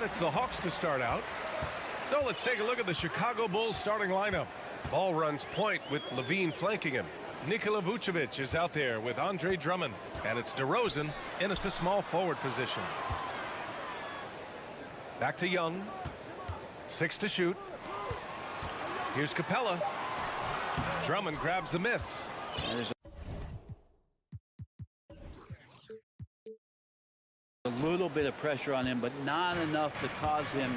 And it's the Hawks to start out. So let's take a look at the Chicago Bulls starting lineup. Ball runs point with Levine flanking him. Nikola Vucevic is out there with Andre Drummond. And it's DeRozan in at the small forward position. Back to Young. 6 to shoot. Here's Capella. Drummond grabs the miss. A little bit of pressure on him, but not enough to cause him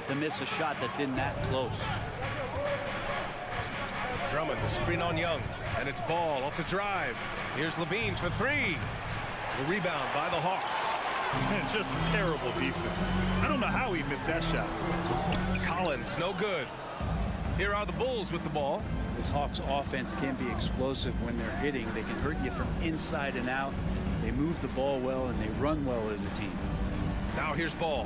to miss a shot that's in that close. Drummond, the screen on Young, and it's Ball off the drive. Here's Levine for 3. The rebound by the Hawks. Man, just terrible defense. I don't know how he missed that shot. Collins, no good. Here are the Bulls with the ball. This Hawks offense can be explosive when they're hitting. They can hurt you from inside and out. They move the ball well, and they run well as a team. Now here's Ball.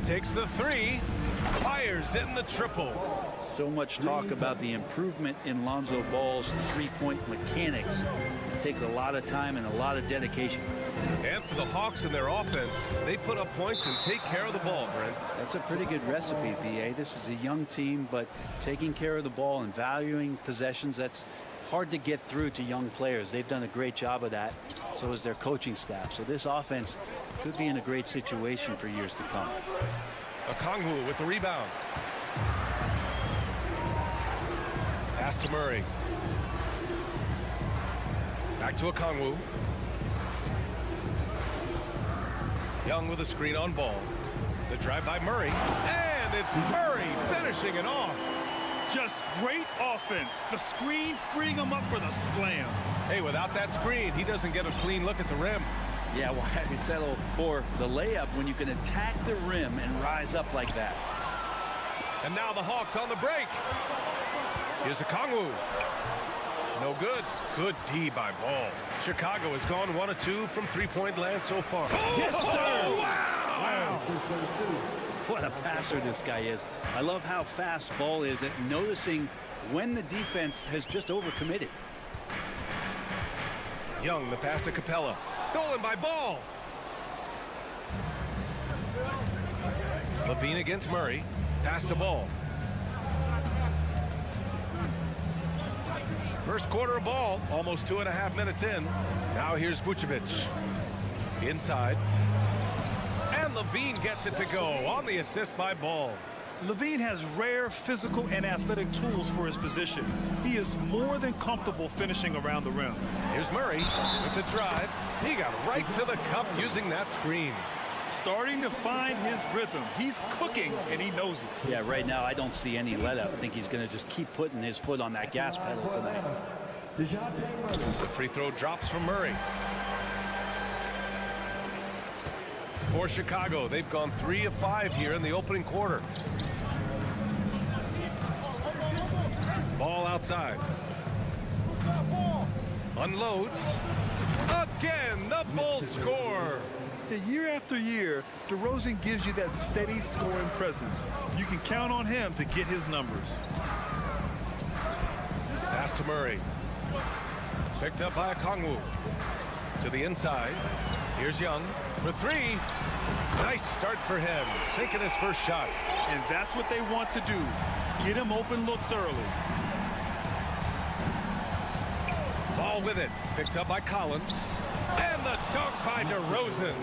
Takes the 3. Fires in the triple. So much talk about the improvement in Lonzo Ball's three-point mechanics. It takes a lot of time and a lot of dedication. And for the Hawks in their offense, they put up points and take care of the ball, Brent. That's a pretty good recipe, B.A. This is a young team, but taking care of the ball and valuing possessions, that's hard to get through to young players. They've done a great job of that. So is their coaching staff. So this offense could be in a great situation for years to come. Okongwu with the rebound. Pass to Murray. Back to Okongwu. Young with a screen on Ball. The drive by Murray. And it's Murray finishing it off. Just great offense. The screen freeing him up for the slam. Hey, without that screen, he doesn't get a clean look at the rim. Yeah, why have you settle for the layup when you can attack the rim and rise up like that? And now the Hawks on the break. Here's Okongwu. No good. Good D by Ball. Chicago has gone 1 of 2 from three-point land so far. Oh, yes, sir. Wow. What a passer this guy is. I love how fast Ball is at noticing when the defense has just overcommitted. Young, the pass to Capella. Stolen by Ball. Levine against Murray. Pass to Ball. First quarter of ball, almost 2.5 minutes in. Now here's Vucevic. Inside. And Levine gets it to go on the assist by Ball. Levine has rare physical and athletic tools for his position. He is more than comfortable finishing around the rim. Here's Murray with the drive. He got right to the cup using that screen. Starting to find his rhythm. He's cooking, and he knows it. Yeah, right now I don't see any let up. I think he's going to just keep putting his foot on that gas pedal tonight. The free throw drops from Murray. For Chicago, they've gone 3 of 5 here in the opening quarter. Ball outside. Unloads. Again, the Bulls score. Year after year, DeRozan gives you that steady scoring presence. You can count on him to get his numbers. Pass to Murray. Picked up by Okongwu. To the inside. Here's Young for 3. Nice start for him. Sinking his first shot. And that's what they want to do. Get him open looks early. Ball with it. Picked up by Collins. And the dunk by DeRozan.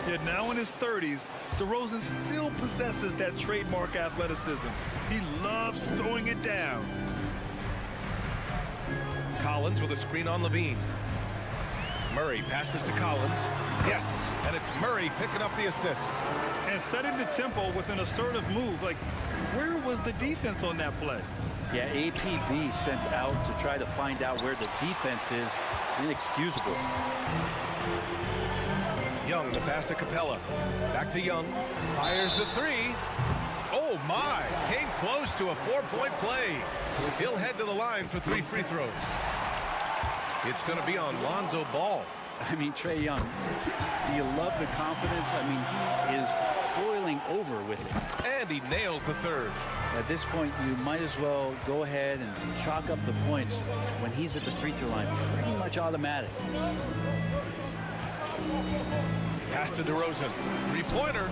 Yet now in his 30s, DeRozan still possesses that trademark athleticism. He loves throwing it down. Collins with a screen on Levine. Murray passes to Collins. Yes, and it's Murray picking up the assist. And setting the tempo with an assertive move. Like, where was the defense on that play? Yeah, APB sent out to try to find out where the defense is. Inexcusable. Young, the pass to Capella. Back to Young. Fires the 3. Oh, my. Came close to a 4-point play. He'll head to the line for 3 free throws. It's going to be on Lonzo Ball. I mean, Trae Young, do you love the confidence? I mean, he is boiling over with it. And he nails the 3rd. At this point, you might as well go ahead and chalk up the points when he's at the free throw line. Pretty much automatic. Pass to DeRozan. Three-pointer.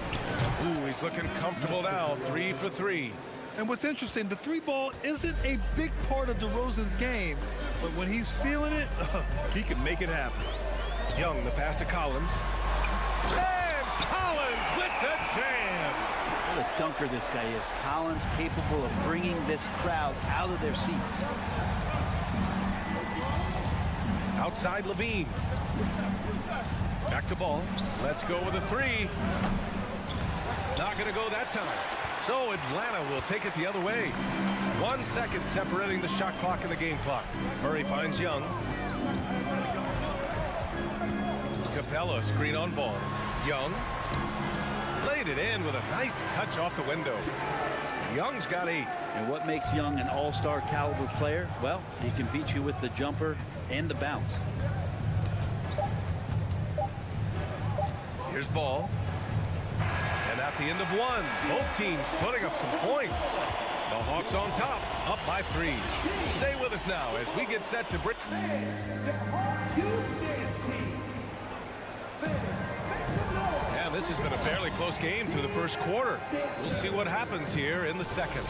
Ooh, he's looking comfortable now. 3 for 3. And what's interesting, the three ball isn't a big part of DeRozan's game, but when he's feeling it, he can make it happen. Young, the pass to Collins. And Collins with the jam. What a dunker this guy is. Collins capable of bringing this crowd out of their seats. Outside Levine. Back to Ball. Let's go with a three. Not going to go that time. So Atlanta will take it the other way. 1 second separating the shot clock and the game clock. Murray finds Young. Capella screen on Ball. Young laid it in with a nice touch off the window. Young's got 8. And what makes Young an all-star caliber player? Well, he can beat you with the jumper and the bounce. Here's Ball. And at the end of 1, both teams putting up some points. The Hawks on top, up by 3. Stay with us now as we get set to break. And this has been a fairly close game through the first quarter. We'll see what happens here in the second.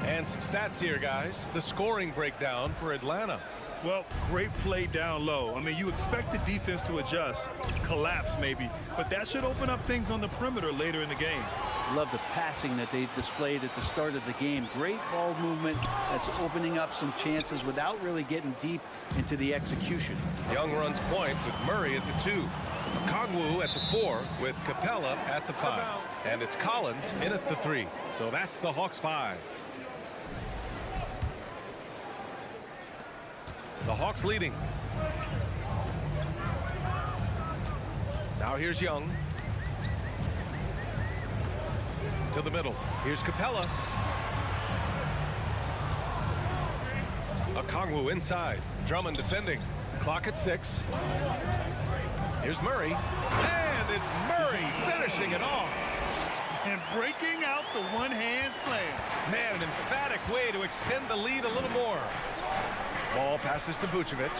And some stats here, guys. The scoring breakdown for Atlanta. Well, great play down low. I mean, you expect the defense to adjust, collapse maybe, but that should open up things on the perimeter later in the game. Love the passing that they displayed at the start of the game. Great ball movement that's opening up some chances without really getting deep into the execution. Young runs point with Murray at the 2. Kongwu at the 4 with Capella at the 5. And it's Collins in at the 3. So that's the Hawks 5. The Hawks leading. Now here's Young. To the middle. Here's Capella. Okongwu inside. Drummond defending. Clock at 6. Here's Murray. And it's Murray finishing it off. And breaking out the one-hand slam. Man, an emphatic way to extend the lead a little more. Ball passes to Vucevic.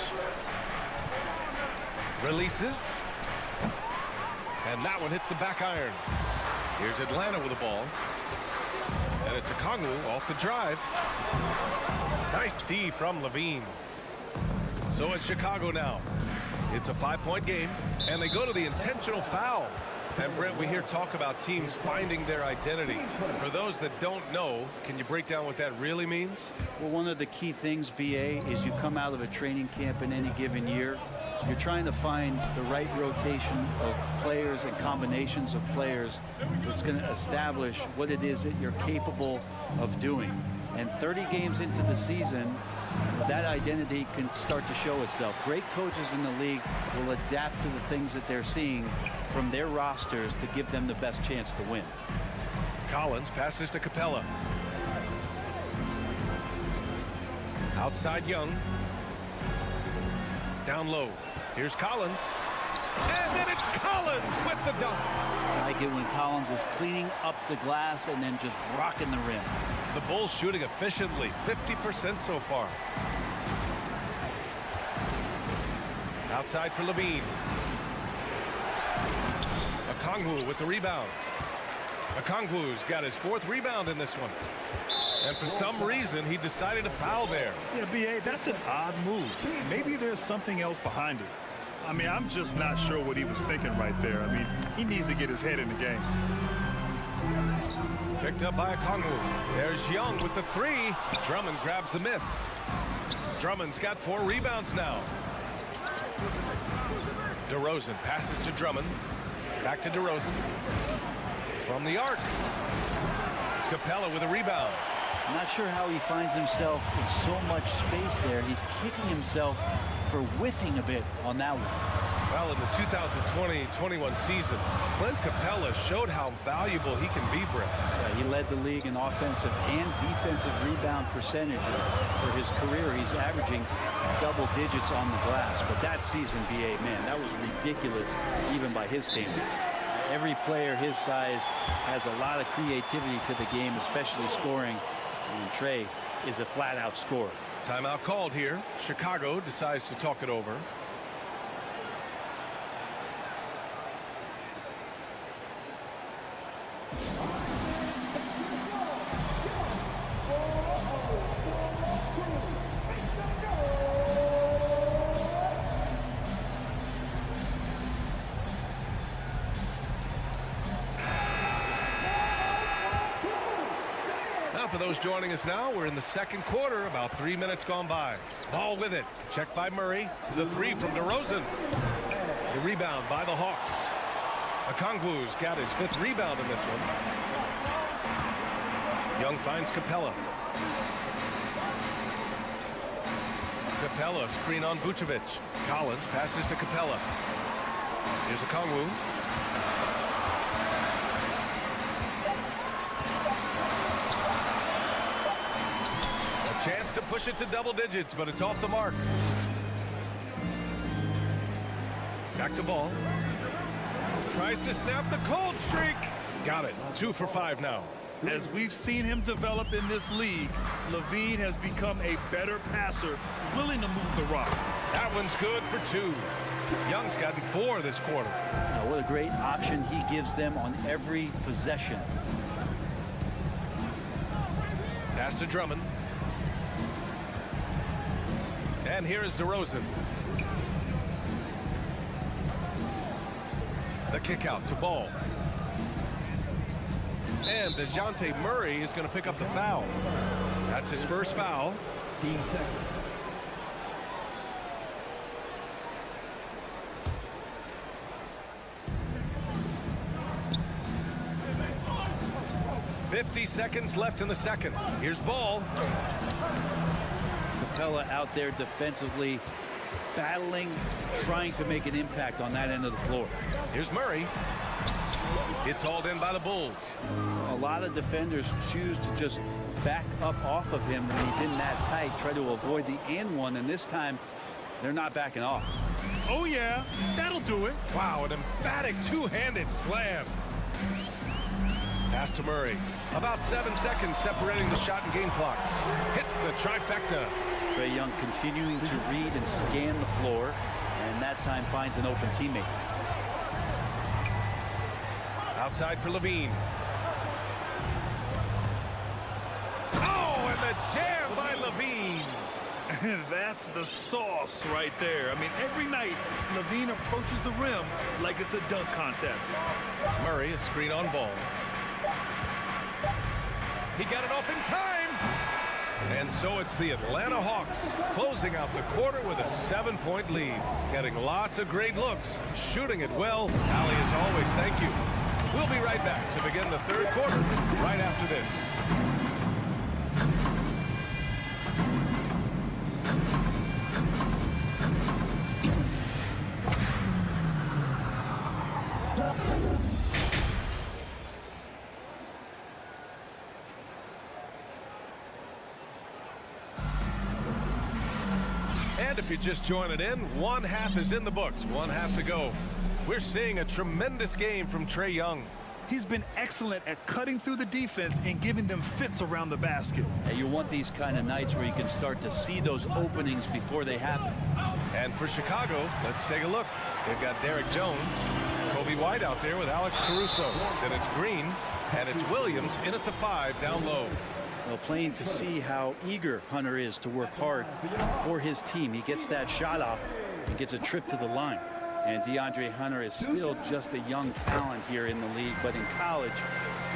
Releases. And that one hits the back iron. Here's Atlanta with the ball. And it's Okongwu off the drive. Nice D from Levine. So it's Chicago now. It's a 5-point game. And they go to the intentional foul. And Brent, we hear talk about teams finding their identity. For those that don't know, can you break down what that really means? Well, one of the key things, BA, is you come out of a training camp in any given year. You're trying to find the right rotation of players and combinations of players that's going to establish what it is that you're capable of doing. And 30 games into the season, that identity can start to show itself. Great coaches in the league will adapt to the things that they're seeing from their rosters to give them the best chance to win. Collins passes to Capella. Outside Young. Down low. Here's Collins. And then it's Collins with the dunk. I like it when Collins is cleaning up the glass and then just rocking the rim. The Bulls shooting efficiently, 50% so far. Outside for Levine. Okongwu with the rebound. Okongwu's got his 4th rebound in this one. And for some reason, he decided to foul there. Yeah, B.A., that's an odd move. Maybe there's something else behind it. I mean, I'm just not sure what he was thinking right there. I mean, he needs to get his head in the game. Picked up by Okongwu. There's Young with the 3. Drummond grabs the miss. Drummond's got 4 rebounds now. DeRozan passes to Drummond. Back to DeRozan. From the arc. Capella with a rebound. I'm not sure how he finds himself in so much space there. He's kicking himself for whiffing a bit on that one. Well, in the 2020-21 season, Clint Capella showed how valuable he can be, Brett. Yeah, he led the league in offensive and defensive rebound percentage for his career. He's averaging double digits on the glass. But that season, BA, man, that was ridiculous even by his standards. Every player his size has a lot of creativity to the game, especially scoring. And Trey is a flat-out scorer. Timeout called here. Chicago decides to talk it over. For those joining us now, we're in the second quarter, about 3 minutes gone by. Ball with it. Checked by Murray. The three from DeRozan. The rebound by the Hawks. Okongwu's got his 5th rebound in this one. Young finds Capella. Capella screen on Vucevic. Collins passes to Capella. Here's Okongwu. Chance to push it to double digits, but it's off the mark. Back to Ball. Tries to snap the cold streak. Got it. 2 for 5 now. As we've seen him develop in this league, LaVine has become a better passer, willing to move the rock. That one's good for 2. Young's gotten 4 this quarter. What a great option he gives them on every possession. Pass to Drummond. And here is DeRozan. The kick out to Ball. And DeJounte Murray is going to pick up the foul. That's his first foul. Team second. .50 seconds left in the second. Here's Ball. Capella out there defensively, battling, trying to make an impact on that end of the floor. Here's Murray. It's hauled in by the Bulls. A lot of defenders choose to just back up off of him when he's in that tight, try to avoid the and one, and this time they're not backing off. Oh yeah, that'll do it. Wow, an emphatic two-handed slam. Pass to Murray. About 7 seconds separating the shot and game clocks. Hits the trifecta. Trae Young continuing to read and scan the floor, and that time finds an open teammate. Outside for LaVine. Oh, and the jam by LaVine. That's the sauce right there. I mean, every night, LaVine approaches the rim like it's a dunk contest. Murray, a screen on Ball. He got it off in time. And so it's the Atlanta Hawks closing out the quarter with a 7-point lead. Getting lots of great looks, shooting it well. Ali, as always, thank you. We'll be right back to begin the third quarter right after this. And if you're just joining in, one half is in the books, one half to go. We're seeing a tremendous game from Trae Young. He's been excellent at cutting through the defense and giving them fits around the basket. And you want these kind of nights where you can start to see those openings before they happen. And for Chicago, let's take a look. They've got Derek Jones, Kobe White out there with Alex Caruso. Then it's Green, and it's Williams in at the 5 down low. Well, plain to see how eager Hunter is to work hard for his team. He gets that shot off and gets a trip to the line. And DeAndre Hunter is still just a young talent here in the league, but in college,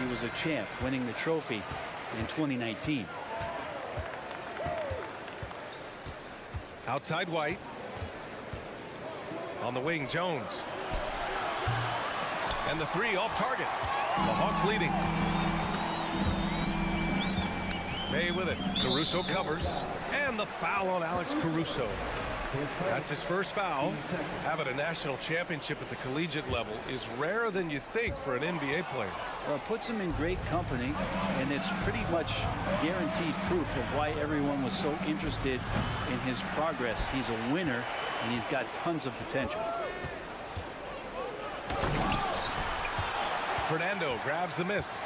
he was a champ, winning the trophy in 2019. Outside White. On the wing, Jones. And the 3 off target. The Hawks leading. May with it. Caruso covers. And the foul on Alex Caruso. That's his first foul. Having a national championship at the collegiate level is rarer than you think for an NBA player. Well, it puts him in great company, and it's pretty much guaranteed proof of why everyone was so interested in his progress. He's a winner, and he's got tons of potential. Fernando grabs the miss.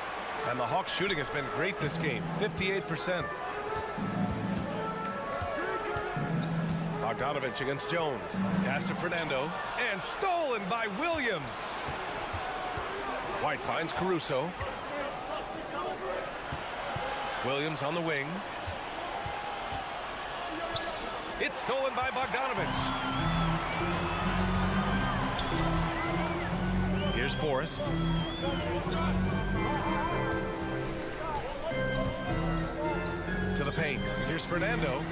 And the Hawks shooting has been great this game, 58%. Bogdanovich against Jones. Pass to Fernando. And stolen by Williams. White finds Caruso. Williams on the wing. It's stolen by Bogdanovich. Here's Forrest. To the paint. Here's Fernando.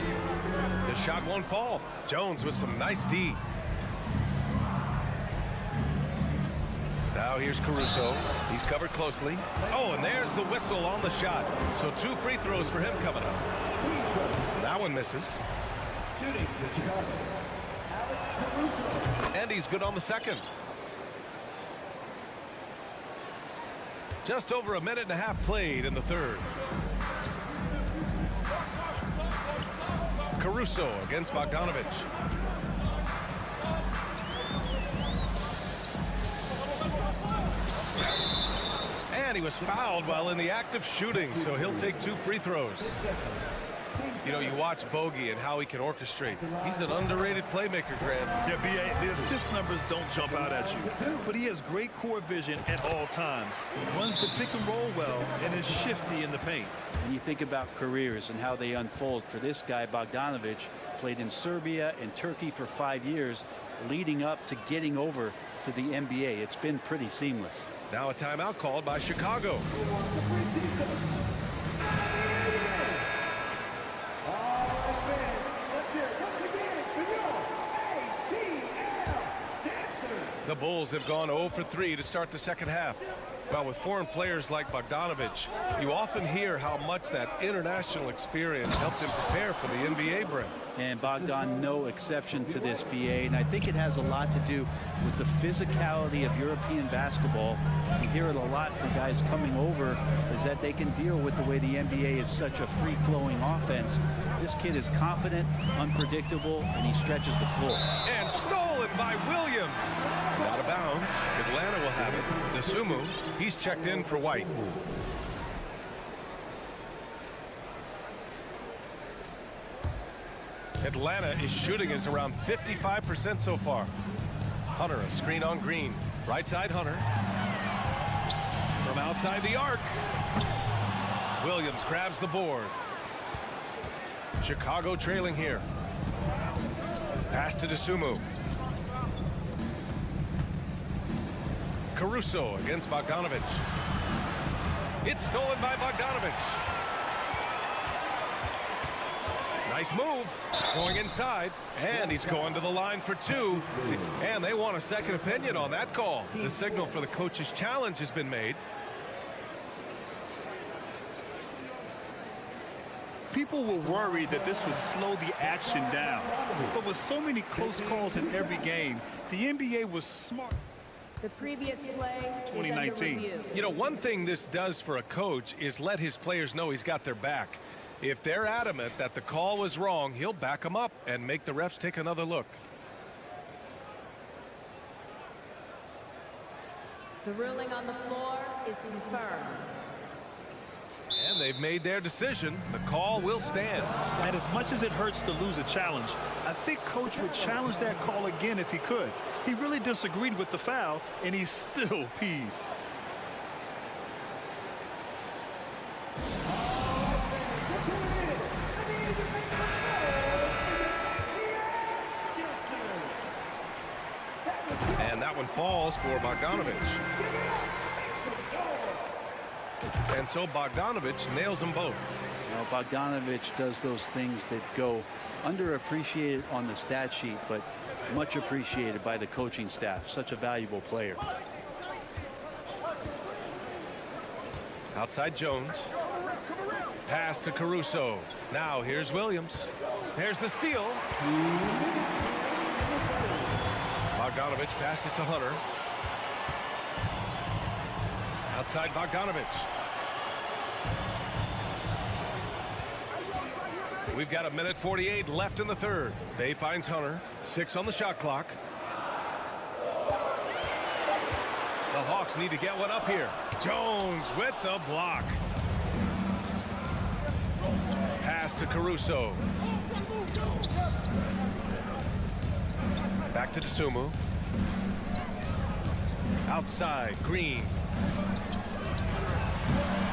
The shot won't fall. Jones with some nice D. Now here's Caruso. He's covered closely. Oh, and there's the whistle on the shot. So 2 free throws for him coming up. That one misses. And he's good on the second. Just over a minute and a half played in the third. Caruso against Bogdanovich. And he was fouled while in the act of shooting, so he'll take 2 free throws. You know, you watch Bogey and how he can orchestrate. He's an underrated playmaker, Grant. Yeah, B.A., the assist numbers don't jump out at you, but he has great core vision at all times. Runs the pick and roll well and is shifty in the paint. And you think about careers and how they unfold. For this guy, Bogdanovich played in Serbia and Turkey for 5 years, leading up to getting over to the NBA. It's been pretty seamless. Now a timeout called by Chicago. The Bulls have gone 0 for 3 to start the second half. Well, with foreign players like Bogdanovich, you often hear how much that international experience helped him prepare for the NBA break. And Bogdan, no exception to this, BA. And I think it has a lot to do with the physicality of European basketball. You hear it a lot from guys coming over, is that they can deal with the way the NBA is such a free-flowing offense. This kid is confident, unpredictable, and he stretches the floor. And stolen by Williams. Out of bounds. Atlanta will have it. Nasumu, he's checked in for White. Atlanta is shooting is around 55% so far. Hunter, a screen on Green. Right side, Hunter. From outside the arc. Williams grabs the board. Chicago trailing here. Pass to Nasumu. Caruso against Bogdanovich. It's stolen by Bogdanovich. Nice move. Going inside. And he's going to the line for 2. And they want a second opinion on that call. The signal for the coach's challenge has been made. People were worried that this would slow the action down. But with so many close calls in every game, the NBA was smart. The previous play 2019. You know, one thing this does for a coach is let his players know he's got their back. If they're adamant that the call was wrong, he'll back them up and make the refs take another look. The ruling on the floor is confirmed. And they've made their decision. The call will stand. And as much as it hurts to lose a challenge, I think Coach would challenge that call again if he could. He really disagreed with the foul, and he's still peeved. And that one falls for Bogdanovich. And so Bogdanovich nails them both. Now, Bogdanovich does those things that go underappreciated on the stat sheet, but much appreciated by the coaching staff. Such a valuable player. Outside Jones. Pass to Caruso. Now here's Williams. There's the steal. Bogdanovich passes to Hunter. Outside Bogdanovich. We've got 1:48 left in the third. Bay finds Hunter. 6 on the shot clock. The Hawks need to get one up here. Jones with the block. Pass to Caruso. Back to Nasumu. Outside, Green.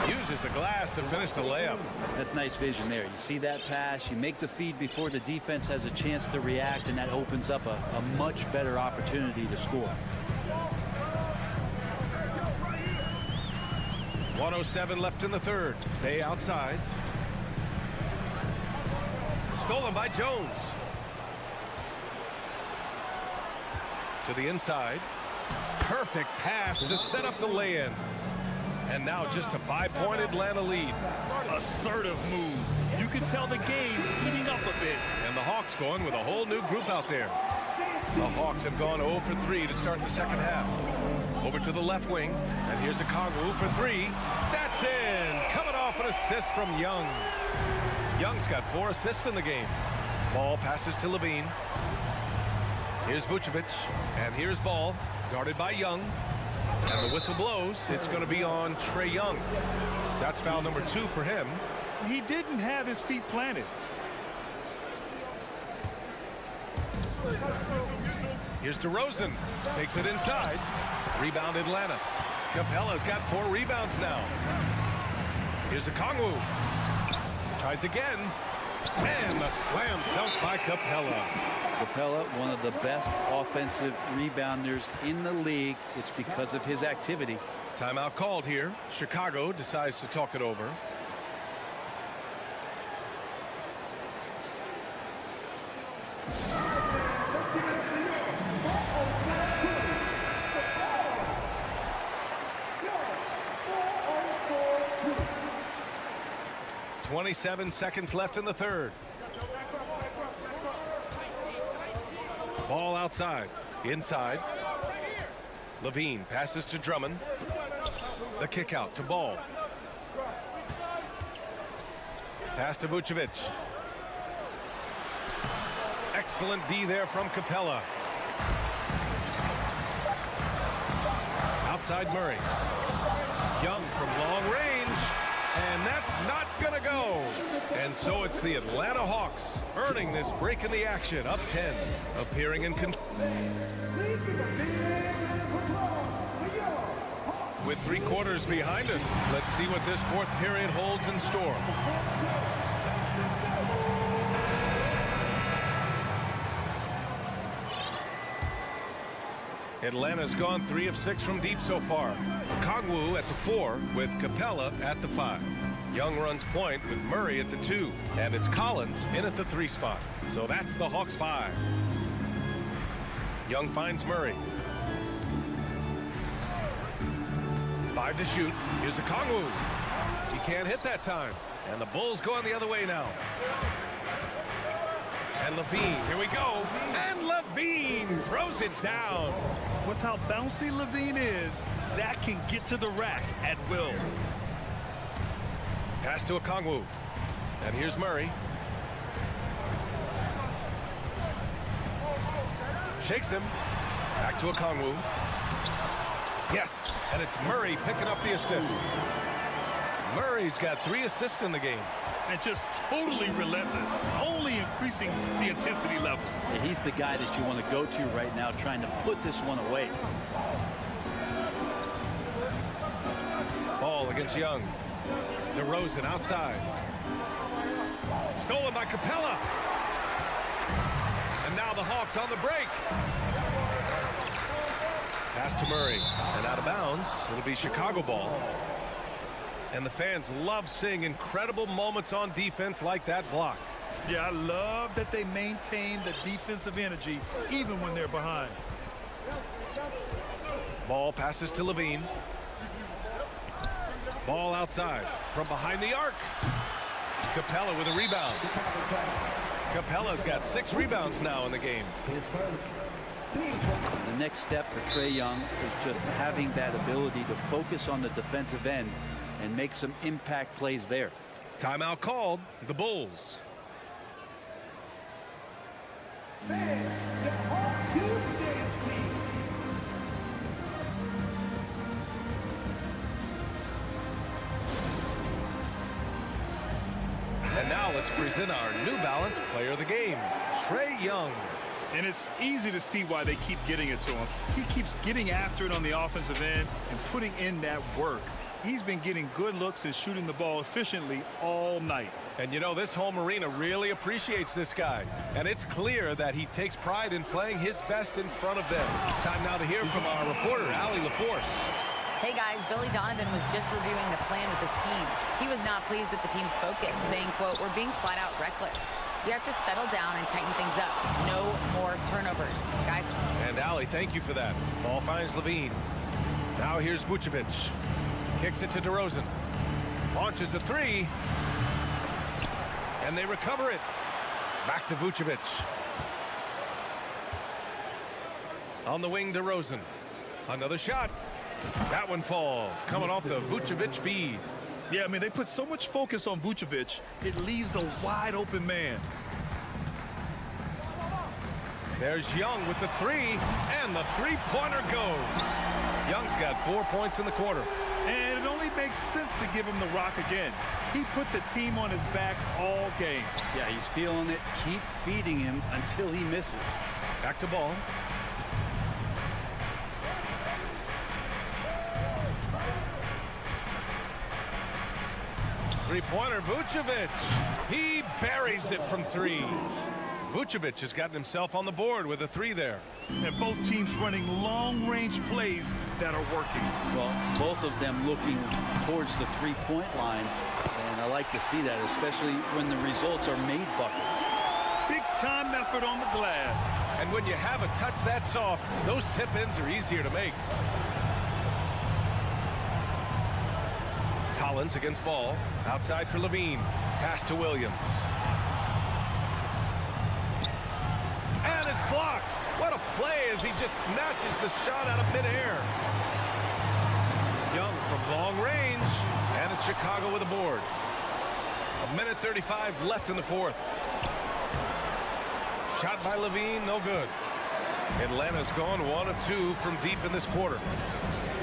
Uses the glass to finish the layup. That's nice vision there. You see that pass, you make the feed before the defense has a chance to react, and that opens up a much better opportunity to score. 1:07 left in the third. Bay outside. Stolen by Jones. To the inside. Perfect pass to set up the lay-in. And now just a 5-point Atlanta lead. Assertive move. You can tell the game's heating up a bit. And the Hawks going with a whole new group out there. The Hawks have gone 0 for 3 to start the second half. Over to the left wing. And here's a Kongwu for 3. That's in. Coming off an assist from Young. Young's got 4 assists in the game. Ball passes to Levine. Here's Vucevic. And here's Ball. Guarded by Young. And the whistle blows. It's going to be on Trae Young. That's foul number 2 for him. He didn't have his feet planted. Here's DeRozan. Takes it inside. Rebound Atlanta. Capella's got 4 rebounds now. Here's a Kongwu. Tries again. And a slam dunk by Capella. Capella, one of the best offensive rebounders in the league. It's because of his activity. Timeout called here. Chicago decides to talk it over. .27 seconds left in the third. Ball outside. Inside. Levine passes to Drummond. The kick out to Ball. Pass to Vucevic. Excellent D there from Capella. Outside Murray. Young from long range. And that's not gonna go. And so it's the Atlanta Hawks earning this break in the action, up 10, appearing in with 3 quarters behind us. Let's see what this 4th period holds in store. Atlanta's gone 3 of 6 from deep so far. Kongwu at the 4 with Capella at the 5. Young runs point with Murray at the 2. And it's Collins in at the 3 spot. So that's the Hawks 5. Young finds Murray. 5 to shoot. Here's a Kongwu. He can't hit that time. And the Bulls going the other way now. And Levine, here we go. And Levine throws it down. With how bouncy Levine is, Zach can get to the rack at will. Pass to a Kongwu. And here's Murray. Shakes him. Back to a Kongwu. Yes, and it's Murray picking up the assist. Murray's got 3 assists in the game. And just totally relentless, only increasing the intensity level. Yeah, he's the guy that you want to go to right now, trying to put this one away. Ball against Young. DeRozan outside. Stolen by Capella. And now the Hawks on the break. Pass to Murray. And out of bounds. It'll be Chicago ball. And the fans love seeing incredible moments on defense like that block. Yeah, I love that they maintain the defensive energy even when they're behind. Ball passes to Levine. Ball outside from behind the arc. Capella with a rebound. Capella's got 6 rebounds now in the game. The next step for Trae Young is just having that ability to focus on the defensive end and make some impact plays there. Timeout called. The Bulls. And now let's present our New Balance player of the game, Trae Young. And it's easy to see why they keep getting it to him. He keeps getting after it on the offensive end and putting in that work. He's been getting good looks and shooting the ball efficiently all night. And you know, this home arena really appreciates this guy. And it's clear that he takes pride in playing his best in front of them. Time now to hear from our reporter, Allie LaForce. Hey guys, Billy Donovan was just reviewing the plan with his team. He was not pleased with the team's focus, saying, quote, "We're being flat out reckless. We have to settle down and tighten things up. No more turnovers, guys." And Allie, thank you for that. Ball finds Levine. Now here's Vucevic. Kicks it to DeRozan. Launches a three. And they recover it. Back to Vucevic. On the wing, DeRozan. Another shot. That one falls, coming off the Vucevic feed. Yeah, I mean, they put so much focus on Vucevic, it leaves a wide open man. There's Young with the three, and the three-pointer goes. Young's got 4 points in the quarter. And it only makes sense to give him the rock again. He put the team on his back all game. Yeah, he's feeling it. Keep feeding him until he misses. Back to Ball. Three-pointer, Vucevic. He buries it from three. Vucevic has gotten himself on the board with a three there. And both teams running long-range plays that are working. Well, both of them looking towards the three-point line, and I like to see that, especially when the results are made buckets. Big-time effort on the glass. And when you have a touch that soft, those tip-ins are easier to make. Collins against Ball. Outside for Levine. Pass to Williams. And it's blocked. What a play as he just snatches the shot out of midair. Young from long range. And it's Chicago with a board. 1:35 left in the fourth. Shot by Levine, no good. Atlanta's gone 1 of 2 from deep in this quarter.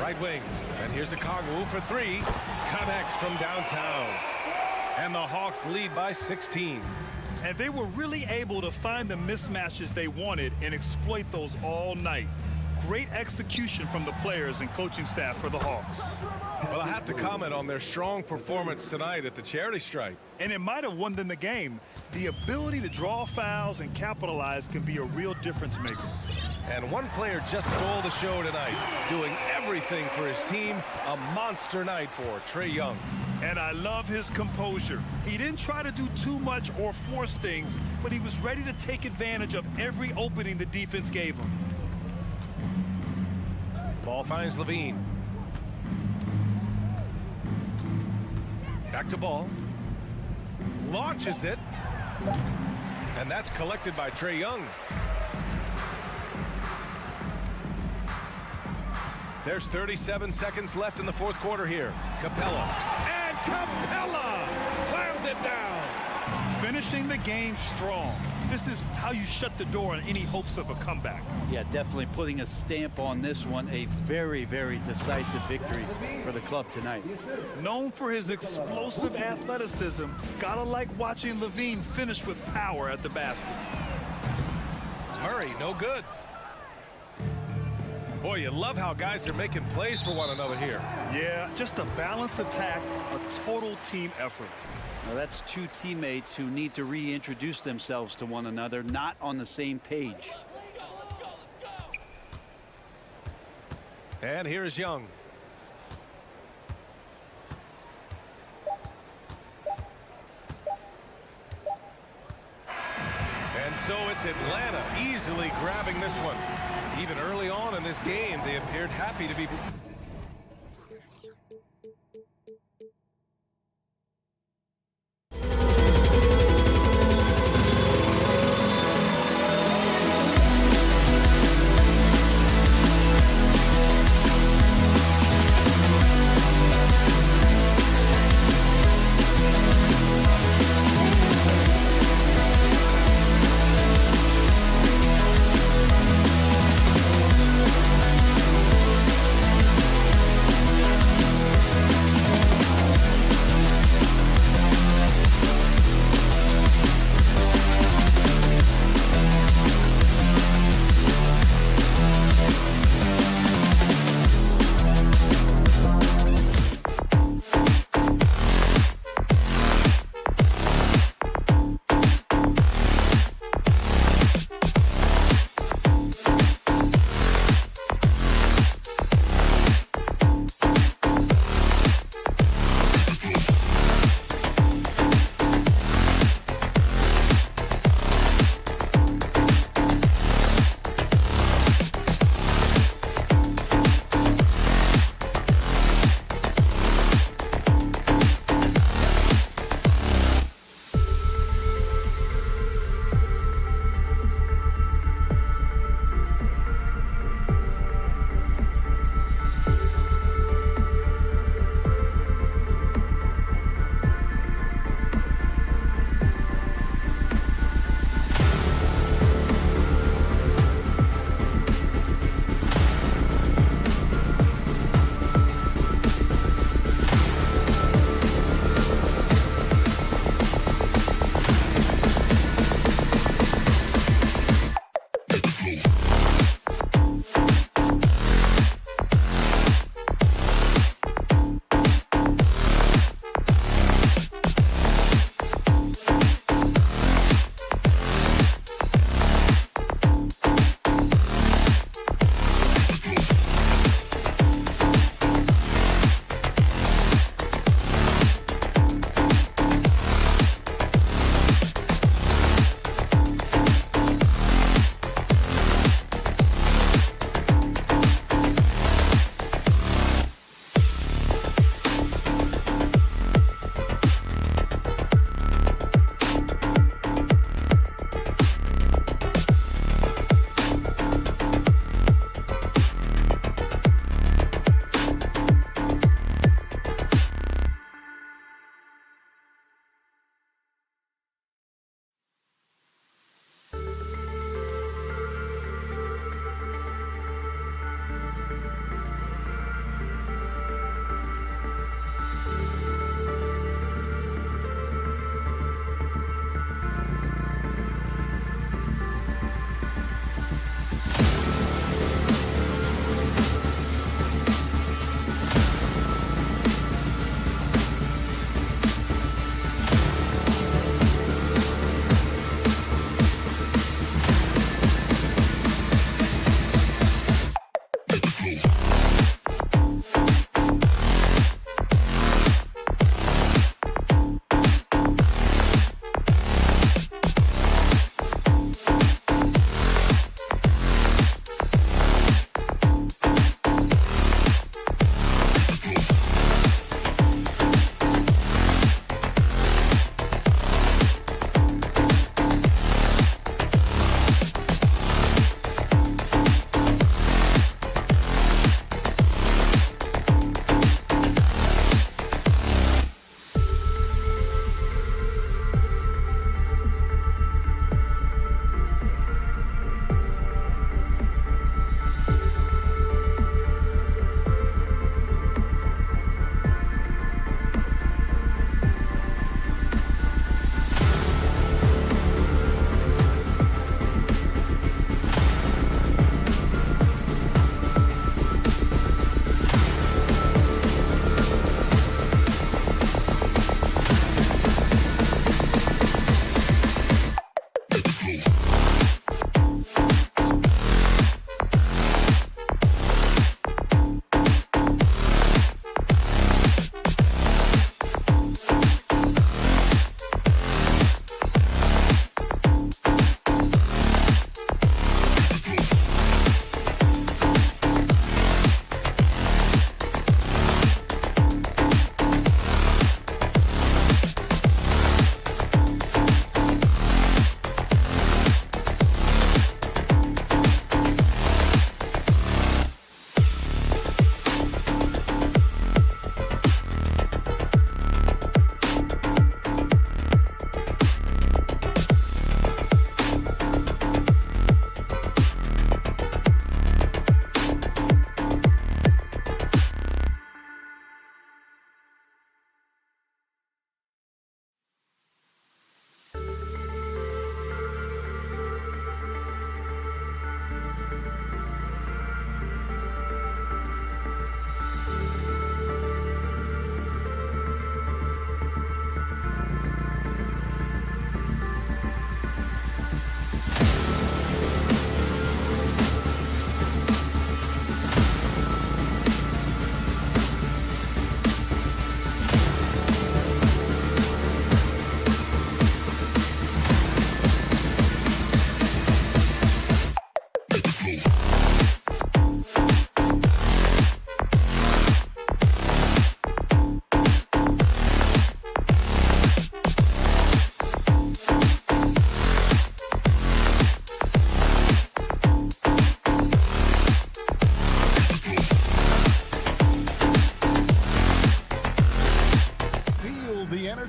Right wing. And here's Okongwu for three. Connects from downtown. And the Hawks lead by 16. And they were really able to find the mismatches they wanted and exploit those all night. Great execution from the players and coaching staff for the Hawks. Well, I have to comment on their strong performance tonight at the charity stripe. And it might have won them the game. The ability to draw fouls and capitalize can be a real difference maker. And one player just stole the show tonight, doing everything for his team. A monster night for Trae Young. And I love his composure. He didn't try to do too much or force things, but he was ready to take advantage of every opening the defense gave him. Ball finds Levine. Back to Ball. Launches it. And that's collected by Trae Young. There's 37 seconds left in the fourth quarter here. Capella. And Capella slams it down. Finishing the game strong. This is how you shut the door on any hopes of a comeback. Yeah, definitely putting a stamp on this one. A very, very decisive victory for the club tonight. Known for his explosive athleticism, gotta like watching Levine finish with power at the basket. Murray, no good. Boy, you love how guys are making plays for one another here. Yeah, just a balanced attack, a total team effort. Now that's two teammates who need to reintroduce themselves to one another, not on the same page. And here's Young. And so it's Atlanta easily grabbing this one. Even early on in this game, they appeared happy to be...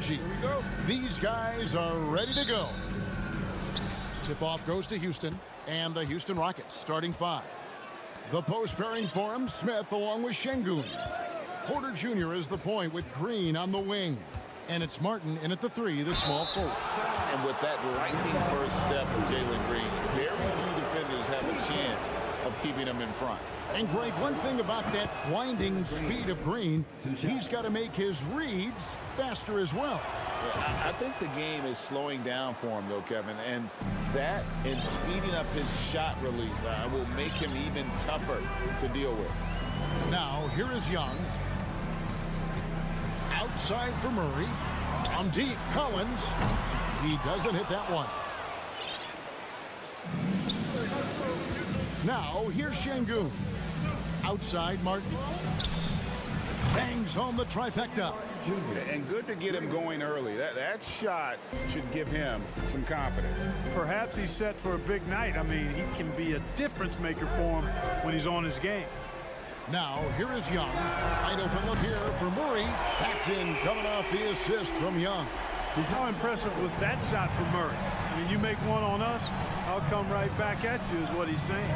energy. These guys are ready to go. Tip-off goes to Houston, and the Houston Rockets starting 5. The post pairing for him, Smith along with Şengün. Porter Jr. is the point with Green on the wing. And it's Martin in at the 3, the small forward. And with that lightning first step of Jalen Green, very few defenders have a chance of keeping him in front. And Greg, one thing about that blinding speed of Green, he's got to make his reads faster as well. I think the game is slowing down for him, though, Kevin, and that and speeding up his shot release will make him even tougher to deal with. Now, here is Young. Outside for Murray. From deep, Collins. He doesn't hit that one. Now, here's Şengün. Outside, Martin. Bangs home the trifecta. And good to get him going early. That shot should give him some confidence. Perhaps he's set for a big night. I mean, he can be a difference maker for him when he's on his game. Now, here is Young. Wide open look here for Murray. That's in, coming off the assist from Young. How impressive was that shot for Murray? I mean, you make one on us, I'll come right back at you is what he's saying.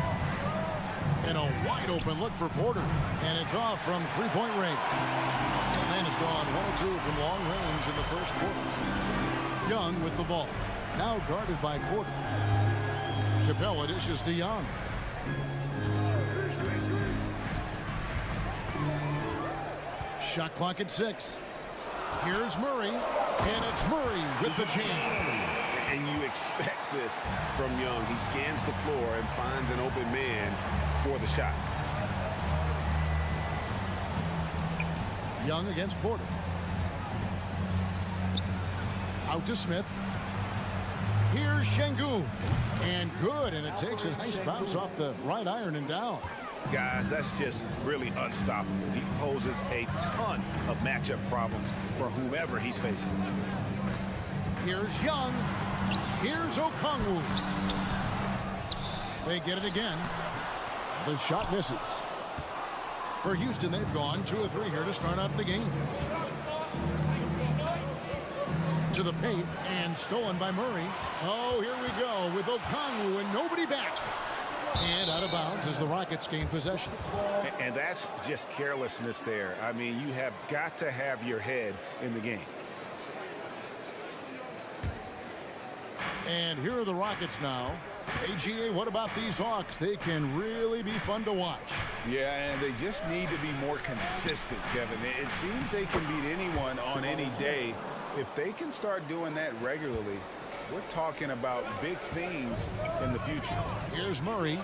And a wide open look for Porter. And it's off from three-point range. Atlanta's gone 1 or 2 from long range in the first quarter. Young with the ball. Now guarded by Porter. Capella dishes to Young. Shot clock at 6. Here's Murray. And it's Murray with the jam. And you expect this from Young. He scans the floor and finds an open man for the shot. Young against Porter. Out to Smith. Here's Şengün. And good, and it takes a nice bounce off the right iron and down. Guys, that's just really unstoppable. He poses a ton of matchup problems for whomever he's facing. Here's Young. Here's Okongwu. They get it again. The shot misses. For Houston, they've gone 2 of 3 here to start out the game. To the paint, and stolen by Murray. Oh, here we go with Okongwu and nobody back. And out of bounds as the Rockets gain possession. And that's just carelessness there. I mean, you have got to have your head in the game. And here are the Rockets now. AGA, what about these Hawks? They can really be fun to watch. Yeah, and they just need to be more consistent, Kevin. It seems they can beat anyone on any day. If they can start doing that regularly, we're talking about big things in the future. Here's Murray.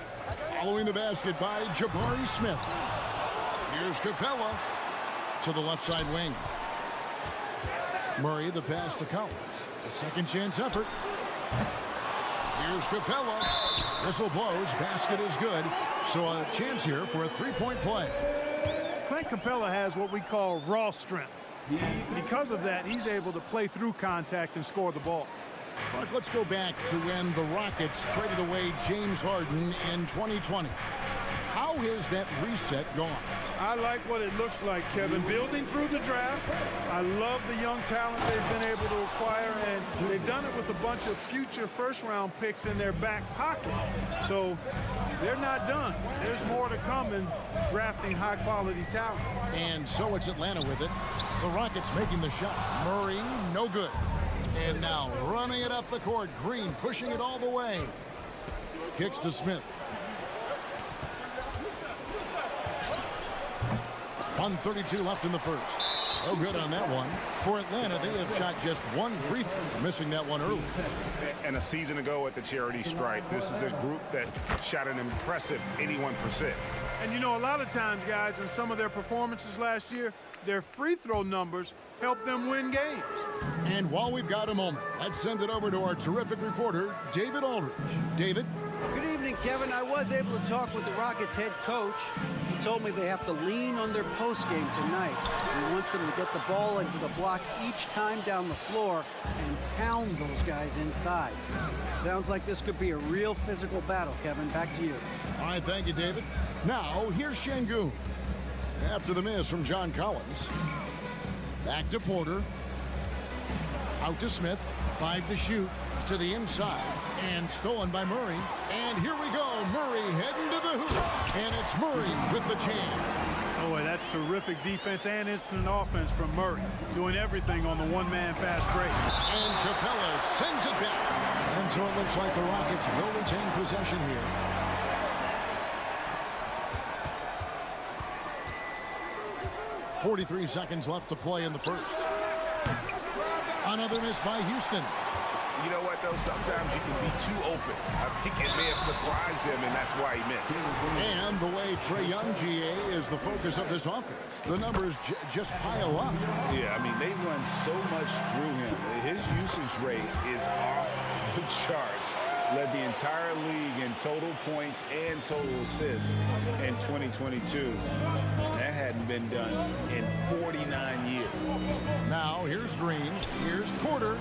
Following the basket by Jabari Smith. Here's Capella to the left side wing. Murray, the pass to Collins. A second chance effort. Here's Capella. Whistle blows. Basket is good. So a chance here for a three-point play. Clint Capella has what we call raw strength. Because of that, he's able to play through contact and score the ball. But let's go back to when the Rockets traded away James Harden in 2020. How has that reset gone? I like what it looks like, Kevin. Building through the draft. I love the young talent they've been able to acquire, and they've done it with a bunch of future first-round picks in their back pocket. So they're not done. There's more to come in drafting high-quality talent. And so it's Atlanta with it. The Rockets making the shot. Murray, no good. And now running it up the court. Green pushing it all the way. Kicks to Smith. 1:32 left in the first. No good on that one. For Atlanta, they have shot just one free throw, missing that one early. And a season ago at the charity stripe, this is a group that shot an impressive 81%. And you know, a lot of times, guys, in some of their performances last year, their free throw numbers helped them win games. And while we've got a moment, let's send it over to our terrific reporter, David Aldridge. David? Good evening, Kevin. I was able to talk with the Rockets head coach. He told me they have to lean on their postgame tonight. He wants them to get the ball into the block each time down the floor and pound those guys inside. Sounds like this could be a real physical battle, Kevin. Back to you. All right, thank you, David. Now, here's Şengün. After the miss from John Collins. Back to Porter. Out to Smith. 5 to shoot. To the inside. And stolen by Murray. And here we go. Murray heading to the hoop. And it's Murray with the jam. Boy, that's terrific defense and instant offense from Murray. Doing everything on the one-man fast break. And Capella sends it back. And so it looks like the Rockets will retain possession here. .43 seconds left to play in the first. Another miss by Houston. You know what, though? Sometimes you can be too open. I think it may have surprised him, and that's why he missed. And the way Trae Young, GA, is the focus of this offense. The numbers just pile up. Yeah, I mean, they run so much through him. His usage rate is off the charts. Led the entire league in total points and total assists in 2022. That hadn't been done in 49 years. Now, here's Green. Here's Porter.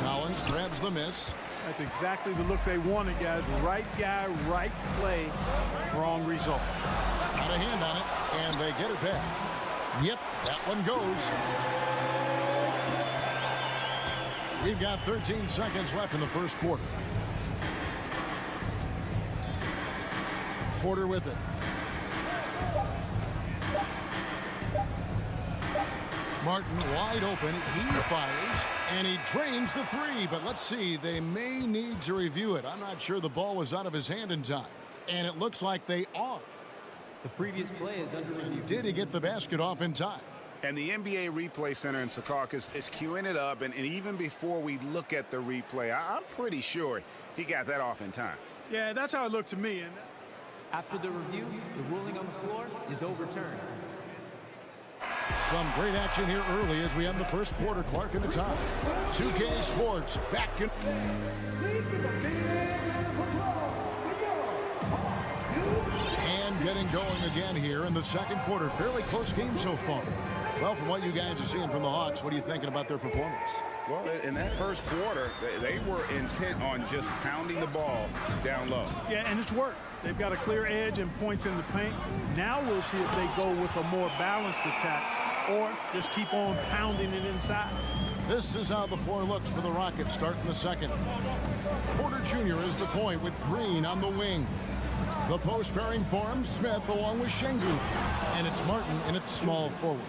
Collins grabs the miss. That's exactly the look they wanted, guys. Right guy, right play, wrong result. Got a hand on it, and they get it back. Yep, that one goes. We've got 13 seconds left in the first quarter. Porter with it. Martin wide open. He fires, and he drains the three. But let's see, they may need to review it. I'm not sure the ball was out of his hand in time. And it looks like they are. The previous play is under review. Did he get the basket off in time? And the NBA Replay Center in Secaucus is queuing it up. And even before we look at the replay, I'm pretty sure he got that off in time. Yeah, that's how it looked to me. And After the review, the ruling on the floor is overturned. Some great action here early as we end the first quarter. Clark in the top. 2K Sports back in. And getting going again here in the second quarter. Fairly close game so far. Well, from what you guys are seeing from the Hawks, what are you thinking about their performance? Well, in that first quarter, they were intent on just pounding the ball down low. yeah, and it's worked. They've got a clear edge and points in the paint. Now we'll see if they go with a more balanced attack or just keep on pounding it inside. This is how the floor looks for the Rockets starting the second. Porter Jr. is the point with Green on the wing. The post pairing forms Smith along with Şengün. And it's Martin in its small forward.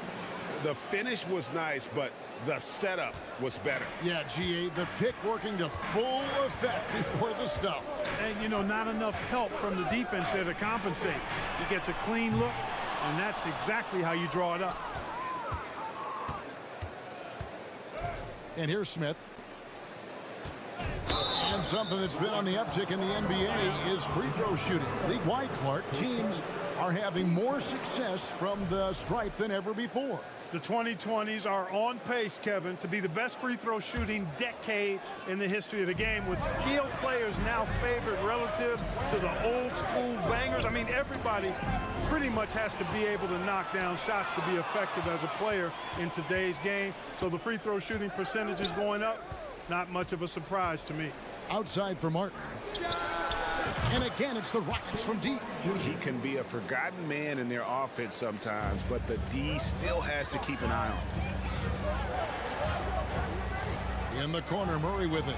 The finish was nice, but the setup was better. Yeah, GA, the pick working to full effect before the stuff. And, you know, not enough help from the defense there to compensate. He gets a clean look, and that's exactly how you draw it up. And here's Smith. And something that's been on the uptick in the NBA is free throw shooting. League-wide, Clark, teams are having more success from the stripe than ever before. The 2020s are on pace, Kevin, to be the best free throw shooting decade in the history of the game, with skilled players now favored relative to the old school bangers. I mean, everybody pretty much has to be able to knock down shots to be effective as a player in today's game. So the free throw shooting percentage is going up. Not much of a surprise to me. Outside for Martin. And again, it's the Rockets from deep. He can be a forgotten man in their offense sometimes, but the D still has to keep an eye on. In the corner, Murray with it.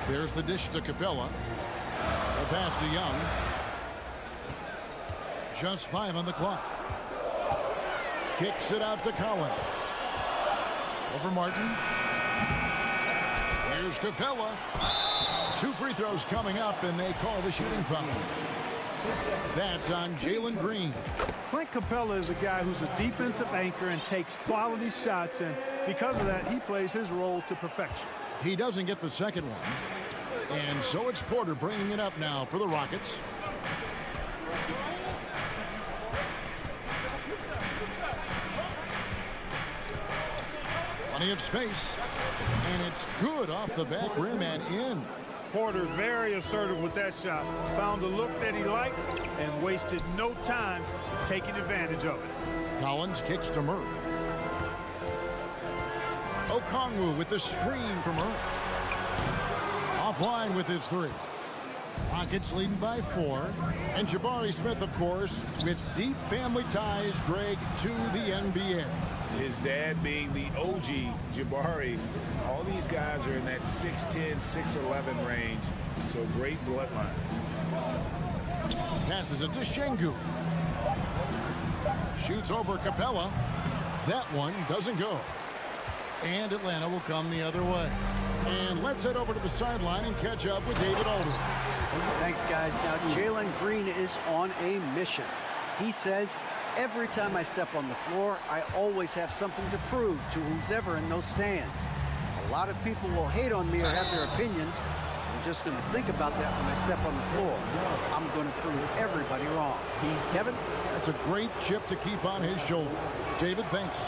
There's the dish to Capella. The pass to Young. Just 5 on the clock. Kicks it out to Collins. Over Martin. Here's Capella. 2 free throws coming up, and they call the shooting foul. That's on Jalen Green. Clint Capella is a guy who's a defensive anchor and takes quality shots, and because of that, he plays his role to perfection. He doesn't get the second one. And so it's Porter bringing it up now for the Rockets. Plenty of space. And it's good off the back rim and in. Porter very assertive with that shot. Found the look that he liked and wasted no time taking advantage of it. Collins kicks to Murray. Okongwu with the screen from Murray. Offline with his 3. Rockets leading by 4. And Jabari Smith, of course, with deep family ties, Greg, to the NBA. His dad being the OG Jabari. All these guys are in that 6'10", 6'11" range. So great bloodline. Passes it to Şengün. Shoots over Capella. That one doesn't go. And Atlanta will come the other way. And let's head over to the sideline and catch up with David Aldridge. Thanks, guys. Now, Jalen Green is on a mission. He says, every time I step on the floor, I always have something to prove to who's ever in those stands. A lot of people will hate on me or have their opinions. I'm just going to think about that when I step on the floor. I'm going to prove everybody wrong. Kevin? That's a great chip to keep on his shoulder. David, thanks.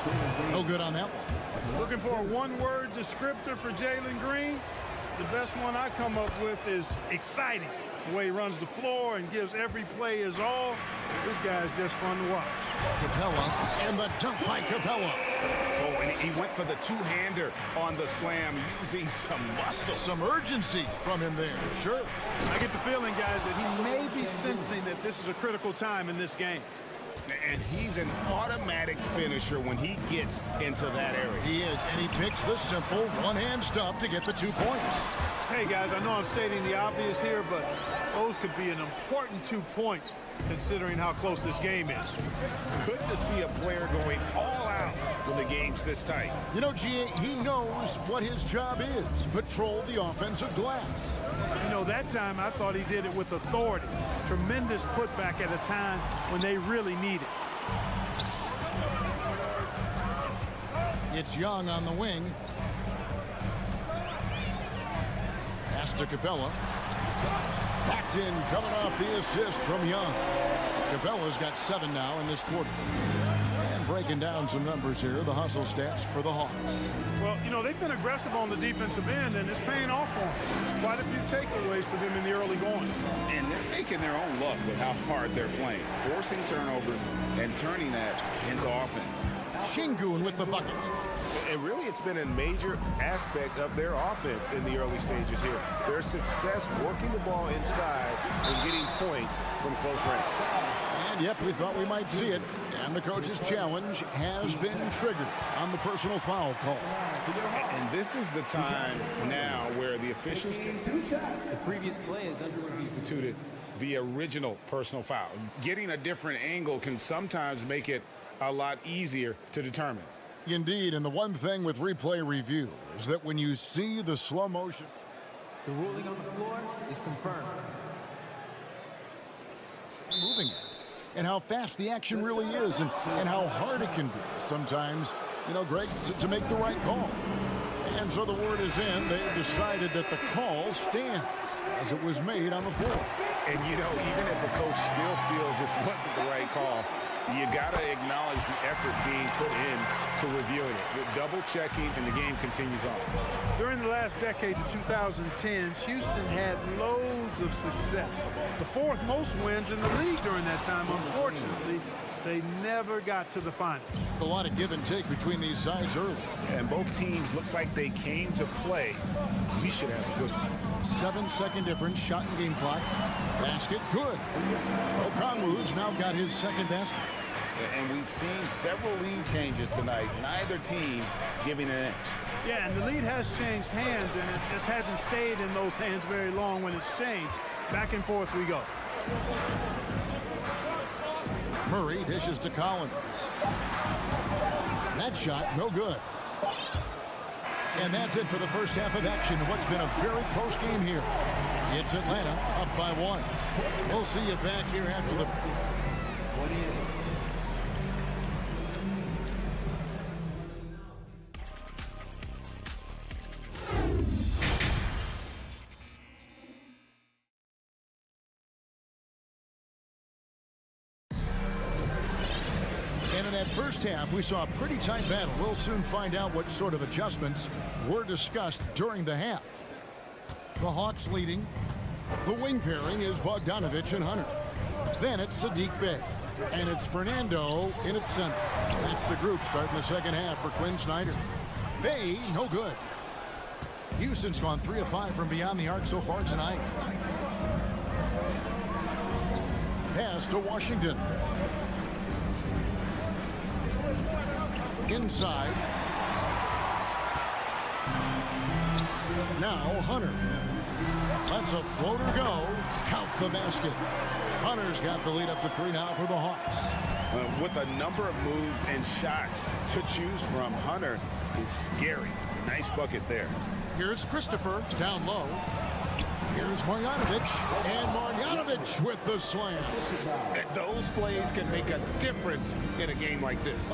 No good on that one. Looking for a one-word descriptor for Jalen Green? The best one I come up with is exciting. The way he runs the floor and gives every play his all. This guy's just fun to watch. Capella, and the dunk by Capella. Oh, and he went for the two-hander on the slam, using some muscle. Some urgency from him there, sure. I get the feeling, guys, that he may be sensing that this is a critical time in this game. And he's an automatic finisher when he gets into that area. He is, and he picks the simple one-hand stuff to get the 2 points. Hey, guys, I know I'm stating the obvious here, but those could be an important 2 points considering how close this game is. Good to see a player going all out when the game's this tight. You know, G.A., he knows what his job is. Patrol the offensive glass. You know, that time I thought he did it with authority. Tremendous putback at a time when they really need it. It's Young on the wing. Pass to Capella. Backed in, coming off the assist from Young. Capella's got 7 now in this quarter. And breaking down some numbers here, the hustle stats for the Hawks. Well, you know, they've been aggressive on the defensive end, and it's paying off for them. Quite a few takeaways for them in the early going. And they're making their own luck with how hard they're playing, forcing turnovers and turning that into offense. Şengün with the bucket. And really, it's been a major aspect of their offense in the early stages here. Their success working the ball inside and getting points from close range. And yep, we thought we might see it. And the coach's challenge has been triggered on the personal foul call. And this is the time now where the officials The previous play is under review. instituted the original personal foul. Getting a different angle can sometimes make it a lot easier to determine. Indeed, and the one thing with replay review is that when you see the slow motion, The ruling on the floor is confirmed. moving it, and how fast the action really is, and how hard it can be sometimes, you know, Greg, to make the right call. And so the word is in. They've decided that the call stands as it was made on the floor. And, you know, even if a coach still feels this wasn't the right call, you got to acknowledge the effort being put in to reviewing it. With double-checking, and the game continues on. During the last decade, the 2010s, Houston had loads of success. The 4th most wins in the league during that time. Unfortunately, they never got to the finals. A lot of give and take between these sides early. And both teams look like they came to play. We should have a good one. 7-second difference, shot and game clock. Basket, good. Okongwu's now got his 2nd basket. And we've seen several lead changes tonight. Neither team giving an inch. Yeah, and the lead has changed hands, and it just hasn't stayed in those hands very long when it's changed. Back and forth we go. Murray dishes to Collins. That shot, no good. And that's it for the first half of action. What's been a very close game here. It's Atlanta up by 1. We'll see you back here after the... And in that first half, we saw a pretty tight battle. We'll soon find out what sort of adjustments were discussed during the half. The Hawks leading. The wing pairing is Bogdanovich and Hunter. Then it's Sadiq Bey. And it's Fernando in its center. That's the group starting the second half for Quinn Snyder. Bey, no good. Houston's gone 3 of 5 from beyond the arc so far tonight. pass to Washington. Inside. Now Hunter. Lets a floater go. Count the basket. Hunter's got the lead up to 3 now for the Hawks. With a number of moves and shots to choose from, Hunter is scary. Nice bucket there. Here's Christopher down low. Here's Marjanovic, and Marjanovic with the slam. Those plays can make a difference in a game like this.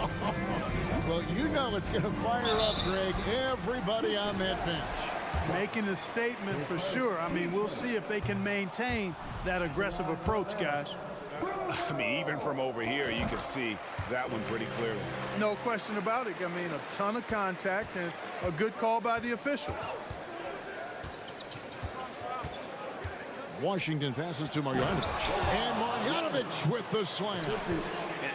Well, you know it's going to fire up, Greg, everybody on that bench. Making a statement for sure. I mean, we'll see if they can maintain that aggressive approach, guys. I mean, even from over here, you can see that one pretty clearly. No question about it. I mean, a ton of contact and a good call by the officials. Washington passes to Marjanovic, and Marjanovic with the slam.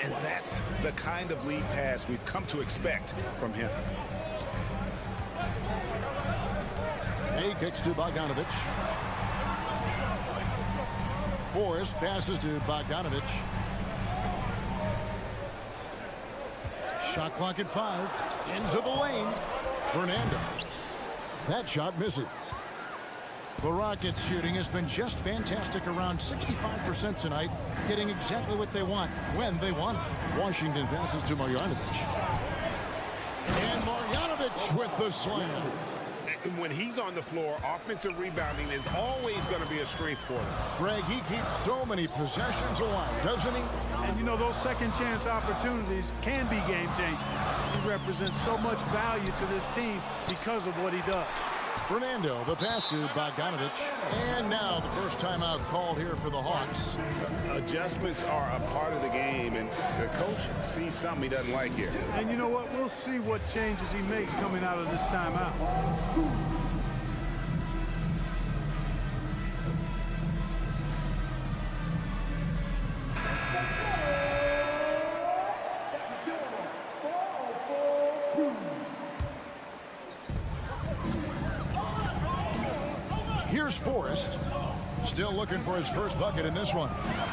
And that's the kind of lead pass we've come to expect from him. He kicks to Bogdanovic. Forrest passes to Bogdanovic. Shot clock at 5. Into the lane. Fernando. That shot misses. The Rockets' shooting has been just fantastic, around 65% tonight, getting exactly what they want, when they want it. Washington passes to Marjanovic. And Marjanovic with the slam. When he's on the floor, offensive rebounding is always going to be a strength for him. Greg, he keeps so many possessions alive, doesn't he? And, you know, those second chance opportunities can be game-changing. He represents so much value to this team because of what he does. Fernando, the pass to Bogdanovic. And now the first timeout called here for the Hawks. Adjustments are a part of the game, and the coach sees something he doesn't like here. And you know what? We'll see what changes he makes coming out of this timeout. Here's Forrest. Still looking for his first bucket in this one.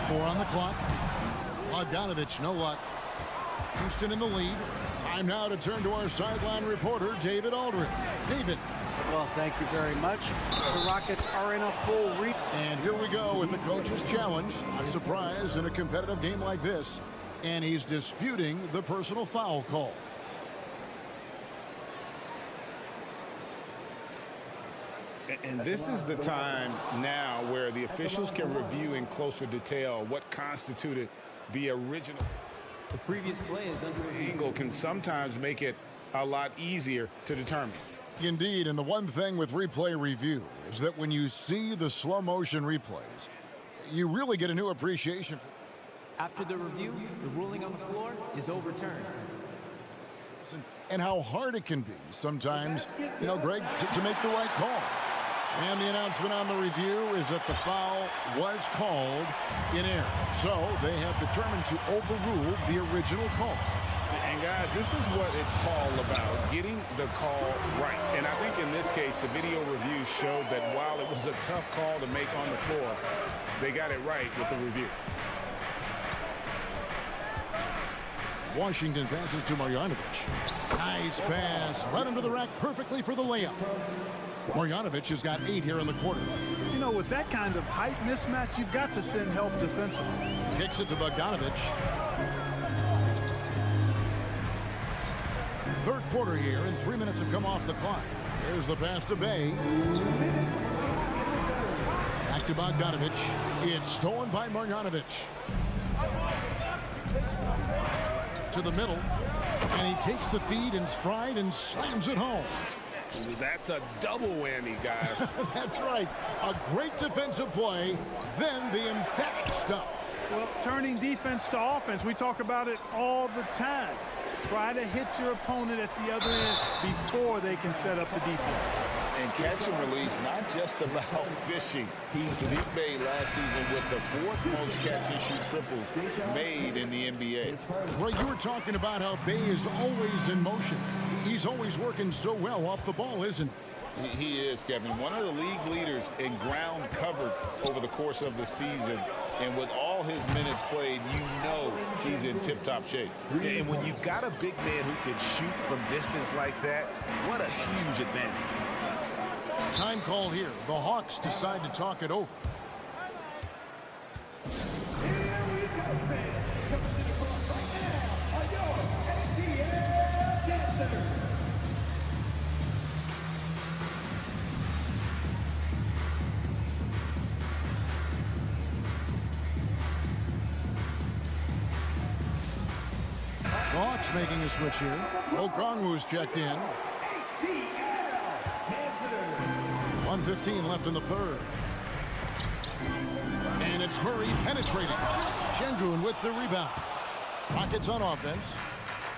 4 on the clock. Bogdanovic, no luck. Houston in the lead. Time now to turn to our sideline reporter, David Aldridge. David. Well, thank you very much. The Rockets are in a full read. And here we go with the coach's challenge. Not a surprise in a competitive game like this. And he's disputing the personal foul call. And this is the time now where the officials can review in closer detail what constituted the original. The previous play is under review. Angle can sometimes make it a lot easier to determine. Indeed, and the one thing with replay review is that when you see the slow motion replays, you really get a new appreciation. After the review, the ruling on the floor is overturned. And how hard it can be sometimes, you know, Greg, to make the right call. And the announcement on the review is that the foul was called in error. So they have determined to overrule the original call. And guys, this is what it's all about, getting the call right. And I think in this case, the video review showed that while it was a tough call to make on the floor, they got it right with the review. Washington passes to Marjanovic. Nice pass. Right under the rack perfectly for the layup. Marjanovic has got 8 here in the quarter. You know, with that kind of height mismatch, you've got to send help defensively. Kicks it to Bogdanovic. Third quarter here, and 3 minutes have come off the clock. Here's the pass to Bay. Back to Bogdanovic. It's stolen by Marjanovic. To the middle. And he takes the feed in stride and slams it home. That's a double whammy, guys. That's right. A great defensive play, then the emphatic stuff. Well, turning defense to offense, we talk about it all the time. Try to hit your opponent at the other end before they can set up the defense. And catch and release, not just about fishing. Sadiq Bey last season with the 4th most catch-and-shoot triples made in the NBA. Right, you were talking about how Bey is always in motion. He's always working so well off the ball, isn't he? He is, Kevin. One of the league leaders in ground covered over the course of the season. And with all all his minutes played, you know he's in tip-top shape. And when you've got a big man who can shoot from distance like that, what a huge advantage. Time call here. The Hawks decide to talk it over. Hawks making a switch here. Okongwu's checked in. 1:15 left in the third. And it's Murray penetrating. Şengün with the rebound. Rockets on offense.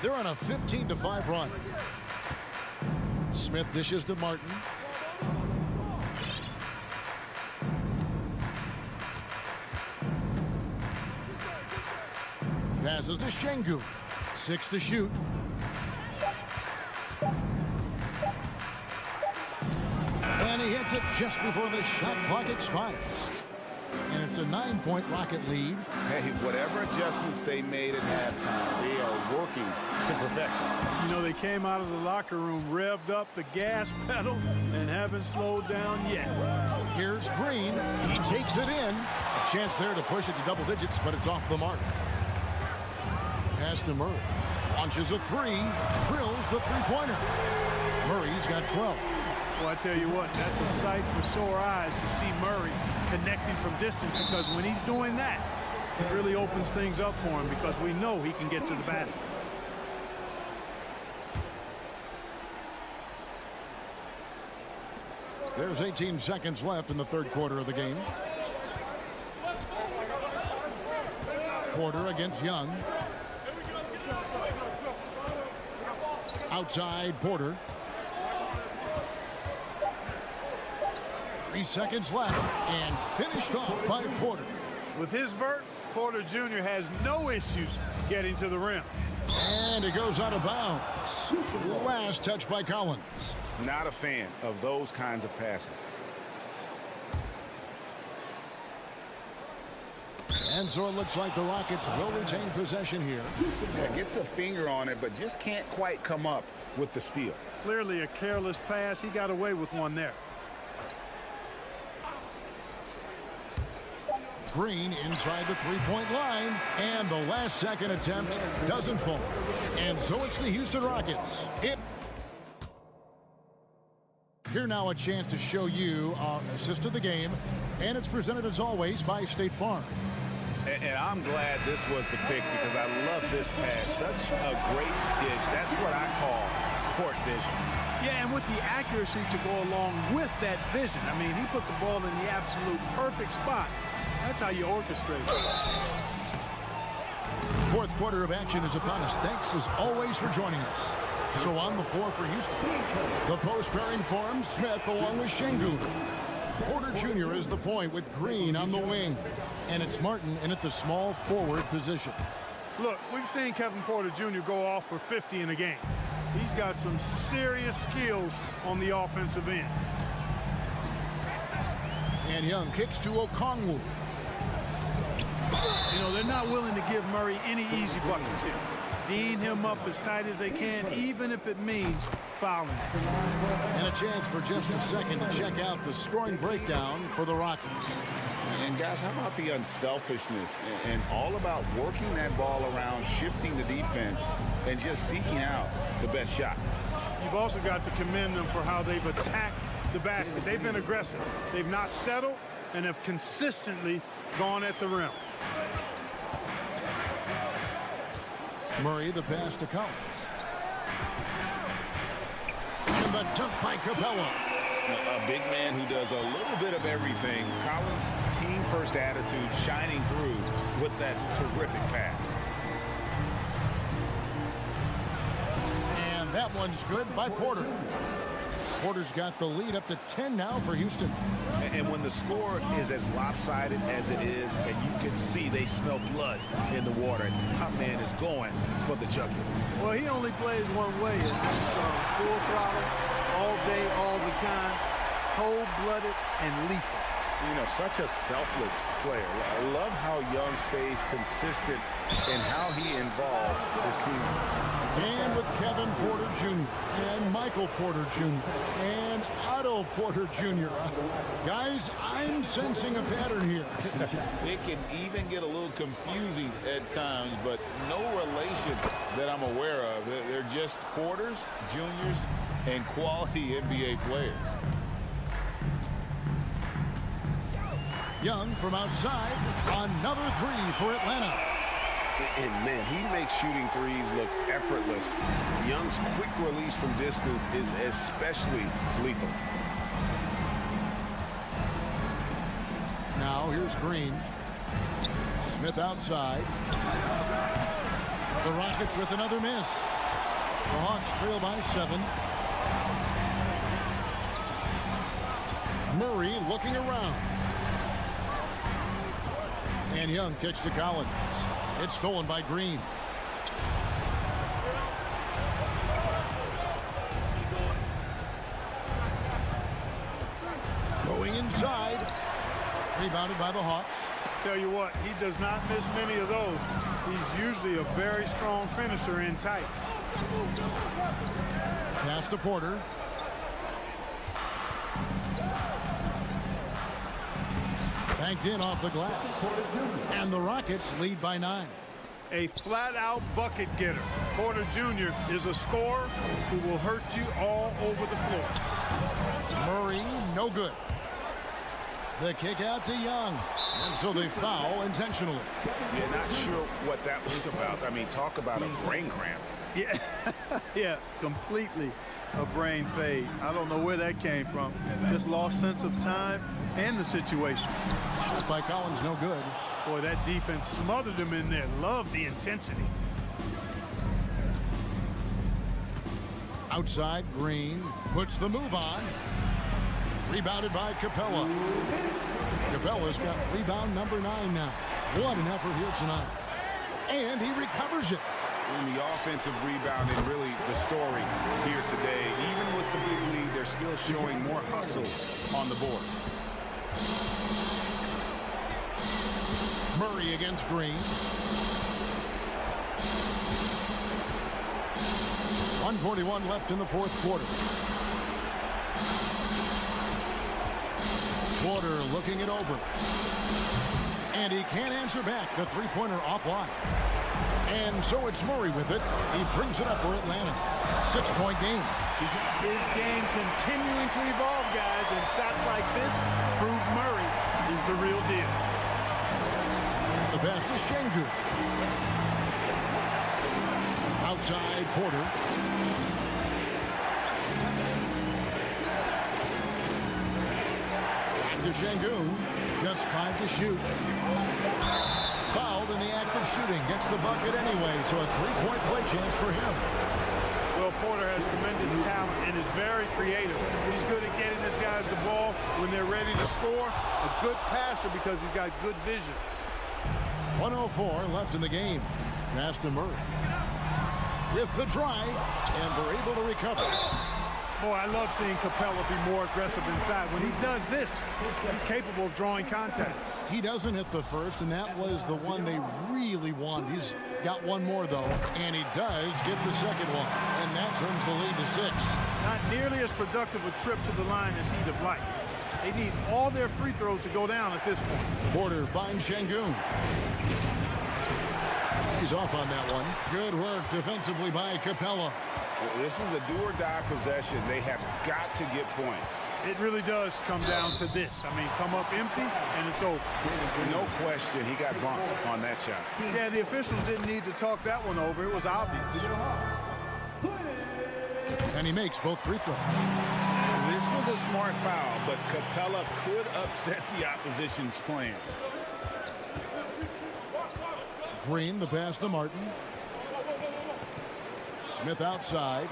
They're on a 15-5 run. Smith dishes to Martin. Passes to Şengün. 6 to shoot. And he hits it just before the shot clock expires. And it's a 9-point Rocket lead. Hey, whatever adjustments they made at halftime, they are working to perfection. You know, they came out of the locker room, revved up the gas pedal, and haven't slowed down yet. Here's Green. He takes it in. A chance there to push it to double digits, but it's off the mark. Pass to Murray. Launches a three. Drills the three-pointer. Murray's got 12. Well, I tell you what, that's a sight for sore eyes to see Murray connecting from distance, because when he's doing that, it really opens things up for him, because we know he can get to the basket. There's 18 seconds left in the third quarter of the game. Porter against Young. Outside Porter. 3 seconds left, and finished off by Porter. With his vert, Porter Jr. has no issues getting to the rim. And it goes out of bounds. Last touch by Collins. Not a fan of those kinds of passes. And so it looks like the Rockets will retain possession here. Yeah, gets a finger on it, but just can't quite come up with the steal. Clearly a careless pass. He got away with one there. Green inside the three-point line, and the last second attempt doesn't fall. And so it's the Houston Rockets. Here now a chance to show you our assist of the game, and it's presented as always by State Farm. And I'm glad this was the pick, because I love this pass. Such a great dish. That's what I call court vision. Yeah, and with the accuracy to go along with that vision. I mean, he put the ball in the absolute perfect spot. That's how you orchestrate it. Fourth quarter of action is upon us. Thanks as always for joining us. So on the floor for Houston, the post pairing form, Smith along with Şengün. Porter Jr. is the point with Green on the wing. And it's Martin in at the small forward position. Look, we've seen Kevin Porter Jr. go off for 50 in a game. He's got some serious skills on the offensive end. And Young kicks to Okongwu. You know, they're not willing to give Murray any easy buckets here. D'ing him up as tight as they can, even if it means fouling him. And a chance for just a second to check out the scoring breakdown for the Rockets. And guys, how about the unselfishness and all about working that ball around, shifting the defense, and just seeking out the best shot. You've also got to commend them for how they've attacked the basket. They've been aggressive. They've not settled and have consistently gone at the rim. Murray, the pass to Collins. And the dunk by Capella. A big man who does a little bit of everything. Collins' team-first attitude shining through with that terrific pass. And that one's good by Porter. Porter's got the lead up to 10 now for Houston. And when the score is as lopsided as it is, and you can see they smell blood in the water, and my man is going for the jugular. Well, he only plays one way. It's full throttle, all day, all the time, cold-blooded and lethal. you know, such a selfless player. I love how Young stays consistent in how he involves his team. And with Kevin Porter Jr. and Michael Porter Jr. and Otto Porter Jr. Guys, I'm sensing a pattern here. It can even get a little confusing at times, but no relation that I'm aware of. They're just Porters, Juniors, and quality NBA players. Young from outside, another three for Atlanta. And, man, he makes shooting threes look effortless. Young's quick release from distance is especially lethal. Now here's Green. Smith outside. The Rockets with another miss. The Hawks trail by 7. Murray looking around. And Young kicks to Collins. It's stolen by Green. Going inside. Rebounded by the Hawks. Tell you what, he does not miss many of those. He's usually a very strong finisher in tight. Pass to Porter. Banked in off the glass. And the Rockets lead by 9. A flat-out bucket getter. Porter Jr. is a scorer who will hurt you all over the floor. Murray, no good. The kick out to Young. And so they foul intentionally. Yeah, not sure what that was about. I mean, talk about a brain cramp. Yeah, yeah, completely a brain fade. I don't know where that came from. Just lost sense of time and the situation. Shot by Collins, no good. Boy, that defense smothered him in there. Love the intensity. Outside, Green puts the move on. Rebounded by Capella. Capella's got rebound number 9 now. What an effort here tonight. And he recovers it. And the offensive rebounding, really the story here today. Even with the big lead, they're still showing more hustle on the board. Murray against Green. 1:41 left in the fourth quarter. Porter looking it over. And he can't answer back. The three-pointer offline. And so it's Murray with it. He brings it up for Atlanta. 6-point game. His game continuing to evolve, guys, and shots like this prove Murray is the real deal. The pass to Shengu. Outside, Porter. Back to Shengu. Just 5 to shoot. Fouled in the act of shooting. Gets the bucket anyway, so a 3-point play chance for him. Well, Porter has tremendous talent and is very creative. He's good at getting his guys the ball when they're ready to score. A good passer because he's got good vision. 1:04 left in the game. Pass to Murray. With the drive, and they're able to recover. Boy, I love seeing Capella be more aggressive inside. When he does this, he's capable of drawing contact. He doesn't hit the first, and that was the one they really wanted. He's got one more, though, and he does get the second one, and that turns the lead to 6. Not nearly as productive a trip to the line as he'd have liked. They need all their free throws to go down at this point. Porter finds Shengun. He's off on that one. Good work defensively by Capella. This is a do-or-die possession. They have got to get points. It really does come down to this. I mean, come up empty, and it's over. No question, he got bumped on that shot. Yeah, the officials didn't need to talk that one over. It was obvious. And he makes both free throws. This was a smart foul, but Capella could upset the opposition's plans. Green, the pass to Martin. Smith outside.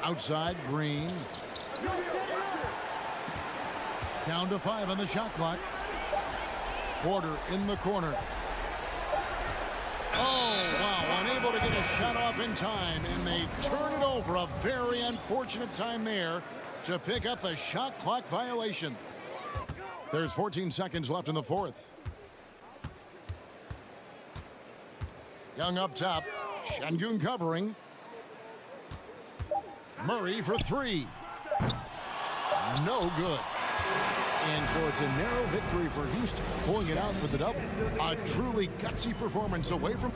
Outside, Green. Down to 5 on the shot clock. Porter in the corner. Oh, wow, unable to get a shot off in time, and they turn it over. A very unfortunate time there to pick up the shot clock violation. There's 14 seconds left in the fourth. Young up top. Şengün covering. Murray for three. No good. And so it's a narrow victory for Houston, pulling it out for the double. A truly gutsy performance away from...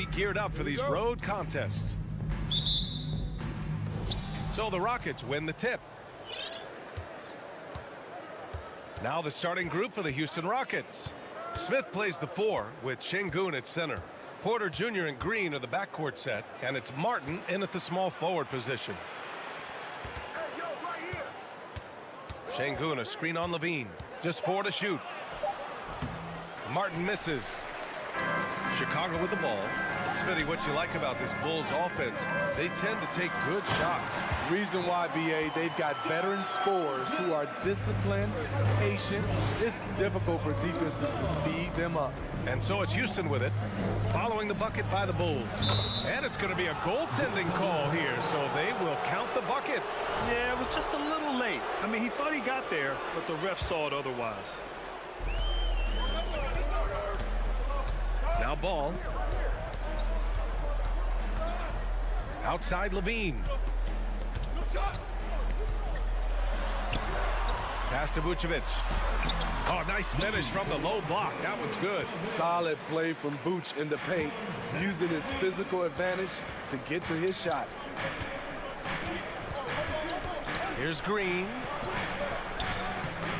be geared up for these road contests. So the Rockets win the tip. Now the starting group for the Houston Rockets. Smith plays the 4 with Şengün at center. Porter Jr. and Green are the backcourt set, and it's Martin in at the small forward position. Şengün, a screen on Levine. Just 4 to shoot. Martin misses. Chicago with the ball. Smitty, what you like about this Bulls offense, they tend to take good shots. Reason why, BA, they've got veteran scorers who are disciplined, patient. It's difficult for defenses to speed them up. And so it's Houston with it, following the bucket by the Bulls. And it's going to be a goaltending call here, so they will count the bucket. Yeah, it was just a little late. I mean, he thought he got there, but the ref saw it otherwise. Now ball. Outside Levine. Pass to Vucevic. Oh, nice finish from the low block. That one's good. Solid play from Vooch in the paint, using his physical advantage to get to his shot. Here's Green.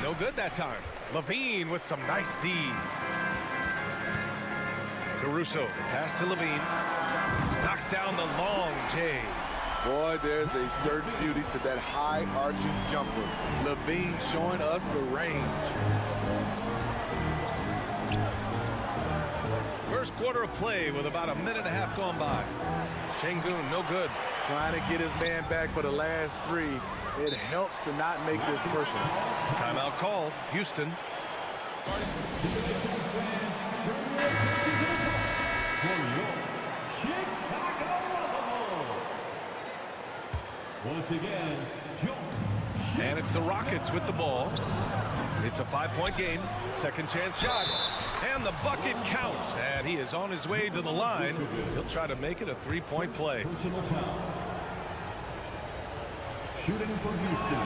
No good that time. Levine with some nice D. Caruso, pass to Levine. Knocks down the long J. Boy, there's a certain beauty to that high arching jumper. Levine showing us the range. First quarter of play with about a minute and a half gone by. Şengün, no good. Trying to get his man back for the last 3. It helps to not make this personal. Timeout call, Houston. Once again, and it's the Rockets with the ball. It's a 5-point game. Second chance shot. And the bucket counts. And he is on his way to the line. He'll try to make it a 3-point play. personal foul. Shooting for Houston.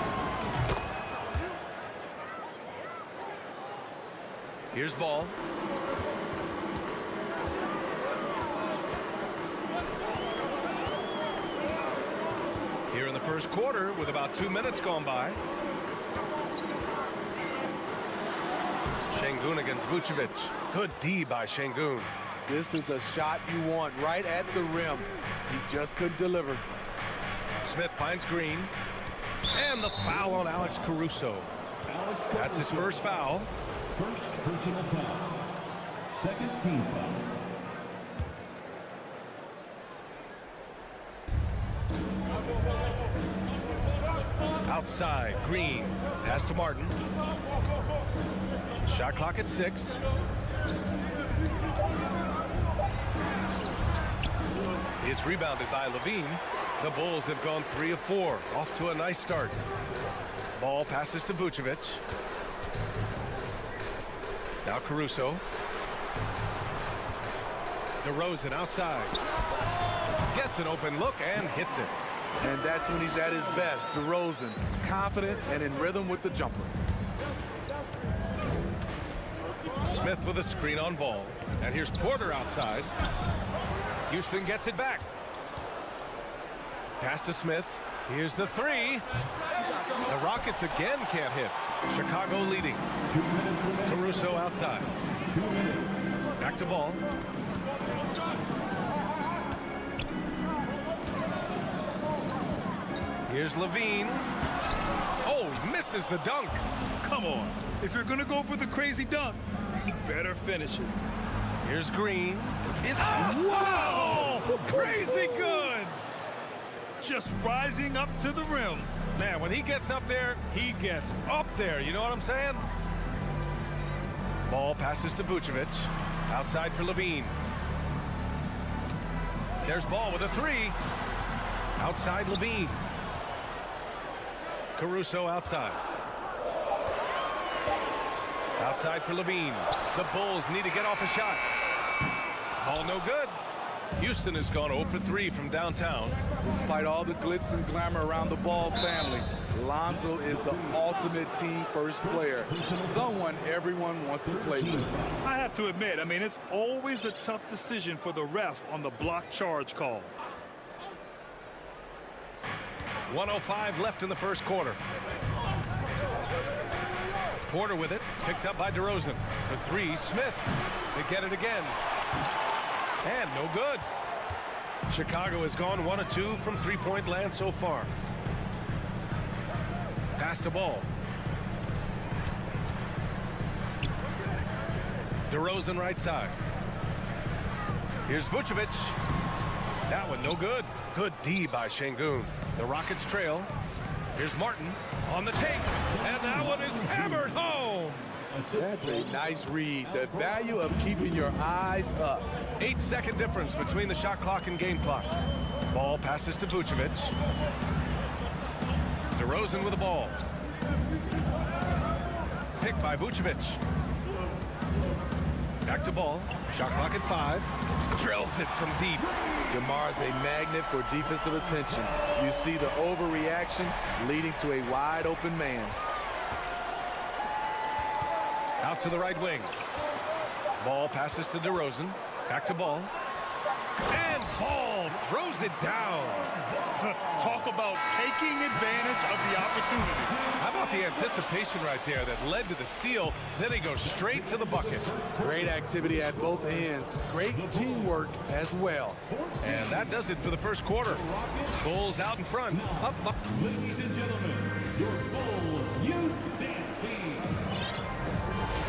Here's ball. Here in the first quarter with about 2 minutes gone by. Şengün against Vucevic. Good D by Şengün. This is the shot you want right at the rim. He just couldn't deliver. Smith finds Green. And the foul on Alex Caruso. That's his first foul. First personal foul. Second team foul. Outside, Green. Pass to Martin. Shot clock at 6. It's rebounded by Levine. The Bulls have gone 3 of 4. Off to a nice start. Ball passes to Vucevic. Now Caruso. DeRozan outside. Gets an open look and hits it. And that's when he's at his best. DeRozan, confident and in rhythm with the jumper. Smith with a screen on ball. And here's Porter outside. Houston gets it back. Pass to Smith. Here's the 3. The Rockets again can't hit. Chicago leading. Caruso outside. Back to ball. Here's Levine. Oh, misses the dunk. Come on. If you're going to go for the crazy dunk, you better finish it. Here's Green. Wow! Crazy good! Just rising up to the rim. Man, when he gets up there, he gets up there. You know what I'm saying? Ball passes to Vucevic. Outside for Levine. There's Ball with a 3. Outside Levine. Caruso outside. Outside for Levine. The Bulls need to get off a shot. Ball no good. Houston has gone 0 for 3 from downtown. Despite all the glitz and glamour around the Ball family, Lonzo is the ultimate team-first player, someone everyone wants to play with. I have to admit, I mean, it's always a tough decision for the ref on the block charge call. 1:05 left in the first quarter. Porter with it, picked up by DeRozan. For 3, Smith. They get it again. And no good. Chicago has gone 1 of 2 from three-point land so far. Pass the ball. DeRozan right side. Here's Vucevic. That one no good. Good D by Şengün. The Rockets trail. Here's Martin on the take. And that one is hammered home. That's a nice read. The value of keeping your eyes up. 8-second difference between the shot clock and game clock. Ball passes to Vucevic. DeRozan with the ball. Picked by Vucevic. Back to ball. Shot clock at 5. Drills it from deep. DeMar's a magnet for defensive attention. You see the overreaction leading to a wide open man. Out to the right wing. Ball passes to DeRozan. Back to ball. And Ball throws it down. Talk about taking advantage of the opportunity. How about the anticipation right there that led to the steal? Then he goes straight to the bucket. Great activity at both ends. Great teamwork as well. And that does it for the first quarter. Bulls out in front. Up. Ladies and gentlemen, your Bull Youth Dance Team.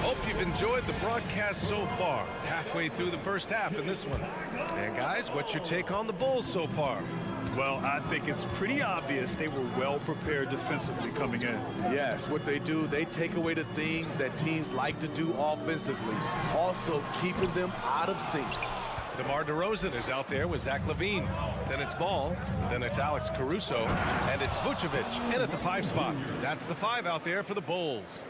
Hope you've enjoyed the broadcast so far. Halfway through the first half in this one. And guys, what's your take on the Bulls so far? Well, I think it's pretty obvious they were well prepared defensively coming in. Yes, what they do, they take away the things that teams like to do offensively, also keeping them out of sync. DeMar DeRozan is out there with Zach LaVine. Then it's Ball. Then it's Alex Caruso. And it's Vucevic in at the 5 spot. That's the 5 out there for the Bulls.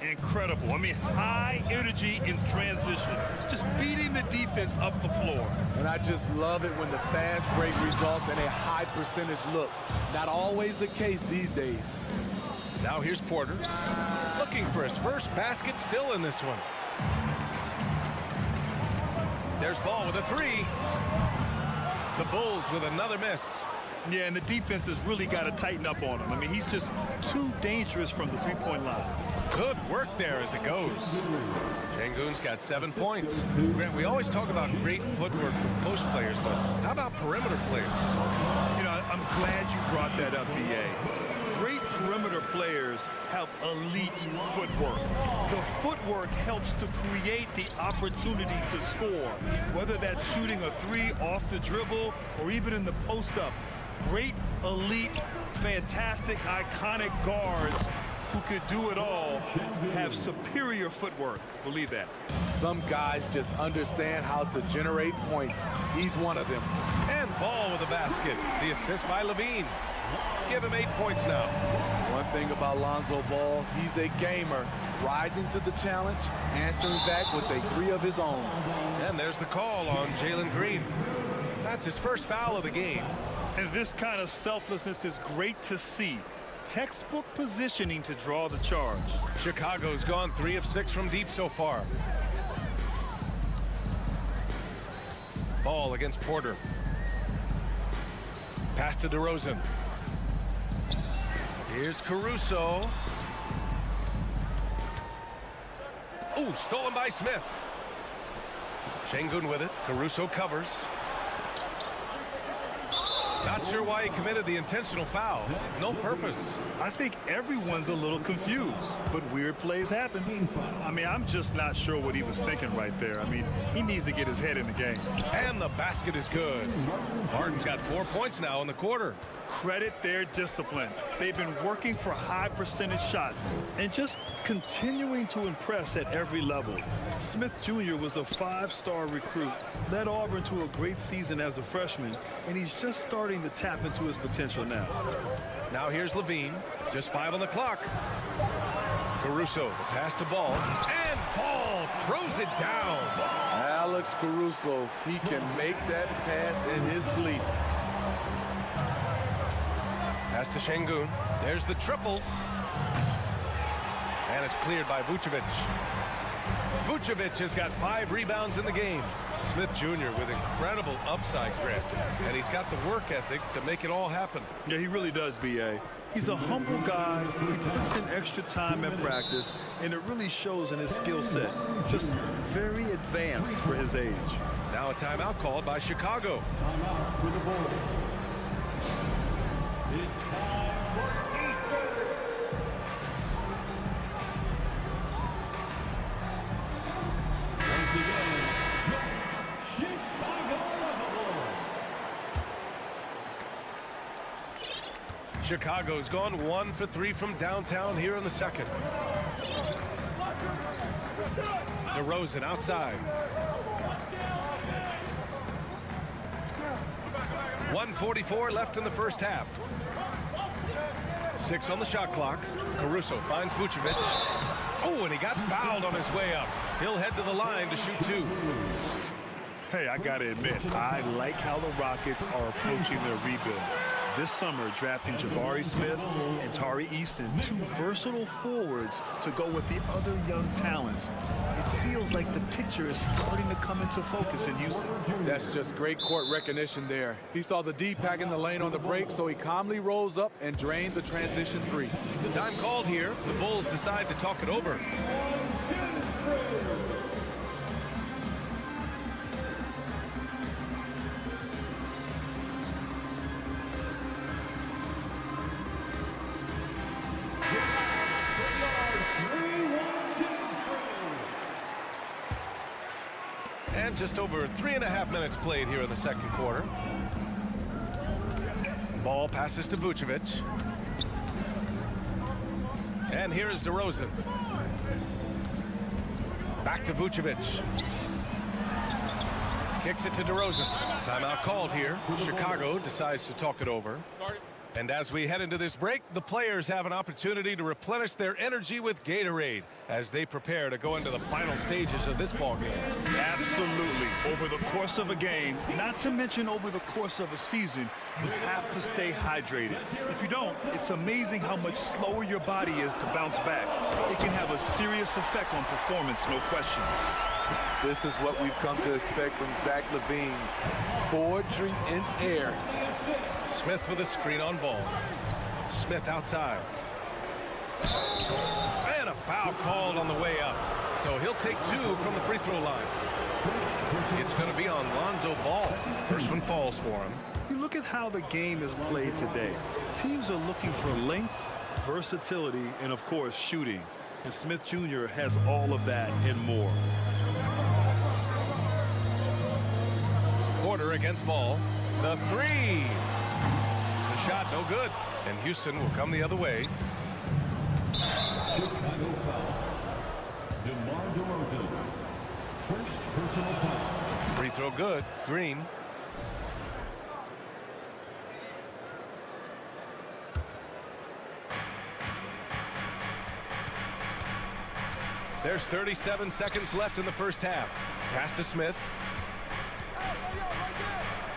Incredible. I mean, high energy in transition. Just beating the defense up the floor. And I just love it when the fast break results in a high percentage look. Not always the case these days. Now here's Porter. Looking for his first basket still in this one. There's Ball with a 3. The Bulls with another miss. Yeah, and the defense has really got to tighten up on him. I mean, he's just too dangerous from the three-point line. Good work there as it goes. Şengün's got 7 points. Grant, we always talk about great footwork from post players, but how about perimeter players? You know, I'm glad you brought that up, B.A. Great perimeter players have elite footwork. The footwork helps to create the opportunity to score, whether that's shooting a 3 off the dribble or even in the post-up. Great, elite, fantastic, iconic guards who could do it all have superior footwork. Believe that. Some guys just understand how to generate points. He's one of them. And Ball with a basket. The assist by LaVine. Give him 8 points now. One thing about Lonzo Ball, he's a gamer. Rising to the challenge, answering back with a 3 of his own. And there's the call on Jalen Green. That's his first foul of the game. And this kind of selflessness is great to see. Textbook positioning to draw the charge. Chicago's gone 3 of 6 from deep so far. Ball against Porter. Pass to DeRozan. Here's Caruso. Ooh, stolen by Smith. Şengün with it. Caruso covers. Not sure why he committed the intentional foul. No purpose. I think everyone's a little confused, but weird plays happen. I mean, I'm just not sure what he was thinking right there. I mean, he needs to get his head in the game. And the basket is good. Harden's got 4 points now in the quarter. Credit their discipline. They've been working for high percentage shots and just continuing to impress at every level. Smith Jr. was a 5-star recruit, led Auburn to a great season as a freshman, and he's just starting to tap into his potential now. Now here's LaVine, just 5 on the clock. Caruso, the pass to Ball, and Ball throws it down. Alex Caruso. He can make that pass in his sleep. Pass to Şengün. There's the triple. And it's cleared by Vucevic. Vucevic has got 5 rebounds in the game. Smith Jr. with incredible upside grip. And he's got the work ethic to make it all happen. Yeah, he really does, B.A. He's a humble guy. He puts in extra time at practice, and it really shows in his skill set. Just very advanced for his age. Now a timeout called by Chicago. Timeout for the Bulls. It's time for Eastern. Once again, Chicago Bulls. Chicago's gone 1 for 3 from downtown here in the second. DeRozan outside. 1:44 left in the first half. 6 on the shot clock. Caruso finds Vucevic. Oh, and he got fouled on his way up. He'll head to the line to shoot 2. Hey, I gotta admit, I like how the Rockets are approaching their rebuild. This summer, drafting Jabari Smith and Tari Eason, 2 versatile forwards to go with the other young talents. It feels like the picture is starting to come into focus in Houston. That's just great court recognition there. He saw the D pack in the lane on the break, so he calmly rose up and drained the transition 3. The time called here. The Bulls decide to talk it over. And just over 3.5 minutes played here in the second quarter. Ball passes to Vucevic. And here is DeRozan. Back to Vucevic. Kicks it to DeRozan. Timeout called here. Chicago decides to talk it over. And as we head into this break, the players have an opportunity to replenish their energy with Gatorade as they prepare to go into the final stages of this ballgame. Absolutely. Over the course of a game, not to mention over the course of a season, you have to stay hydrated. If you don't, it's amazing how much slower your body is to bounce back. It can have a serious effect on performance, no question. This is what we've come to expect from Zach LaVine. Poetry in air. Smith with a screen on ball. Smith outside. And a foul called on the way up. So he'll take 2 from the free throw line. It's going to be on Lonzo Ball. First one falls for him. You look at how the game is played today. Teams are looking for length, versatility, and of course shooting. And Smith Jr. has all of that and more. Porter against Ball. The 3. The shot no good. And Houston will come the other way. Chicago foul. DeMar DeRozan. First personal foul. Free throw good. Green. There's 37 seconds left in the first half. Pass to Smith.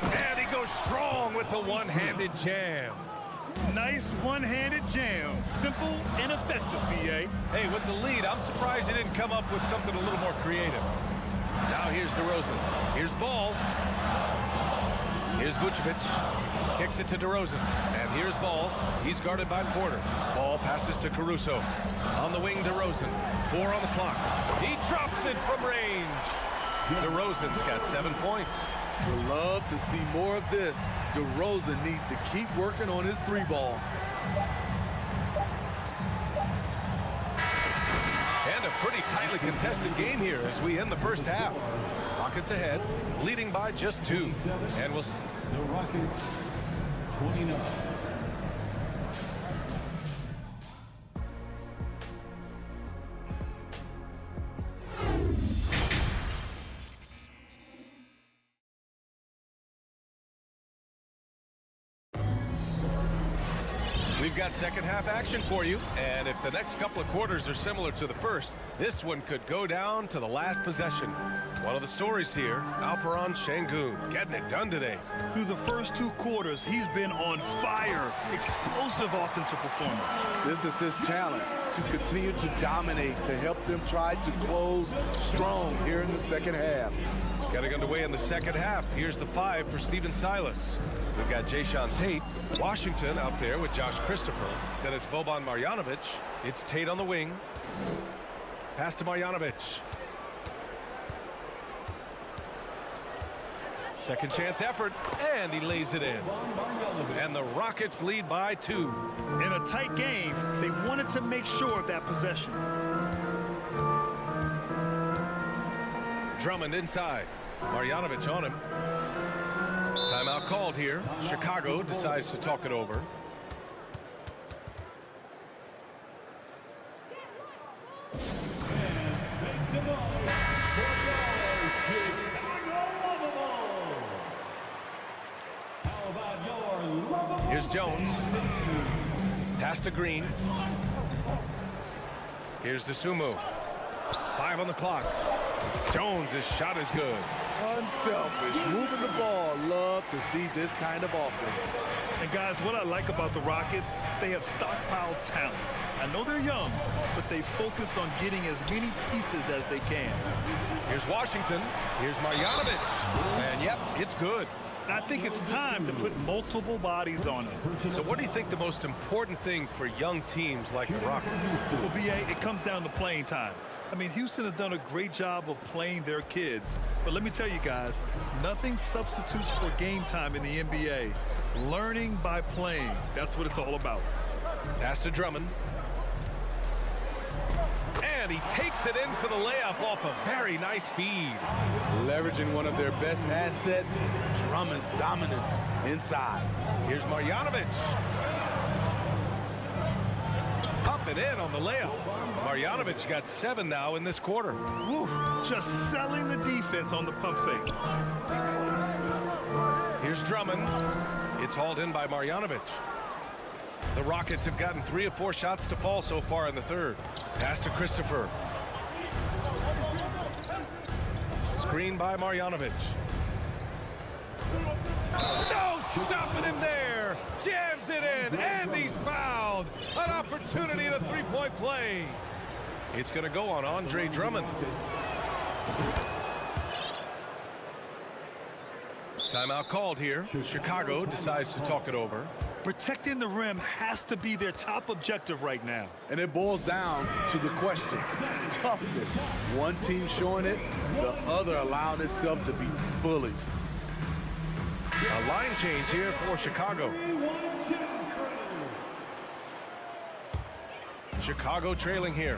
And he goes strong with the one-handed jam. Nice one-handed jam. Simple and effective, B.A. Hey, with the lead, I'm surprised he didn't come up with something a little more creative. Now here's DeRozan. Here's Ball. Here's Vucevic. Kicks it to DeRozan. And here's Ball. He's guarded by Porter. Ball passes to Caruso. On the wing, DeRozan. 4 on the clock. He drops it from range. DeRozan's got 7 points. We'd love to see more of this. DeRozan needs to keep working on his 3-ball. And a pretty tightly contested game here as we end the first half. Rockets ahead, leading by just 2. And we'll... The Rockets, 29. We've We've got second half action for you, and if the next couple of quarters are similar to the first, this one could go down to the last possession. One of the stories here, Alperon Şengün getting it done today. Through the first 2 quarters, he's been on fire. Explosive offensive performance. This is his challenge, to continue to dominate, to help them try to close strong here in the second half. Getting underway in the second half. Here's the 5 for Stephen Silas. We've got Jayshawn Tate, Washington out there with Josh Christopher. Then it's Boban Marjanovic. It's Tate on the wing. Pass to Marjanovic. Second chance effort, and he lays it in. And the Rockets lead by 2. In a tight game, they wanted to make sure of that possession. Drummond inside. Marjanovic on him. Timeout called here. Chicago decides to talk it over. Here's Jones. Pass to Green. Here's DeSumo. 5 on the clock. Jones' shot is good. Unselfish, moving the ball. Love to see this kind of offense. And guys, what I like about the Rockets, they have stockpiled talent. I know they're young, but they focused on getting as many pieces as they can. Here's Washington. Here's Marjanovic. And yep, it's good. I think it's time to put multiple bodies on it. So what do you think the most important thing for young teams like the Rockets? Well, B.A., it comes down to playing time. I mean, Houston has done a great job of playing their kids. But let me tell you guys, nothing substitutes for game time in the NBA. Learning by playing, that's what it's all about. Pass to Drummond. And he takes it in for the layup off a very nice feed. Leveraging one of their best assets, Drummond's dominance inside. Here's Marjanovic. Up and in on the layup. Marjanovic got 7 now in this quarter. Woo, just selling the defense on the pump fake. Here's Drummond. It's hauled in by Marjanovic. The Rockets have gotten 3 of 4 shots to fall so far in the third. Pass to Christopher. Screen by Marjanovic. No stopping him there. Jams it in, and he's fouled. An opportunity at a 3-point play. It's going to go on Andre Drummond. Timeout called here. Chicago decides to talk it over. Protecting the rim has to be their top objective right now. And it boils down to the question, toughness. One team showing it, the other allowing itself to be bullied. A line change here for Chicago. Chicago trailing here.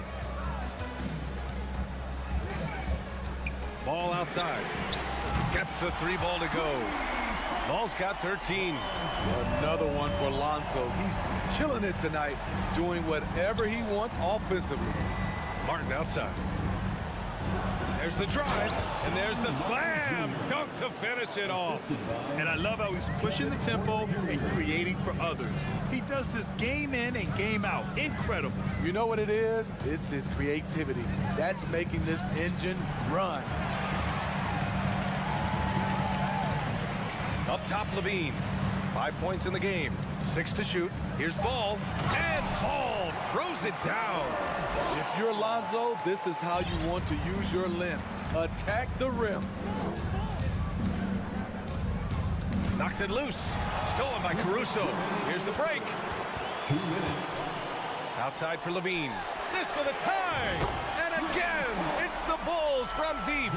Ball outside. Gets the 3 ball to go. Ball's got 13. Another one for Lonzo. He's killing it tonight, doing whatever he wants offensively. Martin outside. There's the drive, and there's the slam dunk to finish it off. And I love how he's pushing the tempo and creating for others. He does this game in and game out. Incredible. You know what it is? It's his creativity. That's making this engine run. Up top, Levine. 5 points in the game. 6 to shoot. Here's Ball. And Ball throws it down. If you're Lonzo, this is how you want to use your length. Attack the rim. Knocks it loose. Stolen by Caruso. Here's the break. 2 minutes. Outside for Levine. This for the tie. And again, it's the Bulls from deep.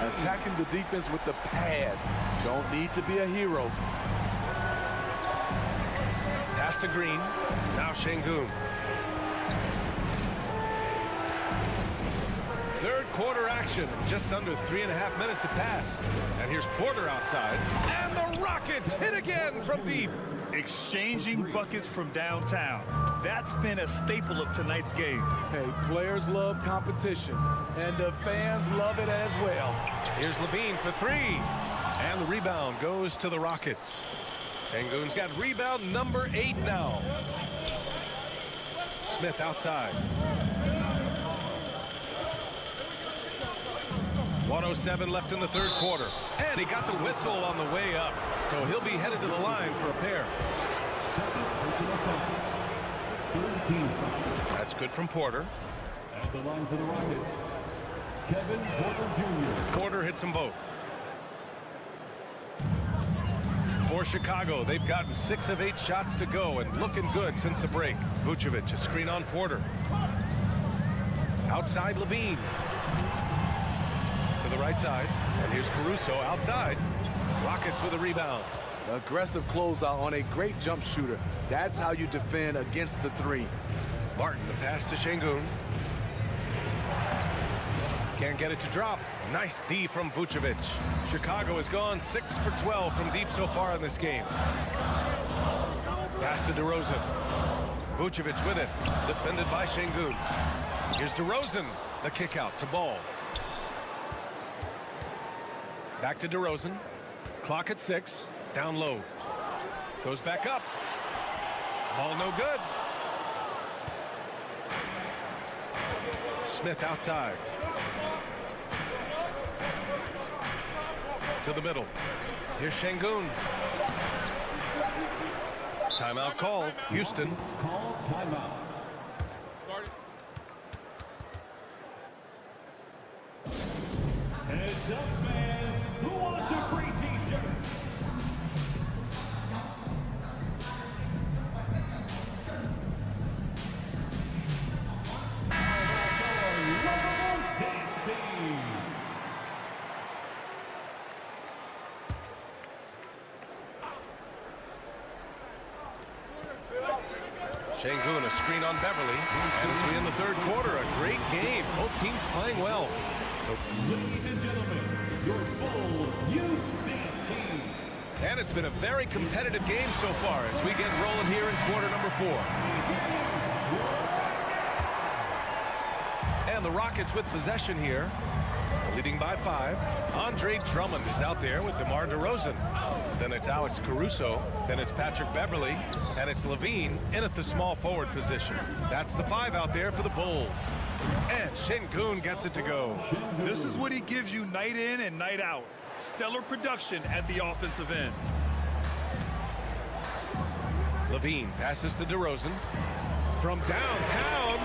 Attacking the defense with the pass. Don't need to be a hero. Pass to Green. Now Şengün. Third quarter action. Just under 3.5 minutes have passed. And here's Porter outside. And the Rockets hit again from deep. Exchanging buckets from downtown. That's been a staple of tonight's game. Hey, players love competition, and the fans love it as well. Here's Levine for 3. And the rebound goes to the Rockets. Şengün's got rebound number 8 now. Smith outside. 1:07 left in the third quarter. And he got the whistle on the way up. So he'll be headed to the line for a pair. That's good from Porter. At the line for the Rockets, Kevin Porter Jr. Porter hits them both. For Chicago, they've gotten 6 of 8 shots to go and looking good since the break. Vucevic, a screen on Porter. Outside Levine. To the right side. And here's Caruso outside. Rockets with a rebound. Aggressive closeout on a great jump shooter. That's how you defend against the 3. Martin, the pass to Şengün. Can't get it to drop. Nice D from Vucevic. Chicago has gone 6 for 12 from deep so far in this game. Pass to DeRozan. Vucevic with it. Defended by Şengün. Here's DeRozan. The kick out to Ball. Back to DeRozan. Clock at 6. Down low. Goes back up. Ball no good. Smith outside. To the middle. Here's Şengün. Timeout called. Houston. Call timeout. Heads up, fans. Who wants a free t-shirt? Şengün, a screen on Beverly. And as we in the third quarter, a great game. Both teams playing well. Ladies and gentlemen, your full youth dance team. And it's been a very competitive game so far as we get rolling here in quarter number 4. And the Rockets with possession here, leading by 5. Andre Drummond is out there with DeMar DeRozan. Then it's Alex Caruso. Then it's Patrick Beverly. And it's Levine in at the small forward position. That's the 5 out there for the Bulls. And Şengün gets it to go. This is what he gives you night in and night out. Stellar production at the offensive end. Levine passes to DeRozan from downtown,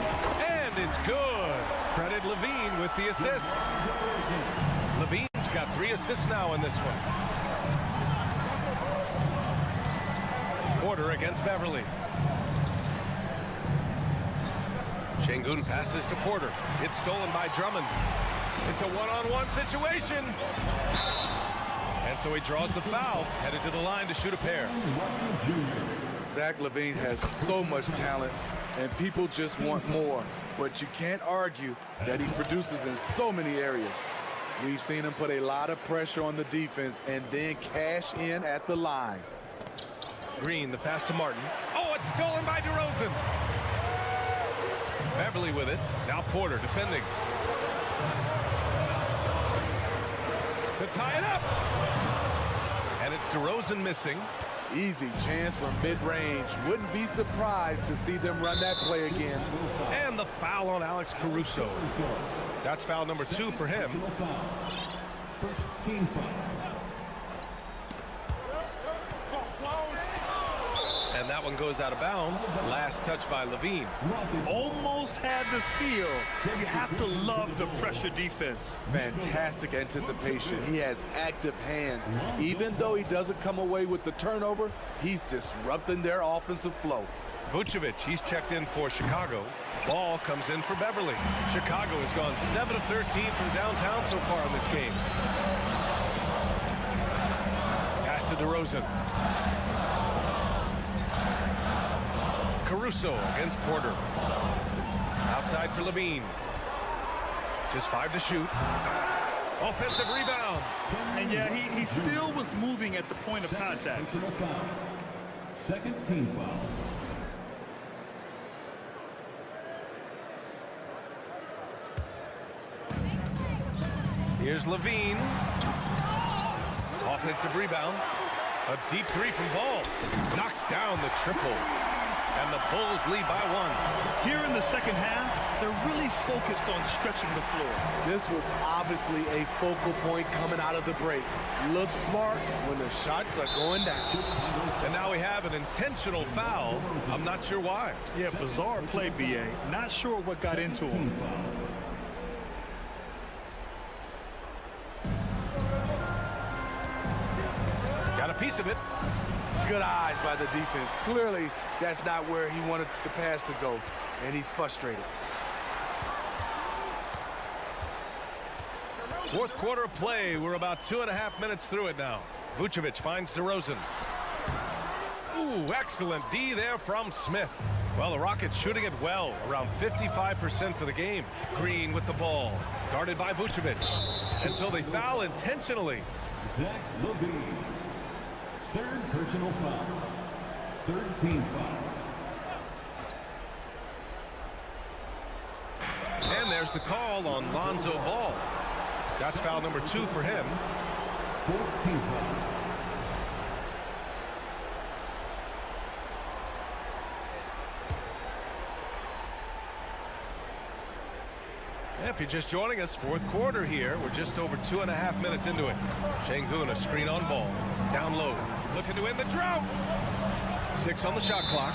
and it's good. Credit Levine with the assist. Levine's got 3 assists now in this one. Porter against Beverly. Şengün passes to Porter. It's stolen by Drummond. It's a one-on-one situation. And so he draws the foul, headed to the line to shoot a pair. Zach LaVine has so much talent, and people just want more. But you can't argue that he produces in so many areas. We've seen him put a lot of pressure on the defense and then cash in at the line. Green, the pass to Martin. Oh, it's stolen by DeRozan. Beverly with it. Now Porter defending. To tie it up. And it's DeRozan missing. Easy chance from mid-range. Wouldn't be surprised to see them run that play again. And the foul on Alex Caruso. That's foul number 2 for him. First team foul. And that one goes out of bounds. Last touch by Levine. Almost had the steal. You have to love the pressure defense. Fantastic anticipation. He has active hands. Even though he doesn't come away with the turnover, he's disrupting their offensive flow. Vucevic, he's checked in for Chicago. Ball comes in for Beverly. Chicago has gone 7 of 13 from downtown so far in this game. Pass to DeRozan. Caruso against Porter. Outside for Levine. Just 5 to shoot. Offensive rebound. And yeah, he still was moving at the point of contact. Second team foul. Here's Levine. Offensive rebound. A deep 3 from Ball. Knocks down the triple. And the Bulls lead by 1. Here in the second half, they're really focused on stretching the floor. This was obviously a focal point coming out of the break. Look smart when the shots are going down. And now we have an intentional foul. I'm not sure why. Yeah, bizarre play, BA. Not sure what got into him. Got a piece of it. Good eyes by the defense. Clearly, that's not where he wanted the pass to go, and he's frustrated. Fourth quarter of play. We're about 2.5 minutes through it now. Vucevic finds DeRozan. Ooh, excellent D there from Smith. Well, the Rockets shooting it well, around 55% for the game. Green with the ball, guarded by Vucevic. And so they foul intentionally. Zach LaVine. Third personal foul. Third team foul. And there's the call on Lonzo Ball. That's foul number 2 for him. Fourth team foul. If you're just joining us, fourth quarter here. We're just over 2.5 minutes into it. Şengün, a screen on ball. Down low. Looking to end the drought. 6 on the shot clock.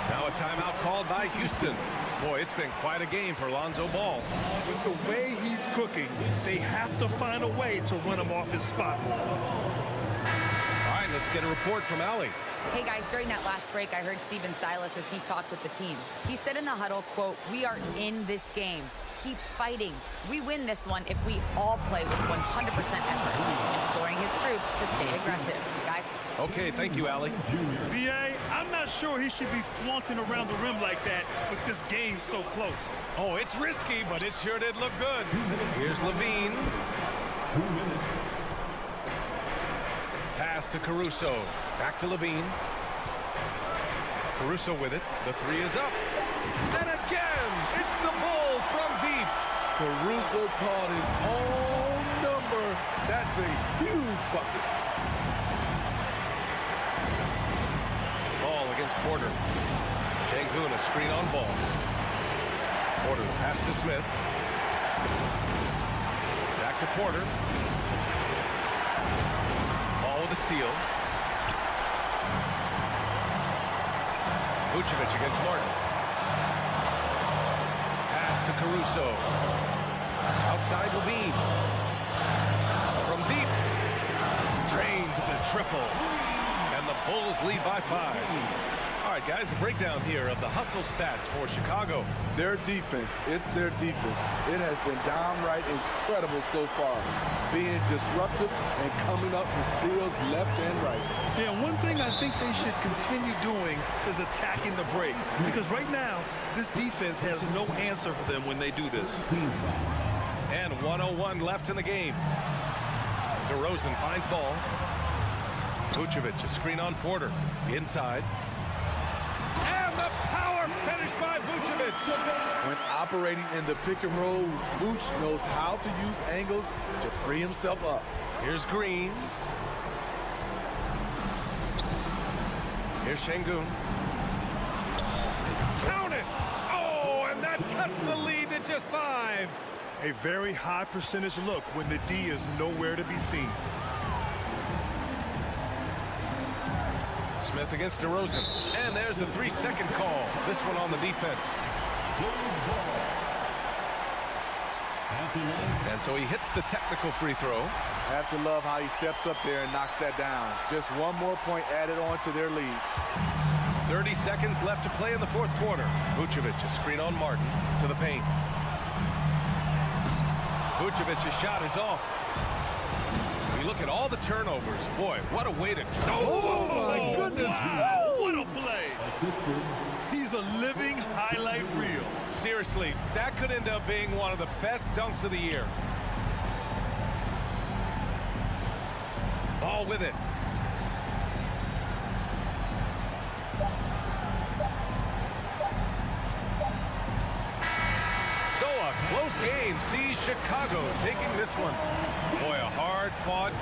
Now a timeout called by Houston. Boy, it's been quite a game for Lonzo Ball. With the way he's cooking, they have to find a way to run him off his spot. All right, let's get a report from Allie. Hey guys, during that last break, I heard Steven Silas as he talked with the team. He said in the huddle, quote, "We are in this game. Keep fighting. We win this one if we all play with 100% effort," imploring his troops to stay aggressive. Guys. Okay, thank you, Allie. BA, I'm not sure he should be flaunting around the rim like that with this game so close. Oh, it's risky, but it sure did look good. Here's Levine. 2 minutes. Pass to Caruso. Back to Levine. Caruso with it. The 3 is up. And again, it's the Bulls from deep. Caruso called his own number. That's a huge bucket. Ball against Porter. Şengün, a screen on ball. Porter, pass to Smith. Back to Porter. Ball with a steal. Vucevic against Martin. Pass to Caruso. Outside Levine. From deep. Drains the triple. And the Bulls lead by 5. All right, guys, a breakdown here of the hustle stats for Chicago. Their defense, it's their defense. It has been downright incredible so far. Being disruptive and coming up with steals left and right. Yeah, one thing I think they should continue doing is attacking the break. Because right now, this defense has no answer for them when they do this. And 1:01 left in the game. DeRozan finds ball. Vucevic, a screen on Porter. Inside. And the power finish by Vucevic. When operating in the pick and roll, Vuce knows how to use angles to free himself up. Here's Green. Here's Şengün. Count it! Oh, and that cuts the lead to just 5. A very high percentage look when the D is nowhere to be seen. Smith against DeRozan. And there's the 3-second call. This one on the defense. And so he hits the technical free throw. Have to love how he steps up there and knocks that down. Just one more point added on to their lead. 30 seconds left to play in the fourth quarter. Vucevic, a screen on Martin to the paint. Vucevic's shot is off. We look at all the turnovers. Boy, what a way to... Oh my goodness! Wow. What a play! He's a living highlight reel. Seriously, that could end up being one of the best dunks of the year. Ball with it. So a close game sees Chicago taking this one. Boy, a hard-fought...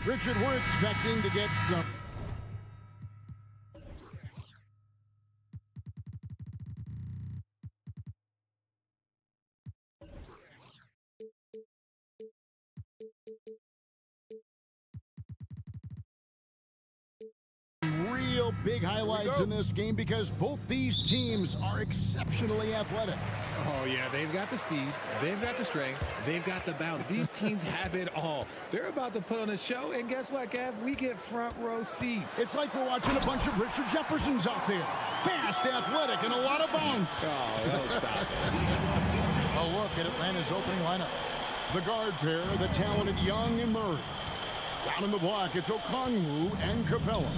Richard, we're expecting to get some... real big highlights in this game because both these teams are exceptionally athletic. Oh, yeah, they've got the speed, they've got the strength, they've got the bounce. These teams have it all. They're about to put on a show, and guess what, Gav? We get front row seats. It's like we're watching a bunch of Richard Jeffersons out there. Fast, athletic, and a lot of bounce. Oh, no, stop. A look at Atlanta's opening lineup. The guard pair, the talented Young and Murray. Down in the block, it's Okongwu and Capella.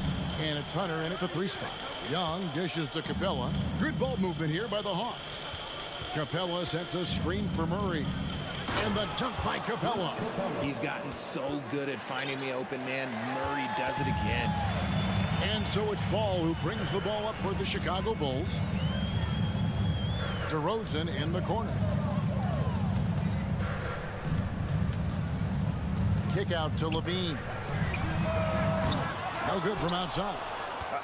And it's Hunter in at the 3 spot. Young dishes to Capella. Good ball movement here by the Hawks. Capella sets a screen for Murray. And the dunk by Capella. He's gotten so good at finding the open man. Murray does it again. And so it's Ball who brings the ball up for the Chicago Bulls. DeRozan in the corner. Kick out to Levine. No good from outside.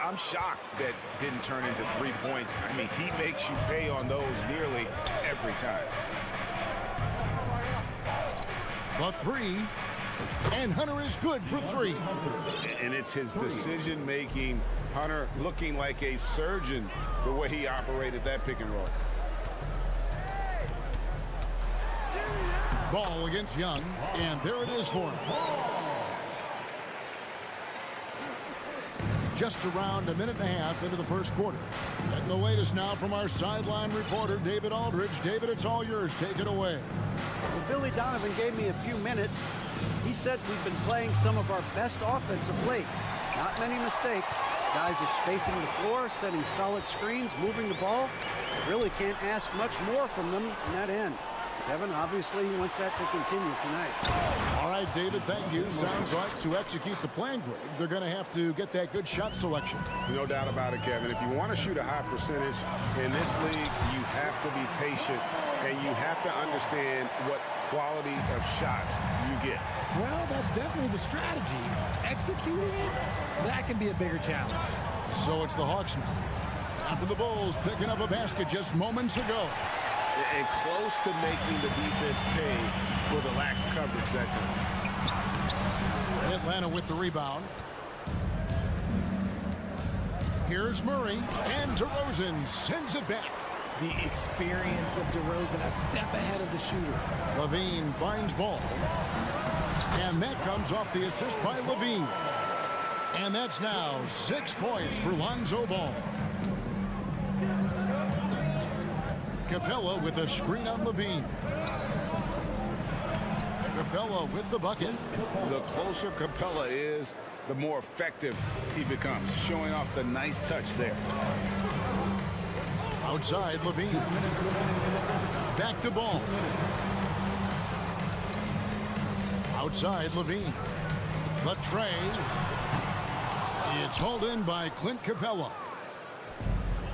I'm shocked that didn't turn into 3 points. I mean, he makes you pay on those nearly every time. The 3. And Hunter is good for 3. And it's his decision-making. Hunter looking like a surgeon the way he operated that pick and roll. Ball against Young, and there it is for him. Just around a minute and a half into the first quarter. Getting the latest now from our sideline reporter, David Aldridge. David, it's all yours. Take it away. Well, Billy Donovan gave me a few minutes. He said we've been playing some of our best offense of late. Not many mistakes. Guys are spacing the floor, setting solid screens, moving the ball. Really can't ask much more from them in that end. Kevin obviously wants that to continue tonight. All right, David, thank you. Sounds like to execute the plan, Greg, they're going to have to get that good shot selection. No doubt about it, Kevin. If you want to shoot a high percentage in this league, you have to be patient, and you have to understand what quality of shots you get. Well, that's definitely the strategy. Executing it, that can be a bigger challenge. So it's the Hawks now. After the Bulls picking up a basket just moments ago. And close to making the defense pay for the lax coverage that time. Atlanta with the rebound. Here's Murray, and DeRozan sends it back. The experience of DeRozan, a step ahead of the shooter. Levine finds Ball. And that comes off the assist by Levine. And that's now 6 points for Lonzo Ball. Capella with a screen on Levine. Capella with the bucket. The closer Capella is, the more effective he becomes, showing off the nice touch there. Outside, Levine. Back to Ball. Outside, Levine. The tray. It's hauled in by Clint Capella.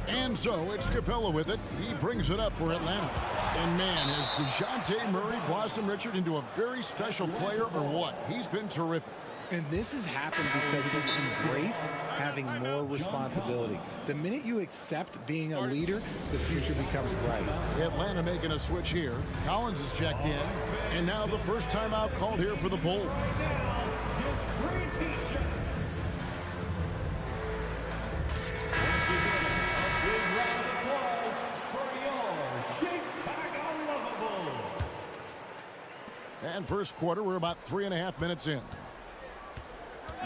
And so it's Capella with it. He brings it up for Atlanta. And man, has DeJounte Murray blossomed, Richard, into a very special player or what? He's been terrific. And this has happened because he's embraced having more responsibility. The minute you accept being a leader, the future becomes bright. Atlanta making a switch here. Collins is checked in. And now the first timeout called here for the Bulls. And first quarter, we're about 3.5 minutes in.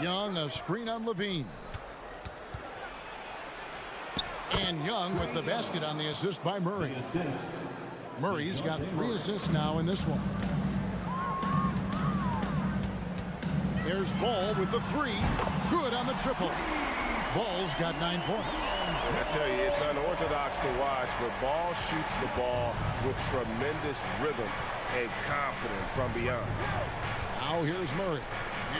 Young, a screen on Levine. And Young with the basket on the assist by Murray. Murray's got 3 assists now in this one. There's Ball with the 3. Good on the triple. Ball's got 9 points. I tell you, it's unorthodox to watch, but Ball shoots the ball with tremendous rhythm and confidence from beyond. Now here's Murray.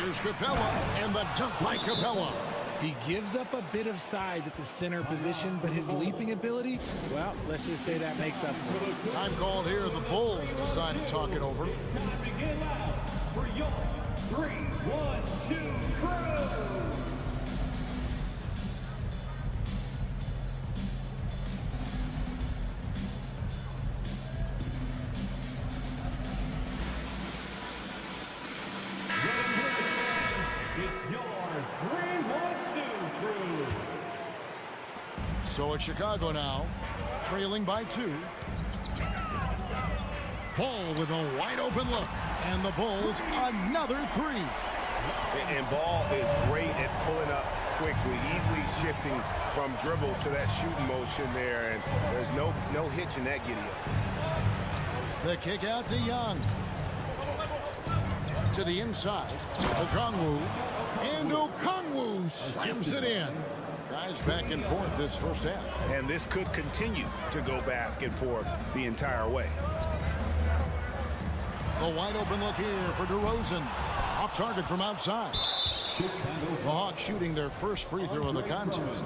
Here's Capella, and the dunk by Capella. He gives up a bit of size at the center position, but his leaping ability, well, let's just say that makes up for it. Time called here. The Bulls decide to talk it over. For your 3-1-2 So it's Chicago now, trailing by 2. Ball with a wide open look. And the Bulls another 3. And Ball is great at pulling up quickly, easily shifting from dribble to that shooting motion there. And there's no hitch in that giddy up. The kick out to Young. To the inside. Okongwu. And Okongwu slams it in. Guys back and forth this first half. And this could continue to go back and forth the entire way. The wide open look here for DeRozan. Off target from outside. The Hawks shooting their first free throw of the contest.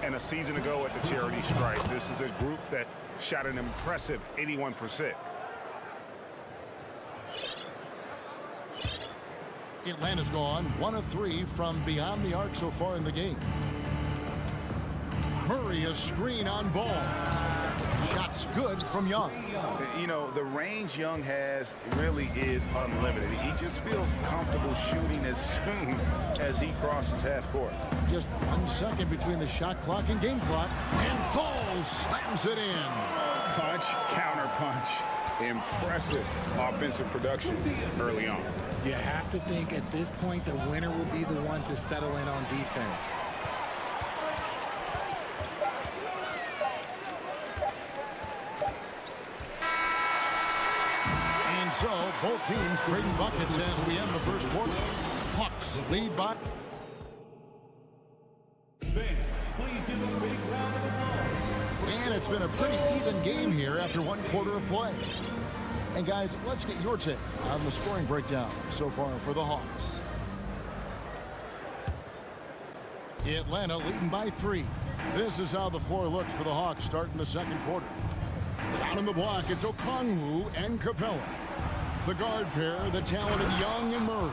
And a season ago at the charity stripe, this is a group that shot an impressive 81%. Atlanta's gone 1 of 3 from beyond the arc so far in the game. Murray a screen on Ball. Shots good from Young. You know, the range Young has really is unlimited. He just feels comfortable shooting as soon as he crosses half court. Just 1 second between the shot clock and game clock. And Ball slams it in. Punch, counter punch. Impressive offensive production early on. You have to think at this point the winner will be the one to settle in on defense. And so both teams trading buckets as we end the first quarter. Hawks lead by. And it's been a pretty even game here after 1 quarter of play. And guys, let's get your take on the scoring breakdown so far for the Hawks. Atlanta leading by 3. This is how the floor looks for the Hawks starting the second quarter. Down in the block, it's Okongwu and Capella. The guard pair, the talented Young and Murray.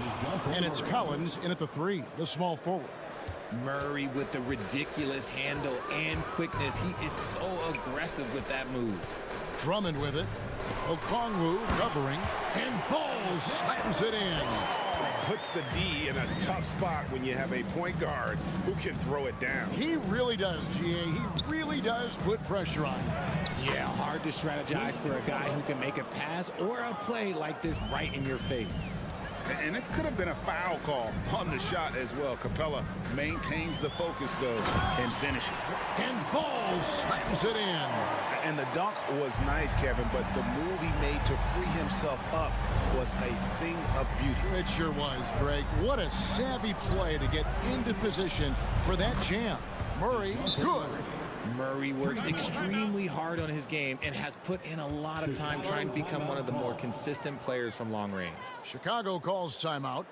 And it's Collins in at the 3, the small forward. Murray with the ridiculous handle and quickness. He is so aggressive with that move. Drummond with it. Okongwu covering. And Ball slams it in. Puts the D in a tough spot when you have a point guard who can throw it down. He really does, GA. He really does put pressure on him. Yeah, hard to strategize for a guy who can make a pass or a play like this right in your face. And it could have been a foul call on the shot as well. Capella maintains the focus, though, and finishes. And Ball slams it in. And the dunk was nice, Kevin, but the move he made to free himself up was a thing of beauty. It sure was, Greg. What a savvy play to get into position for that jam. Murray, good. Murray works extremely hard on his game and has put in a lot of time trying to become one of the more consistent players from long range. Chicago calls timeout.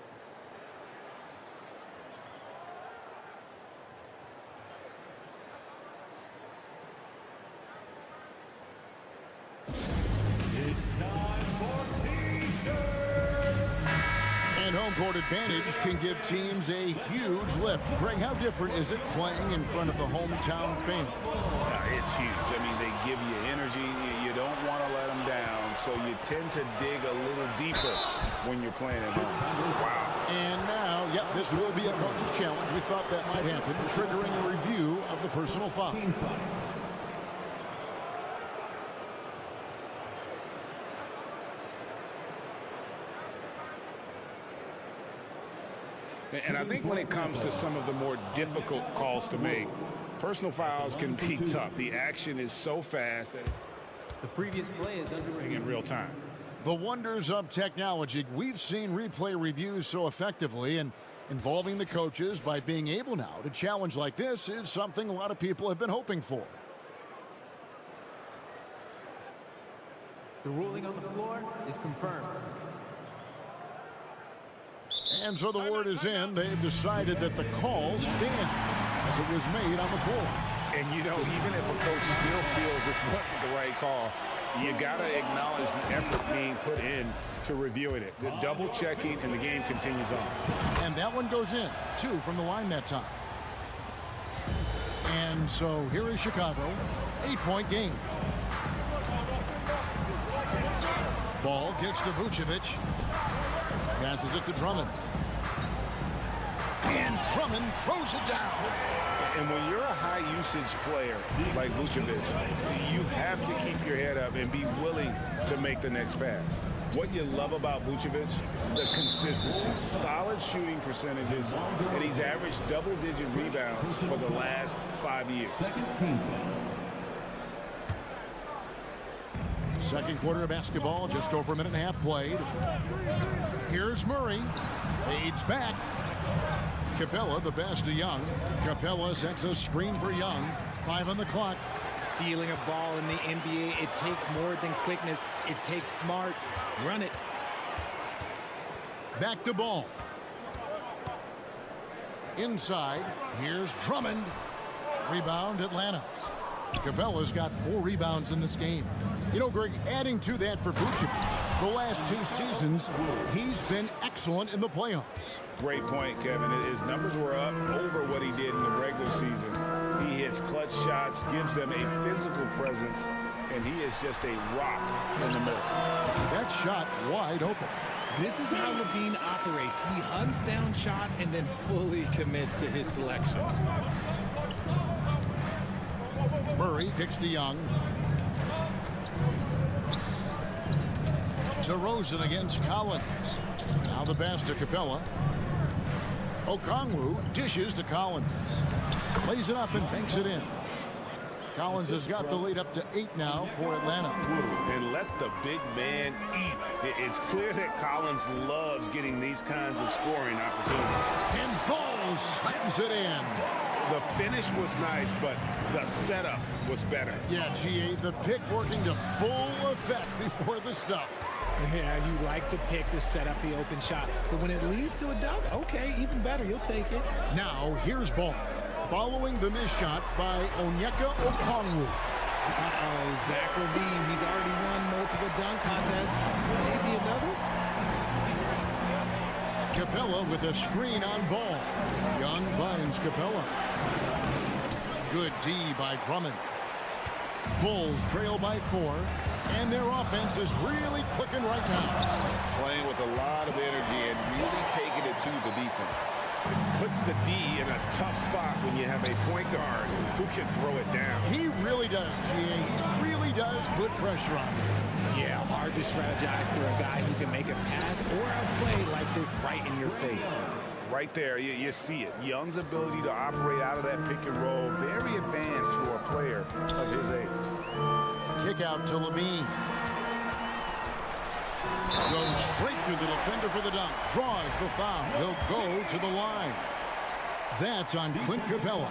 And home court advantage can give teams a huge lift. Greg, how different is it playing in front of the hometown fans? It's huge. I mean, they give you energy. You don't want to let them down, so you tend to dig a little deeper when you're playing at home. Wow. And now, yep, this will be a coach's challenge. We thought that might happen, triggering a review of the personal foul. And I think when it comes to some of the more difficult calls to make, personal fouls can be tough. The action is so fast that the previous play is underway in real time. The wonders of technology. We've seen replay reviews so effectively, and involving the coaches by being able now to challenge like this is something a lot of people have been hoping for. The ruling on the floor is confirmed. And so the word is in. They've decided that the call stands as it was made on the floor. And, you know, even if a coach still feels this wasn't the right call, you got to acknowledge the effort being put in to reviewing it. The double checking, and the game continues on. And that one goes in. 2 from the line that time. And so here is Chicago. 8-point game. Ball kicks to Vucevic. Passes it to Drummond. And Drummond throws it down. And when you're a high-usage player like Vucevic, you have to keep your head up and be willing to make the next pass. What you love about Vucevic, the consistency, solid shooting percentages, and he's averaged double-digit rebounds for the last 5 years. Second quarter of basketball, just over a minute and a half played. Here's Murray, fades back. Capella, the pass to Young. Capella sets a screen for Young. 5 on the clock. Stealing a ball in the NBA, it takes more than quickness. It takes smarts. Run it. Back to Ball. Inside, here's Drummond. Rebound, Atlanta. Capella's got 4 rebounds in this game. You know, Greg, adding to that for Vucevic, the last 2 seasons, he's been excellent in the playoffs. Great point, Kevin. His numbers were up over what he did in the regular season. He hits clutch shots, gives them a physical presence, and he is just a rock in the middle. That shot wide open. This is how Levine operates. He hunts down shots and then fully commits to his selection. Murray kicks to Young. DeRozan against Collins. Now the pass to Capella. Okongwu dishes to Collins. Plays it up and banks it in. Collins has got the lead up to 8 now for Atlanta. And let the big man eat. It's clear that Collins loves getting these kinds of scoring opportunities. And Ball slams it in. The finish was nice, but the setup was better. Yeah, GA, the pick working to full effect before the stuff. Yeah, you like the pick to set up the open shot. But when it leads to a dunk, okay, even better. You'll take it. Now, here's Ball. Following the missed shot by Onyeka Okongwu. Uh-oh, Zach Levine. He's already won multiple dunk contests. Maybe another? Capella with a screen on Ball. Young finds Capella. Good D by Drummond. Bulls trail by 4, and their offense is really clicking right now. Playing with a lot of energy and really taking it to the defense. Puts the D in a tough spot when you have a point guard who can throw it down. He really does, GA. He really does put pressure on him. Yeah, hard to strategize for a guy who can make a pass or a play like this right in your face. Right there, you see it. Young's ability to operate out of that pick and roll, very advanced for a player of his age. Kick out to Levine. Goes straight through the defender for the dunk. Draws the foul. He'll go to the line. That's on Clint Capella.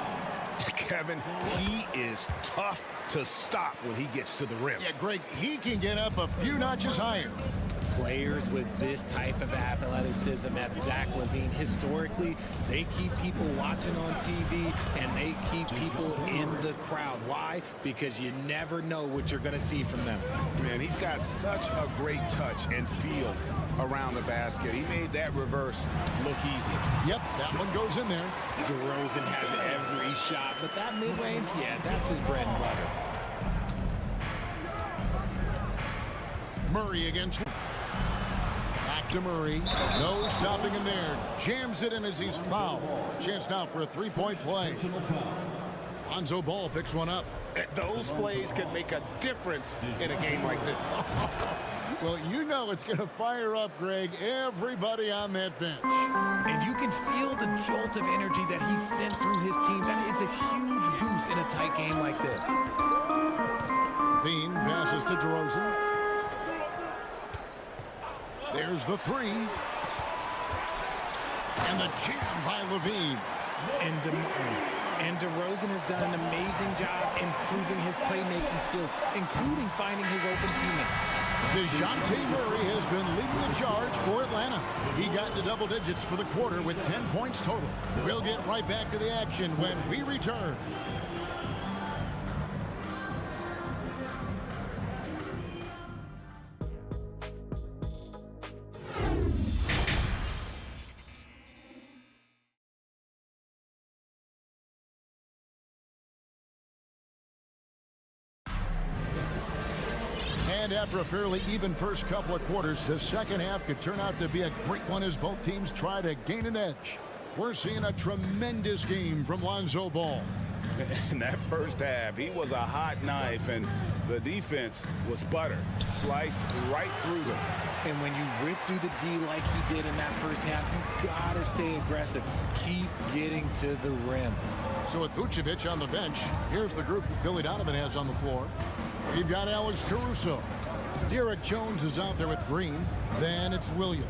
Kevin, he is tough to stop when he gets to the rim. Yeah, Greg, he can get up a few notches higher. Players with this type of athleticism at Zach Levine, historically, they keep people watching on TV and they keep people in the crowd. Why? Because you never know what you're going to see from them. Man, he's got such a great touch and feel around the basket. He made that reverse look easy. Yep, that one goes in there. DeRozan has every shot, but that mid-range, yeah, that's his bread and butter. Murray against... Back to Murray. No stopping him there. Jams it in as he's fouled. Chance now for a three-point play. Lonzo Ball picks one up. Those plays can make a difference in a game like this. Well, you know it's going to fire up, Greg, everybody on that bench. And you can feel the jolt of energy that he sent through his team. That is a huge boost in a tight game like this. Levine passes to DeRozan. There's the three. And the jam by Levine. And DeRozan has done an amazing job improving his playmaking skills, including finding his open teammates. DeJounte Murray has been leading the charge for Atlanta. He got into double digits for the quarter with 10 points total. We'll get right back to the action when we return. And after a fairly even first couple of quarters, the second half could turn out to be a great one as both teams try to gain an edge. We're seeing a tremendous game from Lonzo Ball. In that first half, he was a hot knife, and the defense was butter, sliced right through them. And when you rip through the D like he did in that first half, you gotta stay aggressive. Keep getting to the rim. So with Vucevic on the bench, here's the group that Billy Donovan has on the floor. We've got Alex Caruso. Derek Jones is out there with Green. Then it's Williams.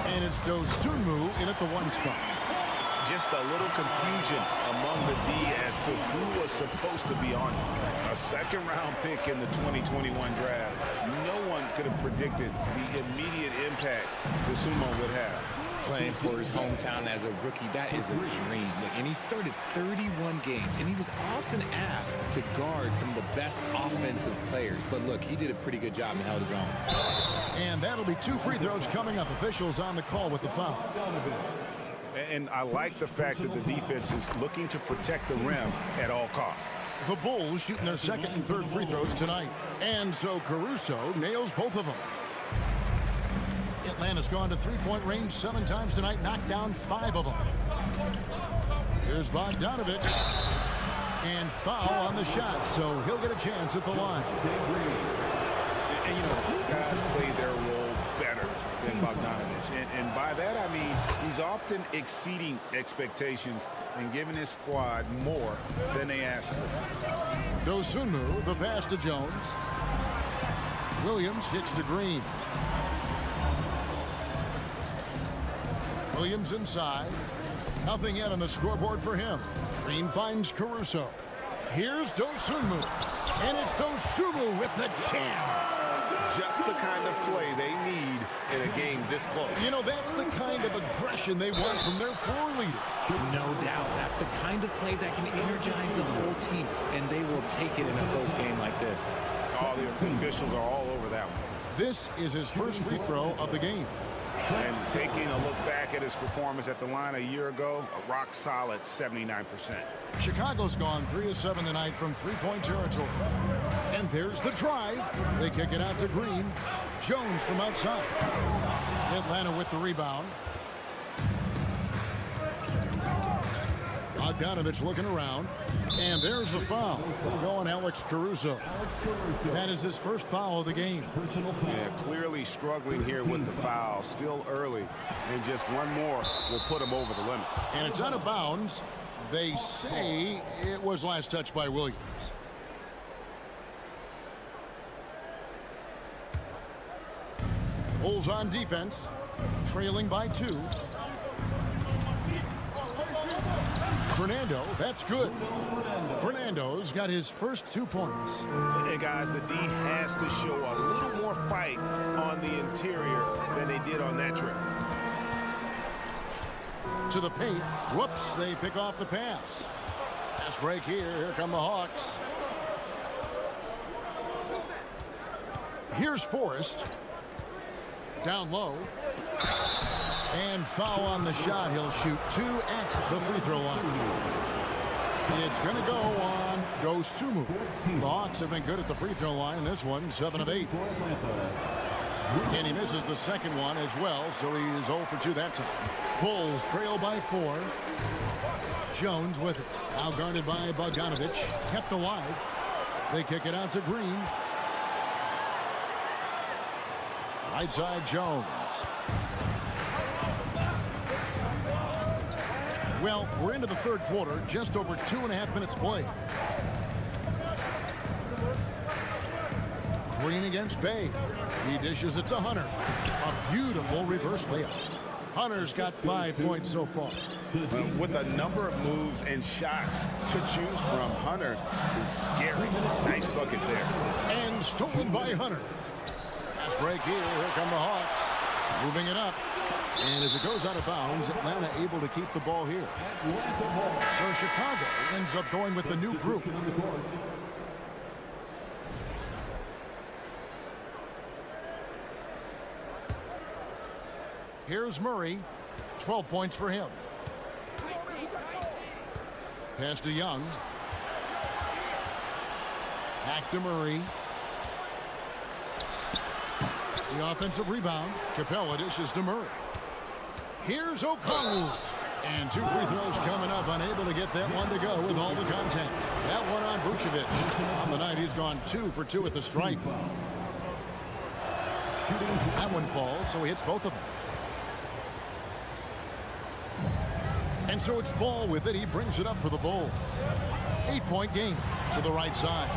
And it's Dosunmu in at the 1 spot. Just a little confusion among the D as to who was supposed to be on it. A second-round pick in the 2021 draft. No one could have predicted the immediate impact Dosunmu would have. Playing for his hometown as a rookie, that is a dream. And he started 31 games, and he was often asked to guard some of the best offensive players. But look, he did a pretty good job and held his own. And that'll be 2 free throws coming up. Officials on the call with the foul. And I like the fact that the defense is looking to protect the rim at all costs. The Bulls shooting their second and third free throws tonight. And so Caruso nails both of them. Atlanta's gone to three-point range 7 times tonight, knocked down 5 of them. Here's Bogdanovic. And foul on the shot, so he'll get a chance at the line. And you know, guys play their role better than Bogdanovic. And by that, I mean he's often exceeding expectations and giving his squad more than they ask for. Dosunmu, the pass to Jones. Williams gets to Green. Williams inside. Nothing yet on the scoreboard for him. Green finds Caruso. Here's Dosunmu. And it's Dosunmu with the jam. Just the kind of play they need in a game this close. You know, that's the kind of aggression they want from their floor leader. No doubt. That's the kind of play that can energize the whole team, and they will take it in a close game like this. All the officials are all over that one. This is his first free throw of the game. And taking a look back at his performance at the line a year ago, a rock solid 79%. Chicago's gone 3 of 7 tonight from three-point territory. And there's the drive. They kick it out to Green. Jones from outside. Atlanta with the rebound. Bogdanovic looking around. And there's the foul. Going Alex Caruso. That is his first foul of the game. Yeah, clearly struggling here with the foul. Still early. And just one more will put him over the limit. And it's out of bounds. They say it was last touched by Williams. Bulls on defense. Trailing by 2. Fernando, that's good. Fernando's got his first 2 points. And guys, the D has to show a little more fight on the interior than they did on that trip. To the paint. Whoops, they pick off the pass. Pass break here. Here come the Hawks. Here's Forrest. Down low. And foul on the shot. He'll shoot 2 at the free throw line. It's going to go on Dosunmu. The Hawks have been good at the free throw line. This one, 7 of 8. And he misses the second one as well, so he's 0 for 2 that time. Bulls trail by 4. Jones with it. Now guarded by Bogdanovic. Kept alive. They kick it out to Green. Right side Jones. Well, we're into the third quarter, just over 2.5 minutes played. Green against Bay. He dishes it to Hunter. A beautiful reverse layup. Hunter's got 5 points so far. With a number of moves and shots to choose from, Hunter is scary. Nice bucket there. And stolen by Hunter. Pass break here. Here come the Hawks. Moving it up. And as it goes out of bounds, Atlanta able to keep the ball here. So Chicago ends up going with the new group. Here's Murray. 12 points for him. Pass to Young. Back to Murray. The offensive rebound. Capella dishes to Murray. Here's O'Connell. And 2 free throws coming up, unable to get that one to go with all the contact. That one on Vucevic. On the night, he's gone 2 for 2 at the stripe. That one falls, so he hits both of them. And so it's Ball with it. He brings it up for the Bulls. 8-point game to the right side.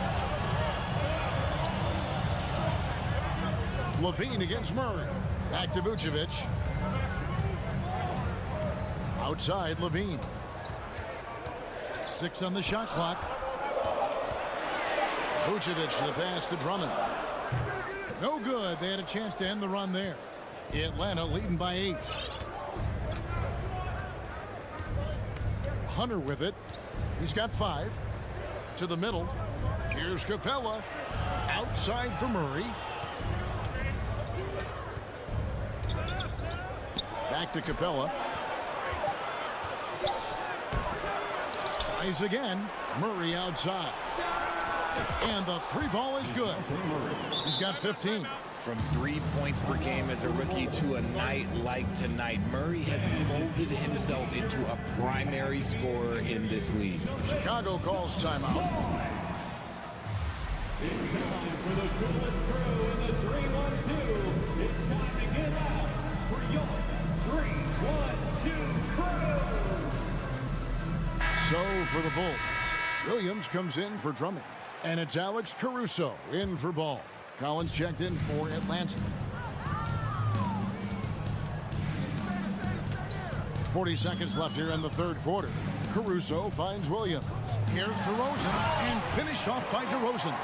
Levine against Murray. Back to Vucevic. Outside, Levine. 6 on the shot clock. Vucevic, the pass to Drummond. No good. They had a chance to end the run there. Atlanta leading by 8. Hunter with it. He's got 5. To the middle. Here's Capella. Outside for Murray. Back to Capella. Tries again. Murray outside. And the 3 ball is good. He's got 15. From 3 points per game as a rookie to a night like tonight, Murray has molded himself into a primary scorer in this league. Chicago calls timeout. It's time for the coolest crew in the 3-1-2. It's time to get out for your 3-1-2 crew. So for the Bulls, Williams comes in for Drummond. And it's Alex Caruso in for Ball. Collins checked in for Atlanta. 40 seconds left here in the third quarter. Caruso finds Williams. Here's DeRozan, and finished off by DeRozan.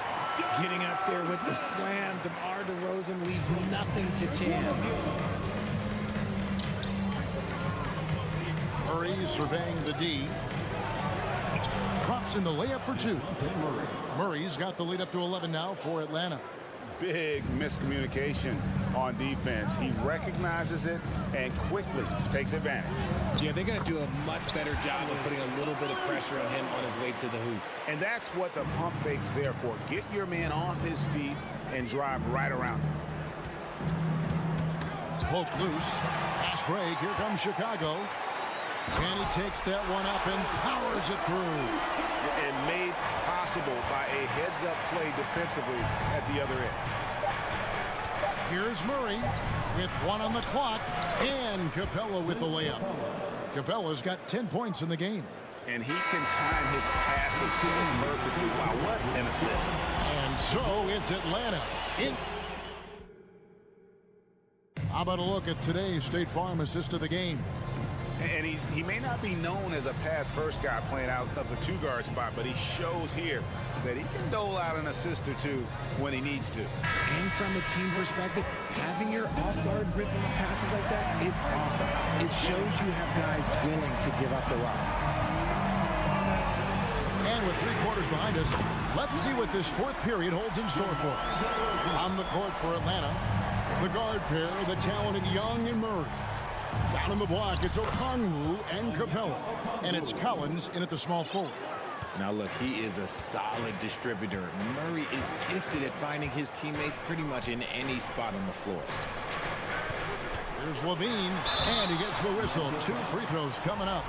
Getting up there with the slam. DeMar DeRozan leaves nothing to chance. Murray surveying the D. Drops in the layup for 2. Murray's got the lead up to 11 now for Atlanta. Big miscommunication on defense. He recognizes it and quickly takes advantage. Yeah, they're going to do a much better job of putting a little bit of pressure on him on his way to the hoop. And that's what the pump fake's there for. Get your man off his feet and drive right around him. Poke loose. Pass break. Here comes Chicago. And he takes that one up and powers it through. And made possible by a heads-up play defensively at the other end. Here's Murray with 1 on the clock, and Capella with the layup. Capella's got 10 points in the game. And he can time his passes so perfectly. Wow, what an assist. And so it's Atlanta. How about a look at today's State Farm assist of the game? And he may not be known as a pass-first guy playing out of the 2-guard spot, but he shows here that he can dole out an assist or 2 when he needs to. And from a team perspective, having your off-guard rip-off passes like that, it's awesome. It shows you have guys willing to give up the rock. And with 3 quarters behind us, let's see what this 4th period holds in store for us. On the court for Atlanta, the guard pair, the talented Young and Murray. Down in the block, it's Okongwu and Capella. And it's Collins in at the small forward. Now look, he is a solid distributor. Murray is gifted at finding his teammates pretty much in any spot on the floor. Here's Levine, and he gets the whistle. 2 free throws coming up.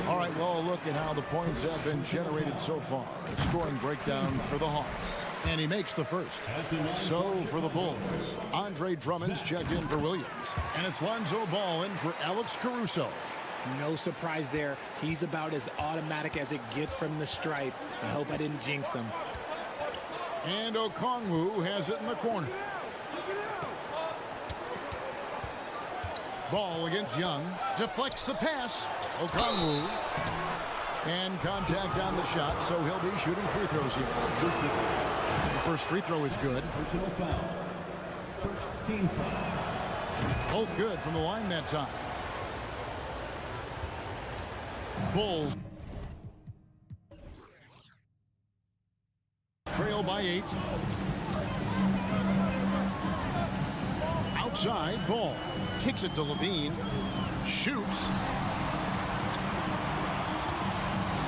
All right, well, a look at how the points have been generated so far. A scoring breakdown for the Hawks. And he makes the first. So for the Bulls, Andre Drummond's checked in for Williams. And it's Lonzo Ball in for Alex Caruso. No surprise there. He's about as automatic as it gets from the stripe. I hope I didn't jinx him. And Okongwu has it in the corner. Ball against Young. Deflects the pass. Okongwu. And contact on the shot, so he'll be shooting free throws here. The first free throw is good. Personal foul. First team foul. Both good from the line that time. Bulls trail by 8. Outside, Ball kicks it to Levine. Shoots.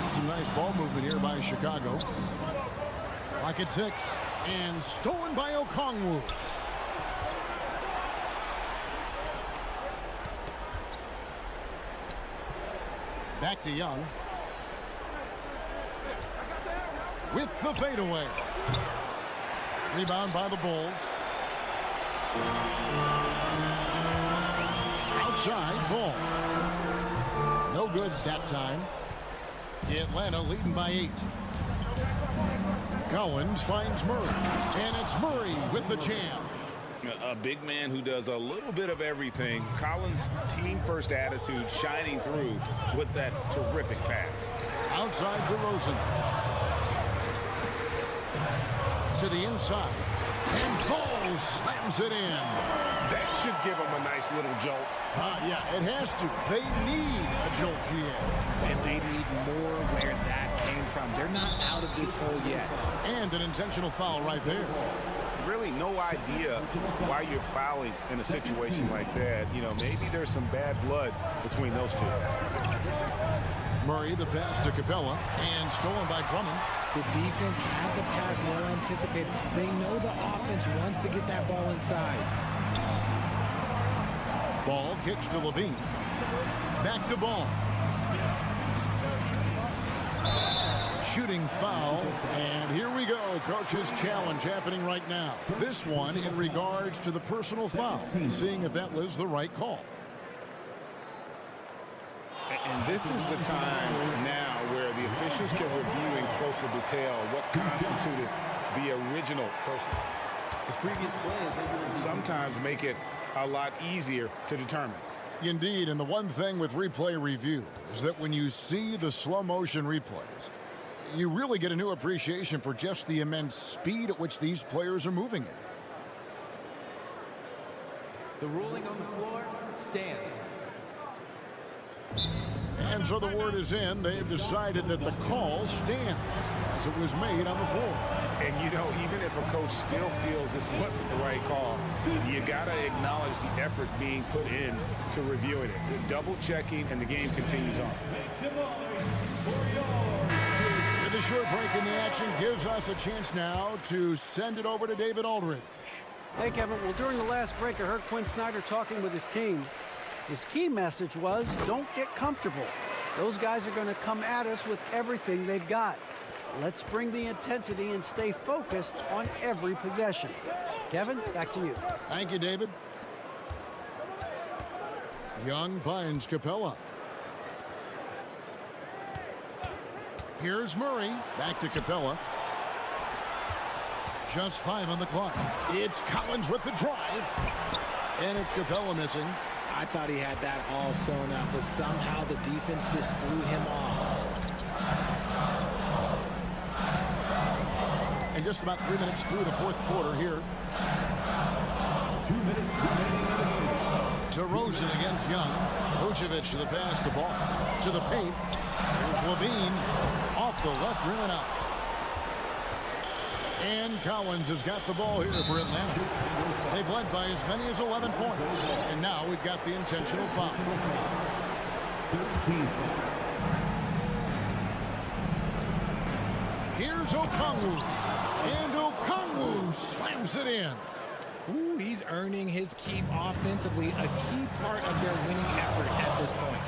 Some nice ball movement here by Chicago. Clock at 6. And stolen by Okongwu. Back to Young. With the fadeaway. Rebound by the Bulls. Outside ball. No good that time. Atlanta leading by 8. Collins finds Murray. And it's Murray with the jam. A big man who does a little bit of everything. Collins' team-first attitude shining through with that terrific pass. Outside DeRozan. To the inside. And Ball slams it in. That should give him a nice little jolt. Yeah, it has to. They need a jolt, GA. And they need more where that came from. They're not out of this hole yet. And an intentional foul right there. Really no idea why you're fouling in a situation like that. You know, maybe there's some bad blood between those two. Murray, the pass to Capella, and stolen by Drummond. The defense had the pass well anticipated. They know the offense wants to get that ball inside. Ball kicks to Levine. Back to Ball. Shooting foul, and here we go. Coach's challenge happening right now. This one in regards to the personal foul, seeing if that was the right call. And this is the time now where the officials can review in closer detail what constituted the original person. The previous plays sometimes make it a lot easier to determine. Indeed, and the one thing with replay review is that when you see the slow motion replays, you really get a new appreciation for just the immense speed at which these players are moving at. The ruling on the floor stands. And so the word is in. They've decided that the call stands as it was made on the floor. And, you know, even if a coach still feels this wasn't the right call, you got to acknowledge the effort being put in to reviewing it. The double checking, and the game continues on. The short break in the action gives us a chance now to send it over to David Aldridge. Hey, Kevin. Well, during the last break, I heard Quinn Snyder talking with his team. His key message was, don't get comfortable. Those guys are going to come at us with everything they've got. Let's bring the intensity and stay focused on every possession. Kevin, back to you. Thank you, David. Young finds Capella. Here's Murray. Back to Capella. Just 5 on the clock. It's Collins with the drive. And it's Capella missing. I thought he had that all sewn up, but somehow the defense just threw him off. And just about 3 minutes through the fourth quarter here. 2 minutes. DeRozan against Young. Vucevic to the pass, the ball to the paint. Here's Levine off the left rim and out. And Collins has got the ball here for Atlanta. They've led by as many as 11 points. And now we've got the intentional foul. 13. Here's Okongwu. And Okongwu slams it in. Ooh, he's earning his keep offensively, a key part of their winning effort at this point.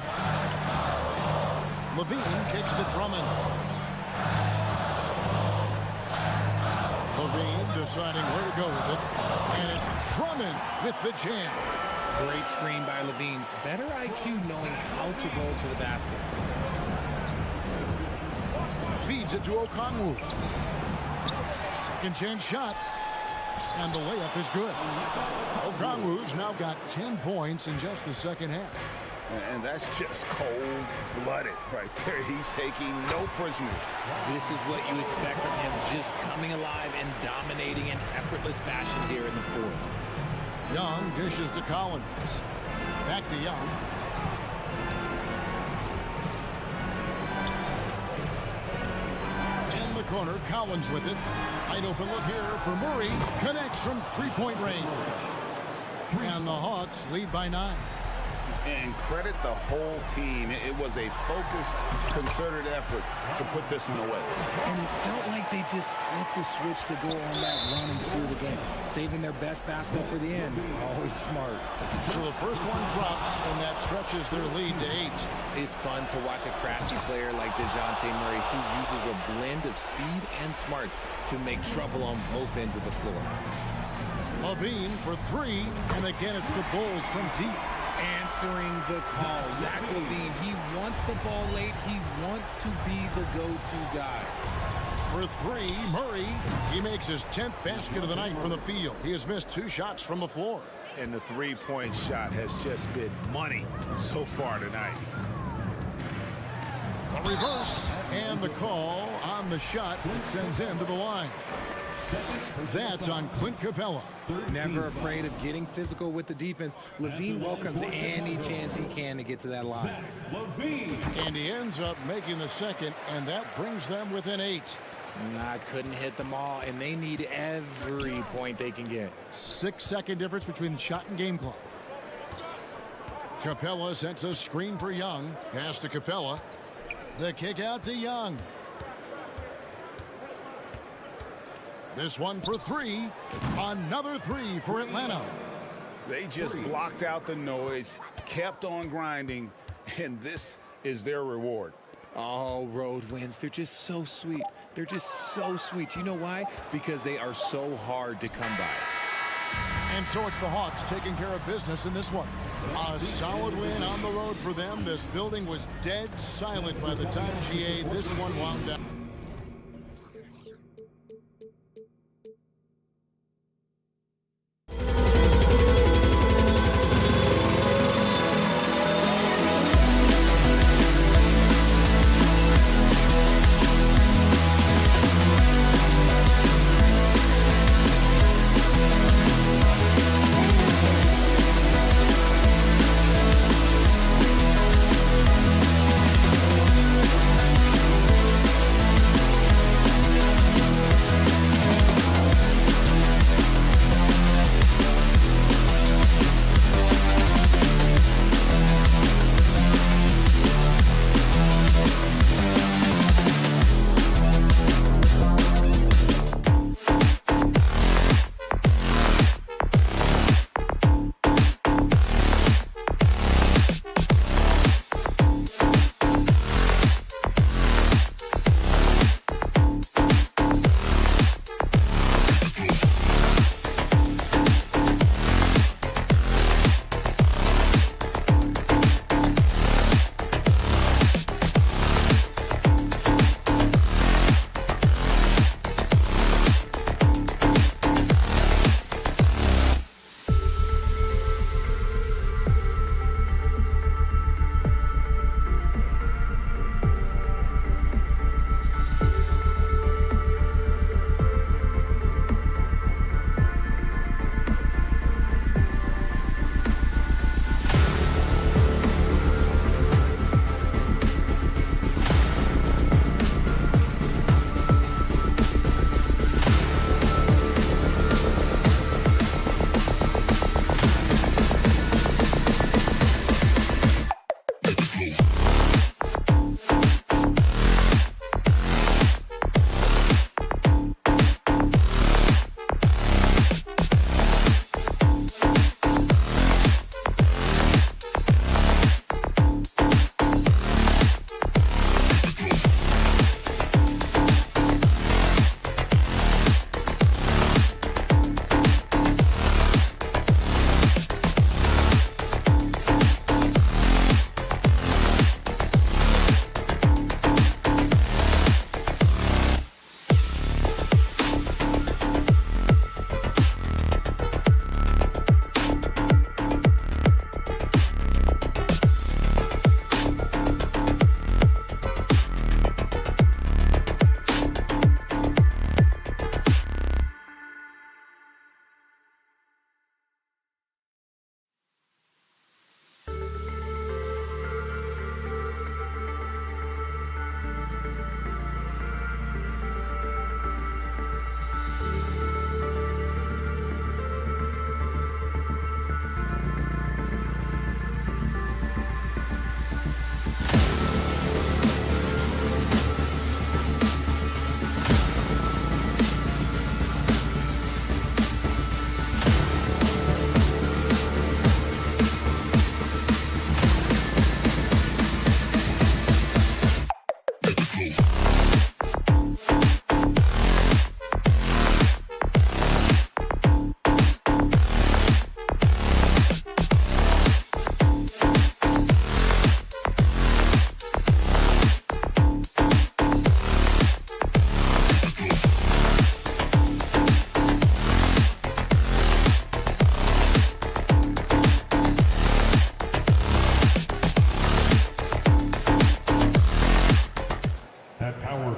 Levine kicks to Drummond. Levine deciding where to go with it. And it's Drummond with the jam. Great screen by Levine. Better IQ knowing how to roll to the basket. Feeds it to Okongwu. Second chance shot. And the layup is good. Okongwu's now got 10 points in just the second half. And that's just cold-blooded right there. He's taking no prisoners. This is what you expect from him, just coming alive and dominating in effortless fashion here in the fourth. Young dishes to Collins. Back to Young. In the corner, Collins with it. Wide open look here for Murray. Connects from three-point range. And the Hawks lead by 9. And credit the whole team. It was a focused, concerted effort to put this one away. And it felt like they just flipped the switch to go on that run and seal the game, saving their best basketball for the end. Always smart. So the first one drops, and that stretches their lead to 8. It's fun to watch a crafty player like DeJounte Murray who uses a blend of speed and smarts to make trouble on both ends of the floor. LaVine for 3, and again it's the Bulls from deep. Answering the call. Zach LaVine, he wants the ball late. He wants to be the go-to guy. For 3, Murray. He makes his 10th basket of the night from the field. He has missed 2 shots from the floor. And the three-point shot has just been money so far tonight. A reverse, and the call on the shot that sends him to the line. That's on Clint Capella. Never afraid of getting physical with the defense. LaVine welcomes any chance he can to get to that line. And he ends up making the second, and that brings them within 8. I couldn't hit them all, and they need every point they can get. 6-second difference between the shot and game clock. Capella sets a screen for Young. Pass to Capella. The kick out to Young. This one for 3. Another 3 for Atlanta. They just blocked out the noise, kept on grinding, and this is their reward. Oh, road wins. They're just so sweet. They're just so sweet. You know why? Because they are so hard to come by. And so it's the Hawks taking care of business in this one. A solid win on the road for them. This building was dead silent by the time GA this one wound down.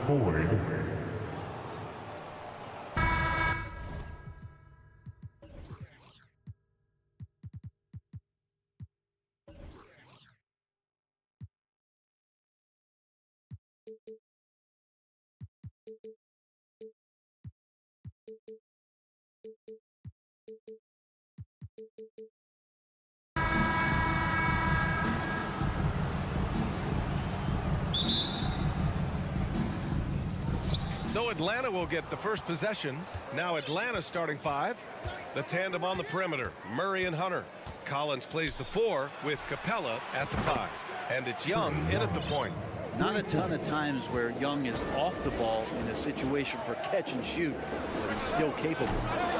forward. So Atlanta will get the first possession. Now Atlanta starting 5. The tandem on the perimeter, Murray and Hunter. Collins plays the 4 with Capella at the 5. And it's Young in at the point. Not a ton of times where Young is off the ball in a situation for catch and shoot, but he's still capable.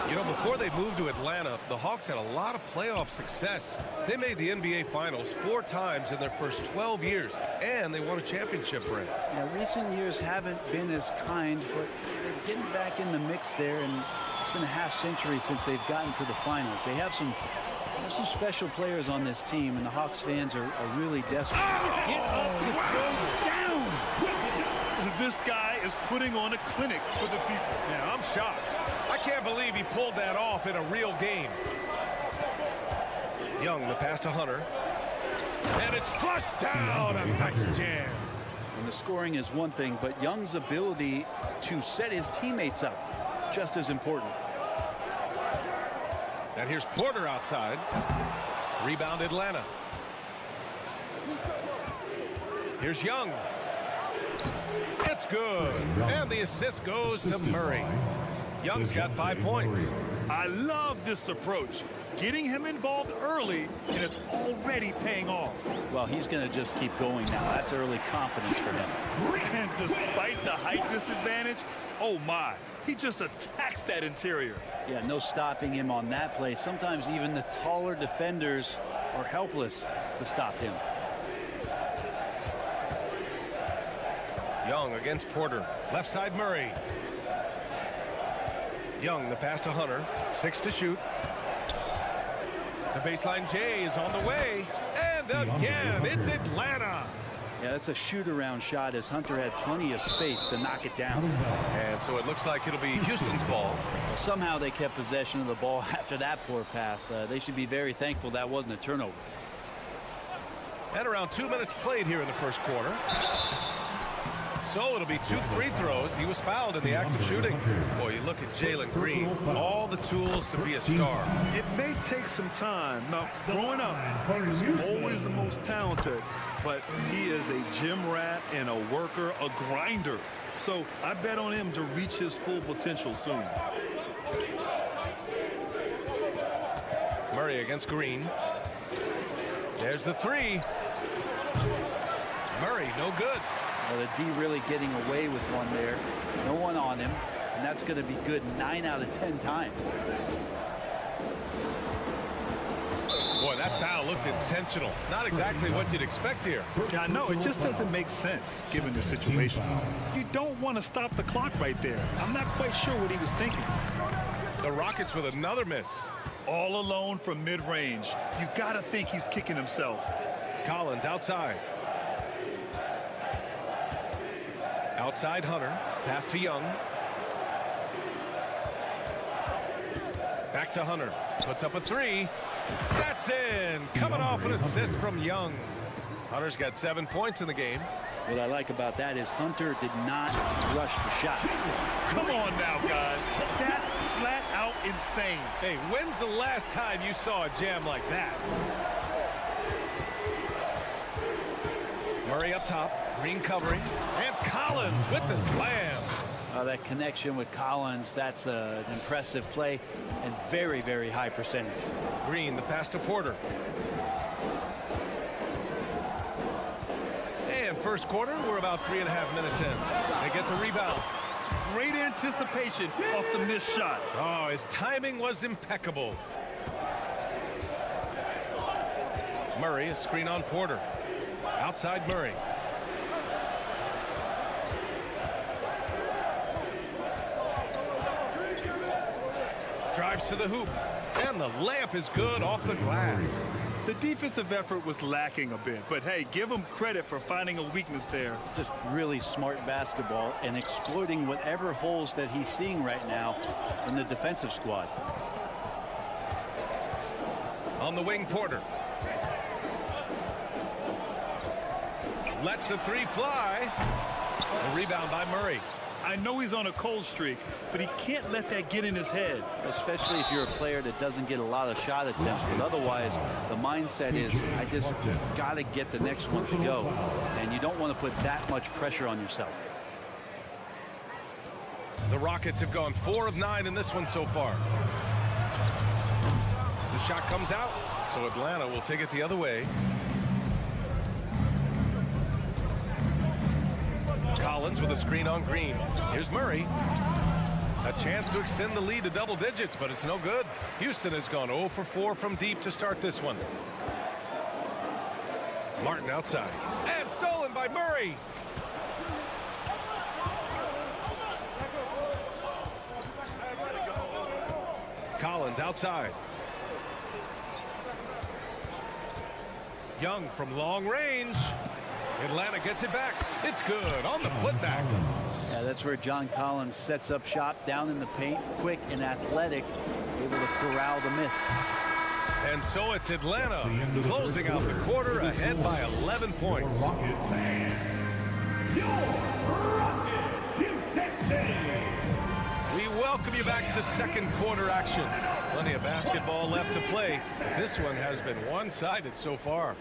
You know, before they moved to Atlanta, the Hawks had a lot of playoff success. They made the NBA Finals 4 times in their first 12 years, and they won a championship ring. Yeah, recent years haven't been as kind, but they're getting back in the mix there, and it's been a half-century since they've gotten to the finals. They have some special players on this team, and the Hawks fans are really desperate. Get up to throw down. This guy is putting on a clinic for the people. Yeah, I'm shocked. I can't believe he pulled that off in a real game. Young, the pass to Hunter. And it's flushed down. A nice jam. And the scoring is one thing, but Young's ability to set his teammates up, just as important. And here's Porter outside. Rebound Atlanta. Here's Young. It's good. And the assist goes to Murray. Young's got 5 points. I love this approach. Getting him involved early, and it's already paying off. Well, he's going to just keep going now. That's early confidence for him. And despite the height disadvantage, oh my, he just attacks that interior. Yeah, no stopping him on that play. Sometimes even the taller defenders are helpless to stop him. Young against Porter. Left side Murray. Young, the pass to Hunter. 6 to shoot. The baseline J is on the way. And again, it's Atlanta. Yeah, that's a shoot-around shot as Hunter had plenty of space to knock it down. And so it looks like it'll be Houston's ball. Well, somehow they kept possession of the ball after that poor pass. They should be very thankful that wasn't a turnover. And around 2 minutes played here in the first quarter. So it'll be 2 free throws. He was fouled in the act of shooting. Boy, you look at Jalen Green. All the tools to be a star. It may take some time. Now, growing up, he was always the most talented, but he is a gym rat and a worker, a grinder. So I bet on him to reach his full potential soon. Murray against Green. There's the 3. Murray, no good. Well, the D really getting away with one there. No one on him, and that's going to be good 9 out of 10 times. Boy, that foul looked intentional. Not exactly what you'd expect here. Yeah, I know. It just doesn't make sense given the situation. You don't want to stop the clock right there. I'm not quite sure what he was thinking. The Rockets with another miss. All alone from mid-range. You got to think he's kicking himself. Collins outside. Outside Hunter. Pass to Young. Back to Hunter. Puts up a 3. That's in. Coming off an assist from Young. Hunter's got 7 points in the game. What I like about that is Hunter did not rush the shot. Come on now, guys. That's flat out insane. Hey, when's the last time you saw a jam like that? Murray up top. Green covering. And Collins with the slam. That connection with Collins, that's an impressive play and very, very high percentage. Green, the pass to Porter. And first quarter, we're about 3.5 minutes in. They get the rebound. Great anticipation off the missed shot. Oh, his timing was impeccable. Murray, a screen on Porter. Outside Murray. Drives to the hoop. And the layup is good off the glass. The defensive effort was lacking a bit, but hey, give him credit for finding a weakness there. Just really smart basketball and exploiting whatever holes that he's seeing right now in the defensive squad. On the wing, Porter. Lets the three fly. The rebound by Murray. I know he's on a cold streak, but he can't let that get in his head. Especially if you're a player that doesn't get a lot of shot attempts, but otherwise the mindset is I just got to get the next one to go, and you don't want to put that much pressure on yourself. The Rockets have gone 4 of 9 in this one so far. The shot comes out, so Atlanta will take it the other way. Collins with a screen on Green. Here's Murray. A chance to extend the lead to double digits, but it's no good. Houston has gone 0 for 4 from deep to start this one. Martin outside. And stolen by Murray. Collins outside. Young from long range. Atlanta gets it back. It's good on the putback. Yeah, that's where John Collins sets up shop down in the paint, quick and athletic, able to corral the miss. And so it's Atlanta closing out the quarter ahead by 11 points. We welcome you back to second quarter action. Plenty of basketball left to play, but this one has been one-sided so far.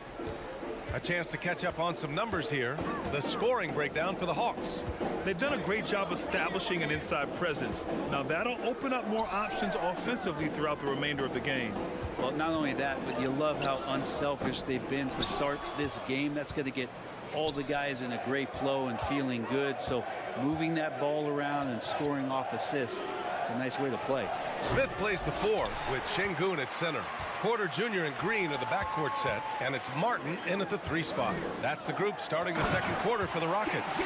A chance to catch up on some numbers here. The scoring breakdown for the Hawks. They've done a great job establishing an inside presence. Now that'll open up more options offensively throughout the remainder of the game. Well, not only that, but you love how unselfish they've been to start this game. That's going to get all the guys in a great flow and feeling good. So moving that ball around and scoring off assists, it's a nice way to play. Smith plays the 4 with Şengün at center. Porter Jr. and Green are the backcourt set, and it's Martin in at the 3 spot. That's the group starting the second quarter for the Rockets.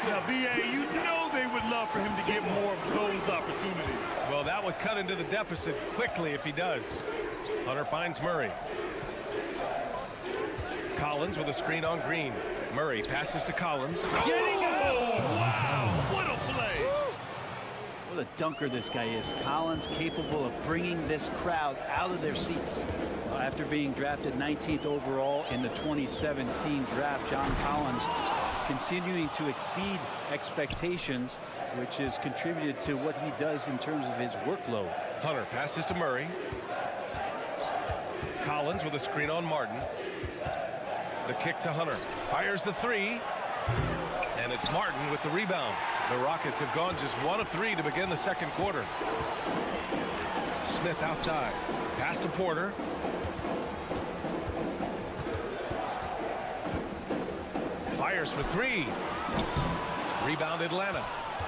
Now, B.A., you know they would love for him to get more of those opportunities. Well, that would cut into the deficit quickly if he does. Hunter finds Murray. Collins with a screen on Green. Murray passes to Collins. Oh, wow, what a play. What a dunker this guy is. Collins capable of bringing this crowd out of their seats. After being drafted 19th overall in the 2017 draft, John Collins continuing to exceed expectations, which has contributed to what he does in terms of his workload. Hunter passes to Murray. Collins with a screen on Martin. The kick to Hunter. Fires the 3. And it's Martin with the rebound. The Rockets have gone just 1 of 3 to begin the second quarter. Smith outside. Pass to Porter. Fires for 3. Rebound Atlanta.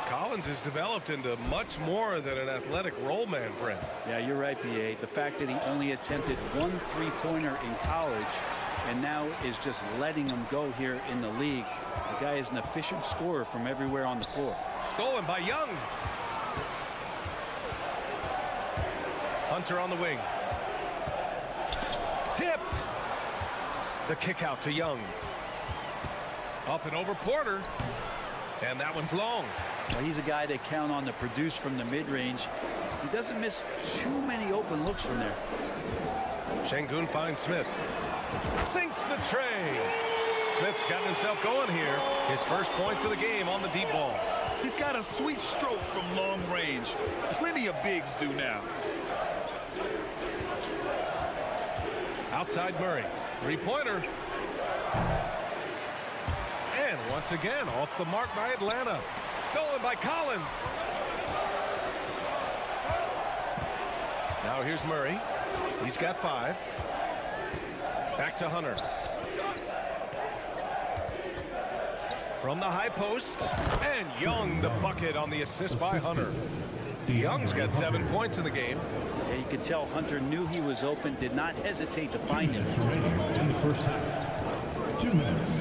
Collins has developed into much more than an athletic roll man, Brent. Yeah, you're right, B.A. The fact that he only attempted 1 3-pointer in college and now is just letting them go here in the league. The guy is an efficient scorer from everywhere on the floor. Stolen by Young. Hunter on the wing. Tipped. The kick out to Young. Up and over Porter. And that one's long. Well, he's a guy they count on to produce from the mid-range. He doesn't miss too many open looks from there. Şengün finds Smith. Sinks the tray. Smith's gotten himself going here. His first points of the game on the deep ball. He's got a sweet stroke from long range. Plenty of bigs do now. Outside Murray. 3-pointer. And once again, off the mark by Atlanta. Stolen by Collins. Now here's Murray. He's got 5. Back to Hunter. From the high post. And Young the bucket on the assist by Hunter. Young's got 7 points in the game. Yeah, you could tell Hunter knew he was open, did not hesitate to find him. In the first half. 2 minutes.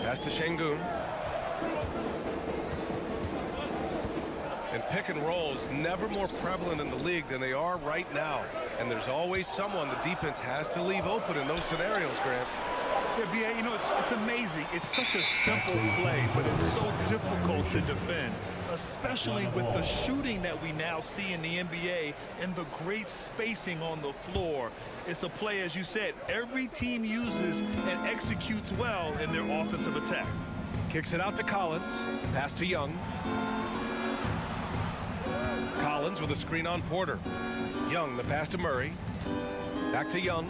Pass to Şengün. And pick and rolls never more prevalent in the league than they are right now. And there's always someone the defense has to leave open in those scenarios, Grant. Yeah, B.A., you know, it's amazing. It's such a simple play, but it's so difficult to defend, especially with the shooting that we now see in the NBA and the great spacing on the floor. It's a play, as you said, every team uses and executes well in their offensive attack. Kicks it out to Collins. Pass to Young. Collins with a screen on Porter. Young, the pass to Murray. Back to Young.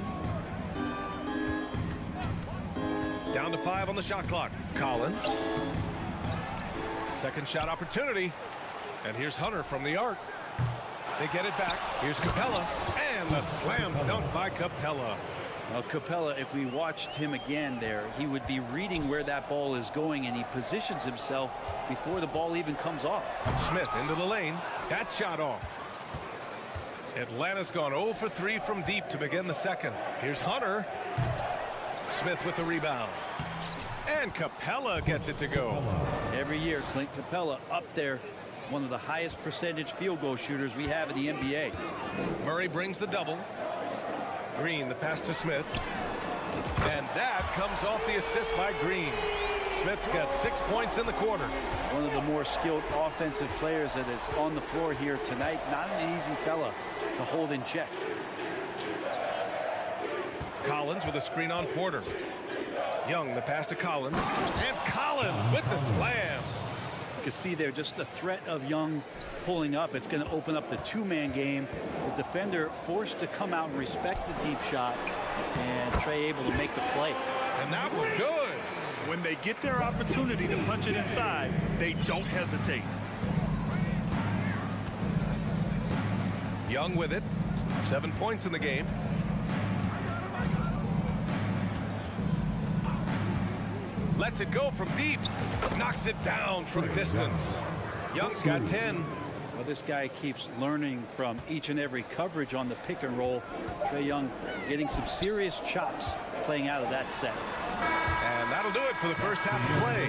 Down to 5 on the shot clock. Collins. Second shot opportunity. And here's Hunter from the arc. They get it back. Here's Capella. And a slam dunk by Capella. Well, Capella, if we watched him again there, he would be reading where that ball is going, and he positions himself before the ball even comes off. Smith into the lane. That shot off. Atlanta's gone 0 for 3 from deep to begin the second. Here's Hunter. Smith with the rebound. And Capella gets it to go. Every year, Clint Capella up there, one of the highest percentage field goal shooters we have in the NBA. Murray brings the double. Green, the pass to Smith. And that comes off the assist by Green. Smith's got 6 points in the quarter. One of the more skilled offensive players that is on the floor here tonight. Not an easy fella to hold in check. Collins with a screen on Porter. Young, the pass to Collins. And Collins with the slam. You can see there just the threat of Young pulling up. It's going to open up the two-man game. The defender forced to come out and respect the deep shot. And Trey able to make the play. And that was good. When they get their opportunity to punch it inside, they don't hesitate. Young with it. 7 points in the game. Lets it go from deep. Knocks it down from distance. Young's got 10. Well, this guy keeps learning from each and every coverage on the pick and roll. Trae Young getting some serious chops playing out of that set. And that'll do it for the first half of play.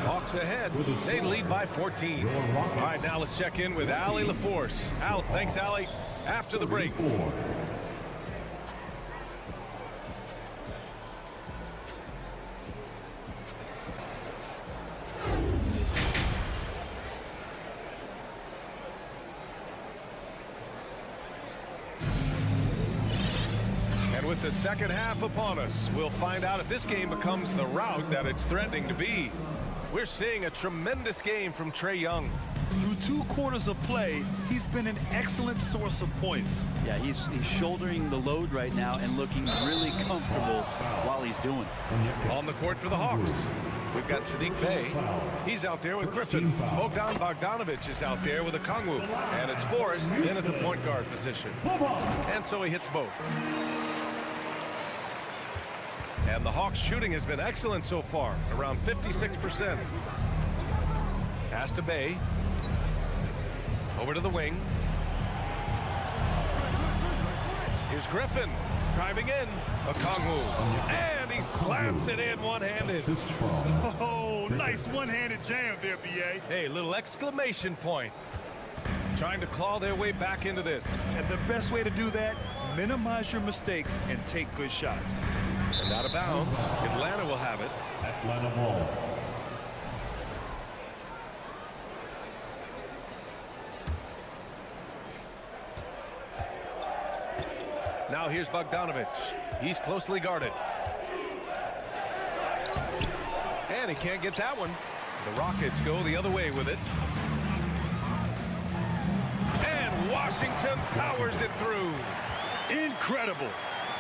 Hawks ahead. They lead by 14. All right, now let's check in with Allie LaForce. Al, thanks, Allie. After the break. With the second half upon us, we'll find out if this game becomes the rout that it's threatening to be. We're seeing a tremendous game from Trae Young. Through 2 quarters of play, he's been an excellent source of points. Yeah, he's shouldering the load right now and looking really comfortable while he's doing it. On the court for the Hawks, we've got Sadiq Bey. He's out there with Griffin. Bogdan Bogdanovic is out there with a Kongwu. And it's Forrest in at the point guard position. And so he hits both. And the Hawks shooting has been excellent so far, around 56%. Pass to Bey. Over to the wing. Here's Griffin driving in. Okongwu. And he slams it in one-handed. Oh, nice one-handed jam there, B.A. Hey, little exclamation point. Trying to claw their way back into this. And the best way to do that, minimize your mistakes and take good shots. And out of bounds. Atlanta will have it. Atlanta ball. Now here's Bogdanovic. He's closely guarded. And he can't get that one. The Rockets go the other way with it. And Washington powers it through. Incredible.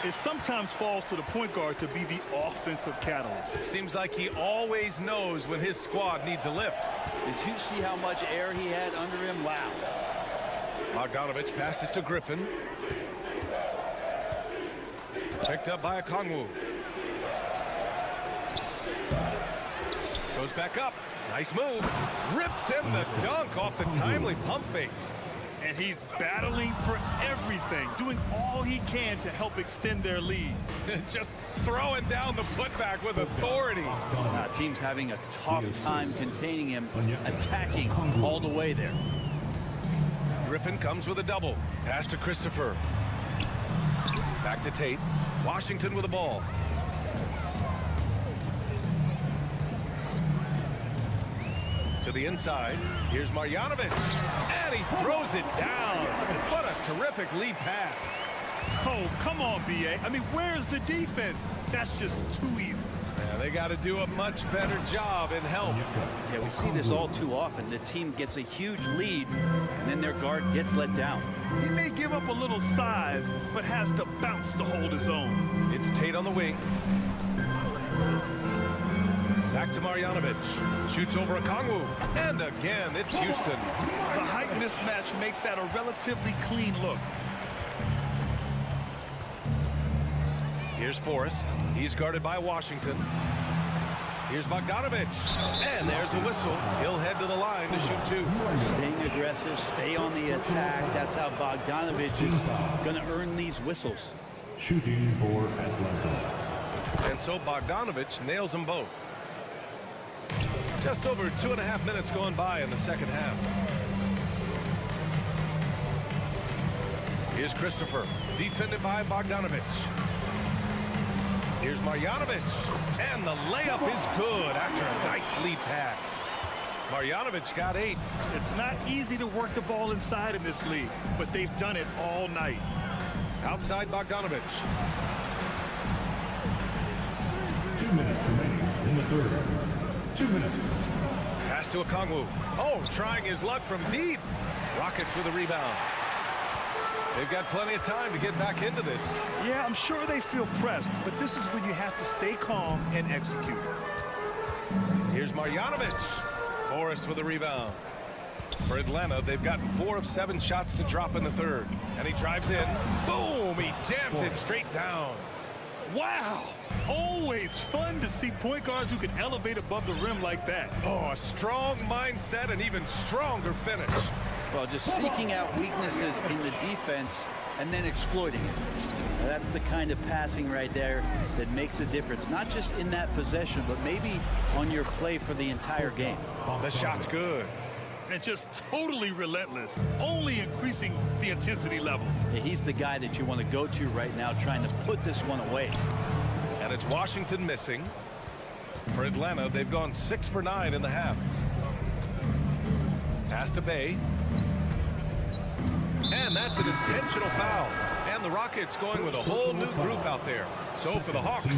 It sometimes falls to the point guard to be the offensive catalyst. Seems like he always knows when his squad needs a lift. Did you see how much air he had under him? Wow. Bogdanovic passes to Griffin. Picked up by Okongwu. Goes back up. Nice move. Rips in the dunk off the timely pump fake. And he's battling for everything, doing all he can to help extend their lead. Just throwing down the putback with authority. Team's having a tough time containing him, attacking all the way there. Griffin comes with a double. Pass to Christopher. Back to Tate. Washington with the ball. To the inside. Here's Marjanovic. And he throws it down. What a terrific lead pass. Oh, come on, B.A. I mean, where's the defense? That's just too easy. Yeah, they got to do a much better job in help. Yeah, we see this all too often. The team gets a huge lead, and then their guard gets let down. He may give up a little size, but has the bounce to hold his own. It's Tate on the wing. Back to Marjanovic. Shoots over Okongwu. And again, it's Houston. The height mismatch makes that a relatively clean look. Here's Forrest. He's guarded by Washington. Here's Bogdanovic. And there's a whistle. He'll head to the line to shoot two. Staying aggressive, stay on the attack. That's how Bogdanovic is going to earn these whistles. Shooting for Atlanta. And so Bogdanovic nails them both. Just over 2.5 minutes going by in the second half. Here's Christopher. Defended by Bogdanovic. Here's Marjanovic. And the layup is good after a nice lead pass. Marjanovic got 8. It's not easy to work the ball inside in this league, but they've done it all night. Outside Bogdanovic. 2 minutes remaining in the third. 2 minutes. Pass to Okongwu. Oh, trying his luck from deep. Rockets with a rebound. They've got plenty of time to get back into this. Yeah, I'm sure they feel pressed, but this is when you have to stay calm and execute. Here's Marjanovic. Forrest with a rebound. For Atlanta, they've gotten 4 of 7 shots to drop in the third. And he drives in. Boom! He jams it straight down. Wow! Always fun to see point guards who can elevate above the rim like that. Oh, a strong mindset and even stronger finish. Well, just seeking out weaknesses in the defense and then exploiting it. Now, that's the kind of passing right there that makes a difference, not just in that possession, but maybe on your play for the entire game. The shot's good. And just totally relentless, only increasing the intensity level. Yeah, he's the guy that you want to go to right now, trying to put this one away. And it's Washington missing. For Atlanta, they've gone 6 for 9 in the half. Pass to Bay. And that's an intentional foul. And the Rockets going with a whole new group out there. So for the Hawks,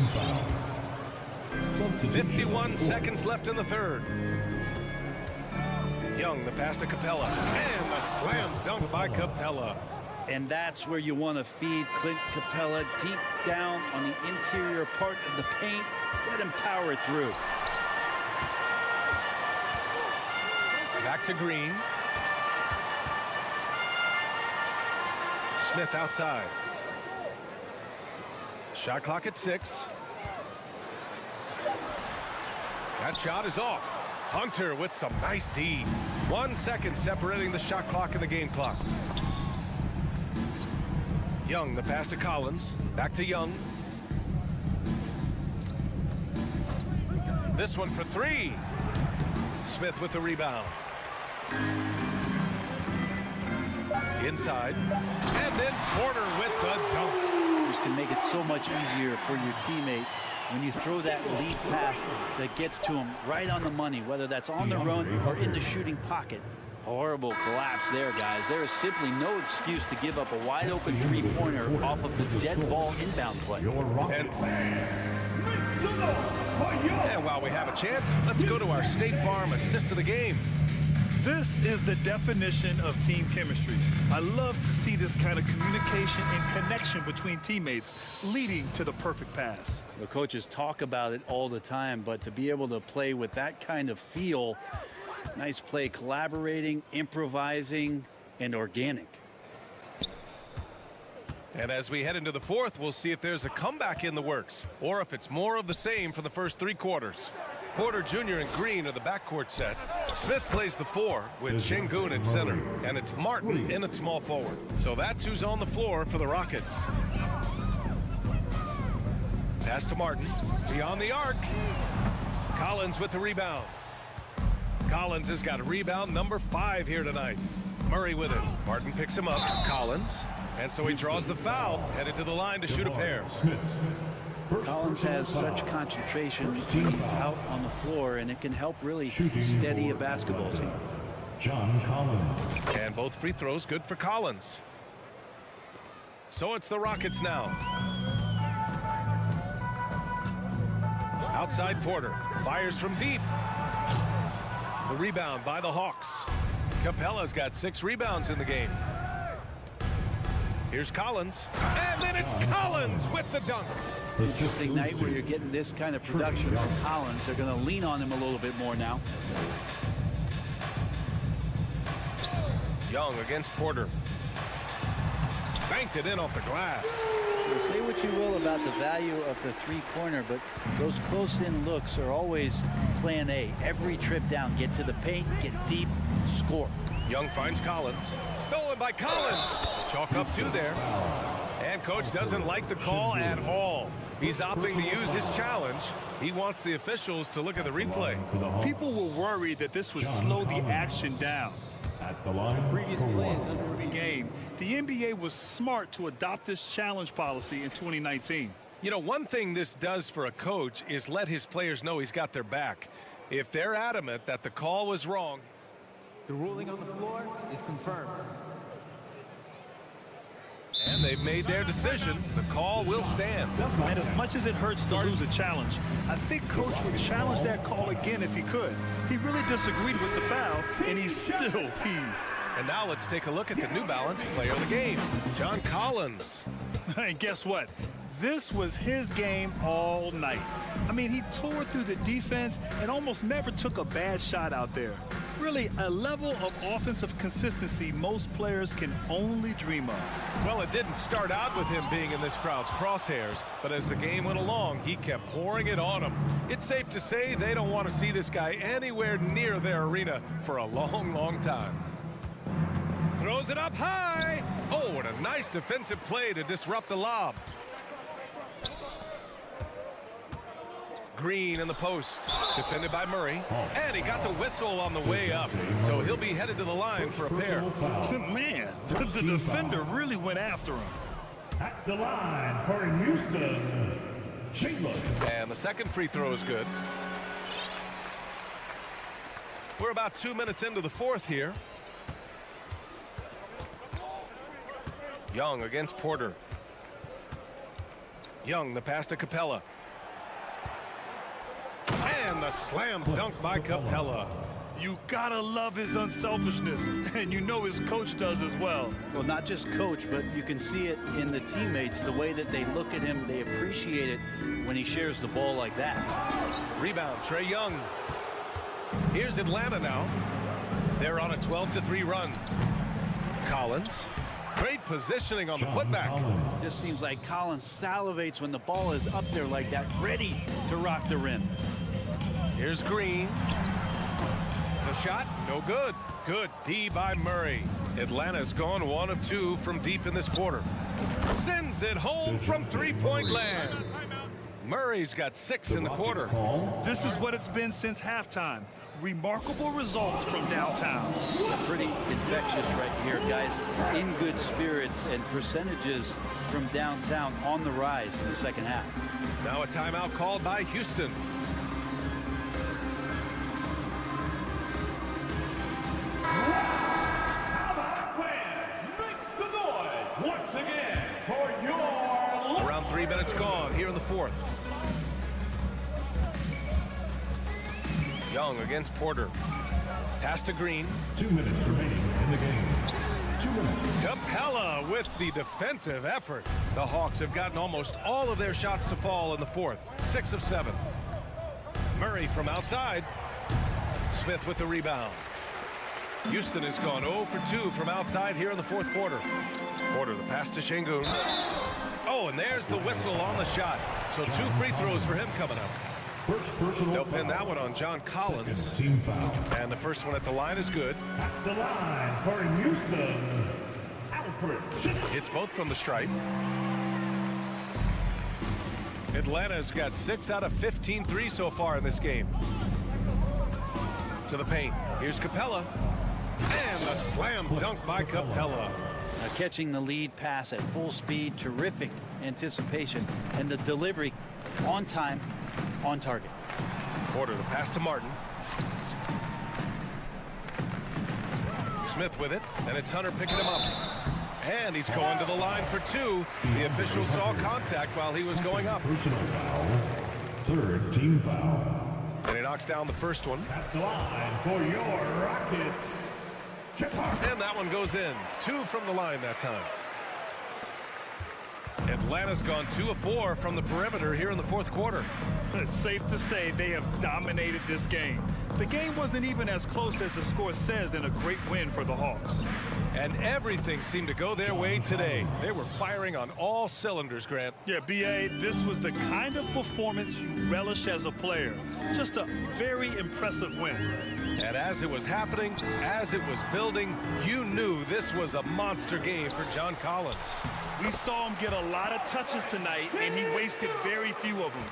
51 seconds left in the third. Young, the pass to Capella. And the slam dunk by Capella. And that's where you want to feed Clint Capella, deep down on the interior part of the paint. Let him power it through. Back to Green. Smith outside. Shot clock at 6. That shot is off. Hunter with some nice D. 1 second separating the shot clock and the game clock. Young, the pass to Collins. Back to Young. This one for 3. Smith with the rebound. Inside. And then Porter with the dunk. This can make it so much easier for your teammate when you throw that lead pass that gets to him right on the money, whether that's on the run or in the shooting pocket. Horrible collapse there, guys. There is simply no excuse to give up a wide-open three-pointer off of the dead ball inbound play. And while we have a chance, let's go to our State Farm assist of the game. This is the definition of team chemistry. I love to see this kind of communication and connection between teammates leading to the perfect pass. The coaches talk about it all the time, but to be able to play with that kind of feel, nice play, collaborating, improvising, and organic. And as we head into the fourth, we'll see if there's a comeback in the works or if it's more of the same for the first 3 quarters. Porter Jr. and Green are the backcourt set. Smith plays the 4 with Şengün at center, and it's Martin in at small forward. So that's who's on the floor for the Rockets. Pass to Martin, beyond the arc. Collins with the rebound. Collins has got rebound number 5 here tonight. Murray with it. Martin picks him up. Collins. And so he draws the foul, headed to the line to shoot a pair. Collins has such concentration when he's out on the floor, and it can help really steady a basketball team. John Collins. And both free throws good for Collins. So it's the Rockets now. Outside Porter. Fires from deep. The rebound by the Hawks. Capella's got 6 rebounds in the game. Here's Collins. And then it's Collins with the dunk. Interesting night where you're getting this kind of production from Collins. They're going to lean on him a little bit more now. Young against Porter. Banked it in off the glass. Well, say what you will about the value of the three-pointer, but those close-in looks are always plan A. Every trip down, get to the paint, get deep, score. Young finds Collins. Stolen by Collins. Chalk up 2 there. And coach doesn't like the call at all. He's opting to use his challenge. He wants the officials to look at the replay. People were worried that this would slow the action down. At the line, Previous plays under every game, the NBA was smart to adopt this challenge policy in 2019. You know, one thing this does for a coach is let his players know he's got their back. If they're adamant that the call was wrong, the ruling on the floor is confirmed. And they've made their decision. The call will stand. And as much as it hurts to lose a challenge, I think coach would challenge that call again if he could. He really disagreed with the foul, and he's still peeved. And now let's take a look at the New Balance player of the game, John Collins. And guess what? This was his game all night. I mean, he tore through the defense and almost never took a bad shot out there. Really, a level of offensive consistency most players can only dream of. Well, it didn't start out with him being in this crowd's crosshairs, but as the game went along, he kept pouring it on them. It's safe to say they don't want to see this guy anywhere near their arena for a long, long time. Throws it up high. Oh, what a nice defensive play to disrupt the lob. Green in the post, defended by Murray, and he got the whistle on the way up, so he'll be headed to the line for a pair. Man, the defender really went after him. At the line for Houston, Chandler. And the second free throw is good. We're about 2 minutes into the fourth here. Young against Porter. Young, the pass to Capella. And the slam dunk by Capella. You gotta love his unselfishness, and you know his coach does as well. Well, not just coach, but you can see it in the teammates, the way that they look at him. They appreciate it when he shares the ball like that. Rebound, Trae Young. Here's Atlanta now. They're on a 12-3 run. Collins. Great positioning on the putback. Just seems like Collins salivates when the ball is up there like that, ready to rock the rim. Here's Green. The shot, no good. Good D by Murray. Atlanta's gone 1 of 2 from deep in this quarter. Sends it home from three-point land. Murray's got 6 in the quarter. This is what it's been since halftime. Remarkable results from downtown. Pretty infectious right here, guys. In good spirits, and percentages from downtown on the rise in the second half. Now a timeout called by Houston. How about fans? Make some noise once again for your... Around 3 minutes gone here in the fourth. Young against Porter. Pass to Green. 2 minutes remaining in the game. 2 minutes. Capella with the defensive effort. The Hawks have gotten almost all of their shots to fall in the fourth. 6 of 7. Murray from outside. Smith with the rebound. Houston has gone 0 for 2 from outside here in the fourth quarter. Porter, the pass to Şengün. Oh, and there's the whistle on the shot. So 2 free throws for him coming up. They'll pin that one on John Collins. Team foul. And the first one at the line is good. At the line for Houston, Alfred. It's both from the stripe. Atlanta's got 6 out of 15 threes so far in this game. To the paint. Here's Capella. And a slam dunk by Capella. Catching the lead pass at full speed, terrific anticipation, and the delivery on time, on target. Porter the pass to Martin. Smith with it, and it's Hunter picking him up. And he's going to the line for two. The official saw contact while he was going up. Personal foul. Third team foul. And he knocks down the first one. At the line for your Rockets. And that one goes in. 2 from the line that time. Atlanta's gone 2 of 4 from the perimeter here in the fourth quarter. It's safe to say they have dominated this game. The game wasn't even as close as the score says in a great win for the Hawks. And everything seemed to go their way today. They were firing on all cylinders, Grant. Yeah, B.A., this was the kind of performance you relish as a player. Just a very impressive win. And as it was happening, as it was building, you knew this was a monster game for John Collins. We saw him get a lot of touches tonight, and he wasted very few of them.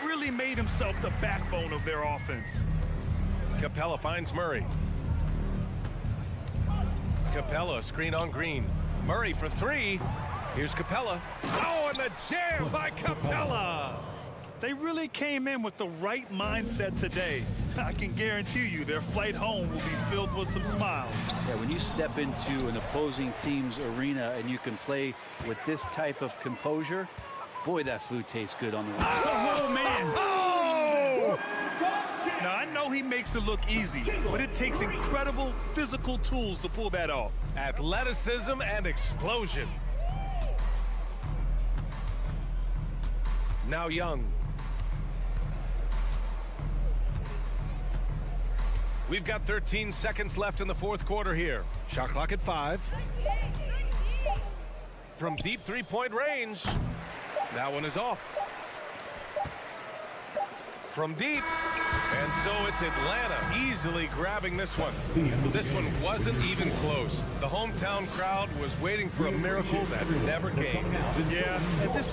Really made himself the backbone of their offense. Capella finds Murray. Capella, screen on Green. Murray for 3. Here's Capella. Oh, and the jam by Capella! They really came in with the right mindset today. I can guarantee you their flight home will be filled with some smiles. Yeah, when you step into an opposing team's arena and you can play with this type of composure, boy, that food tastes good on the way. Oh, man. Oh! Now, I know he makes it look easy, but it takes incredible physical tools to pull that off. Athleticism and explosion. Now Young. We've got 13 seconds left in the fourth quarter here. Shot clock at 5. From deep three-point range. That one is off. From deep. And so it's Atlanta easily grabbing this one. This one wasn't even close. The hometown crowd was waiting for a miracle that never came. Yeah, and this...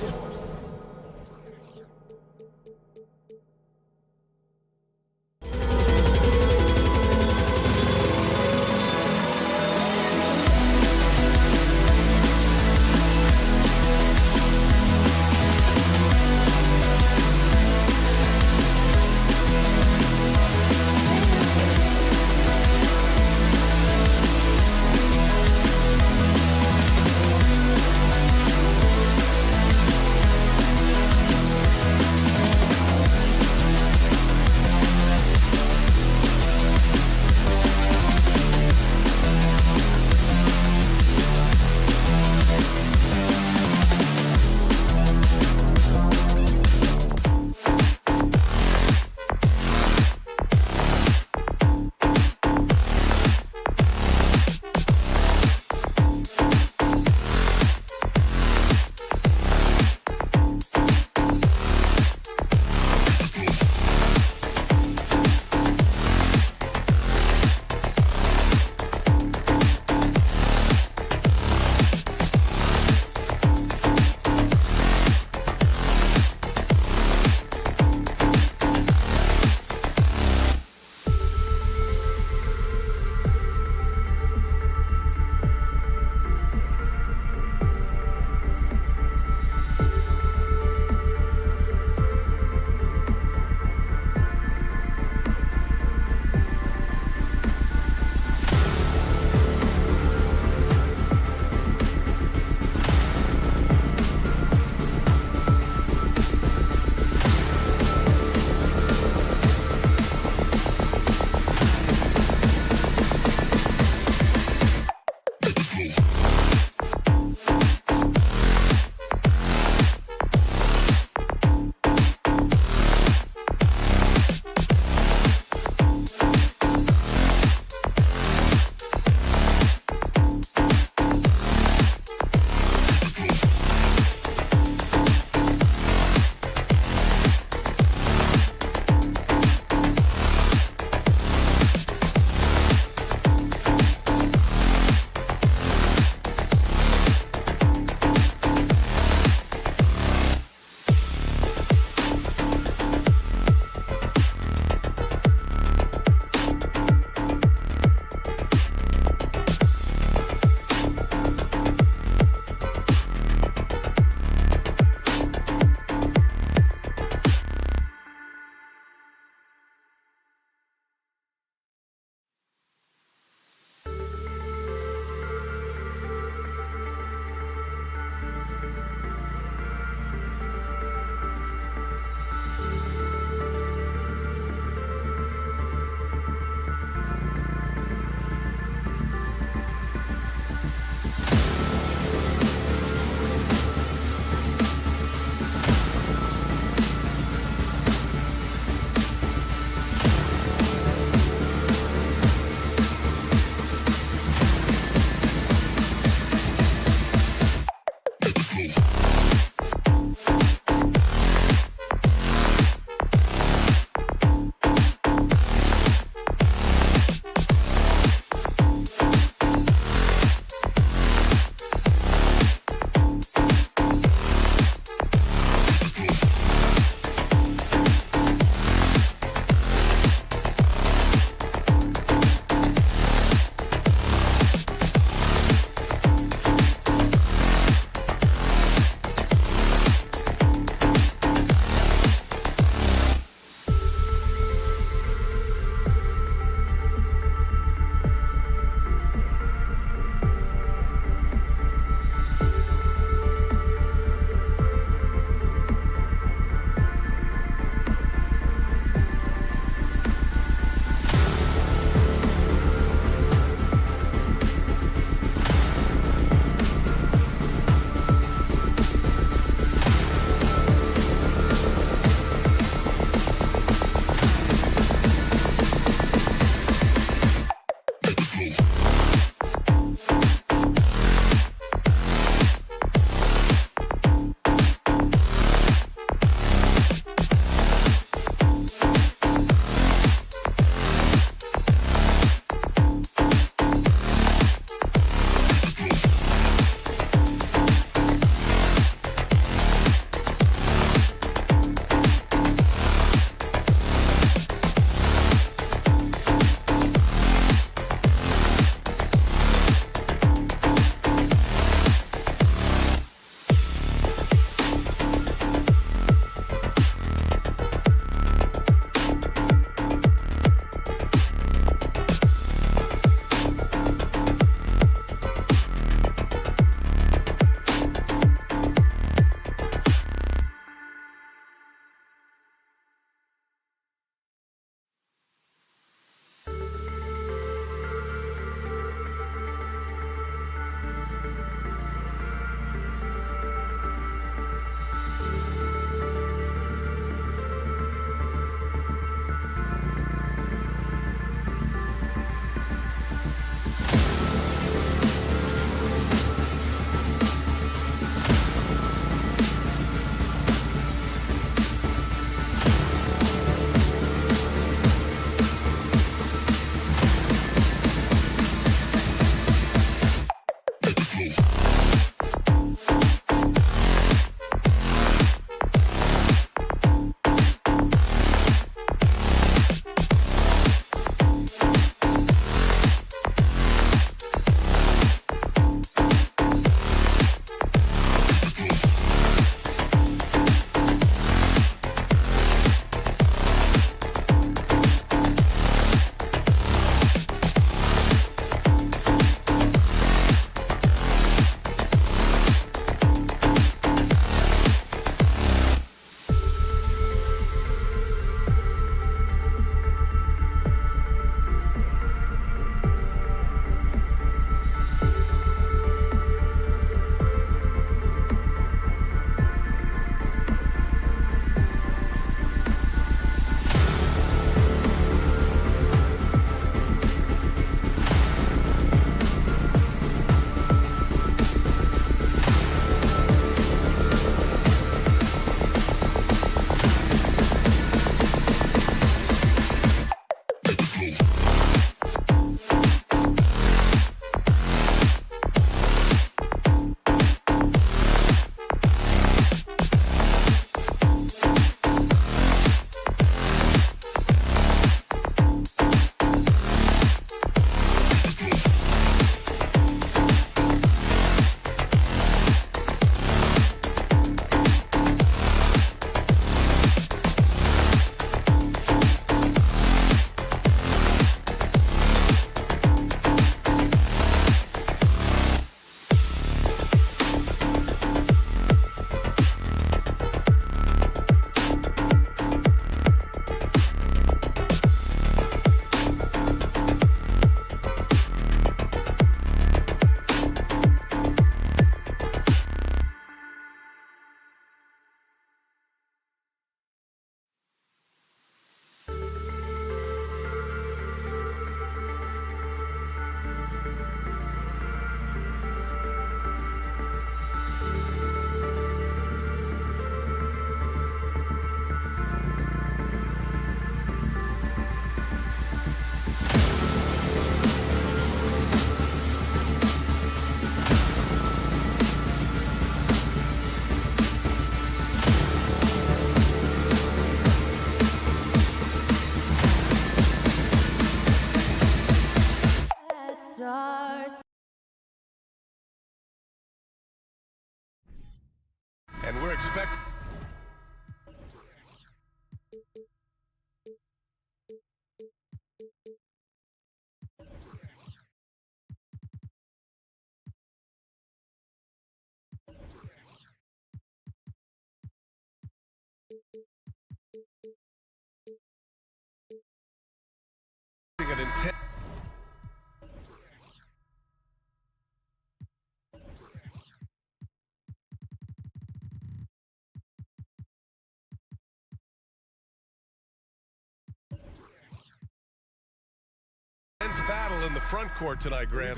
the front court tonight, Grant.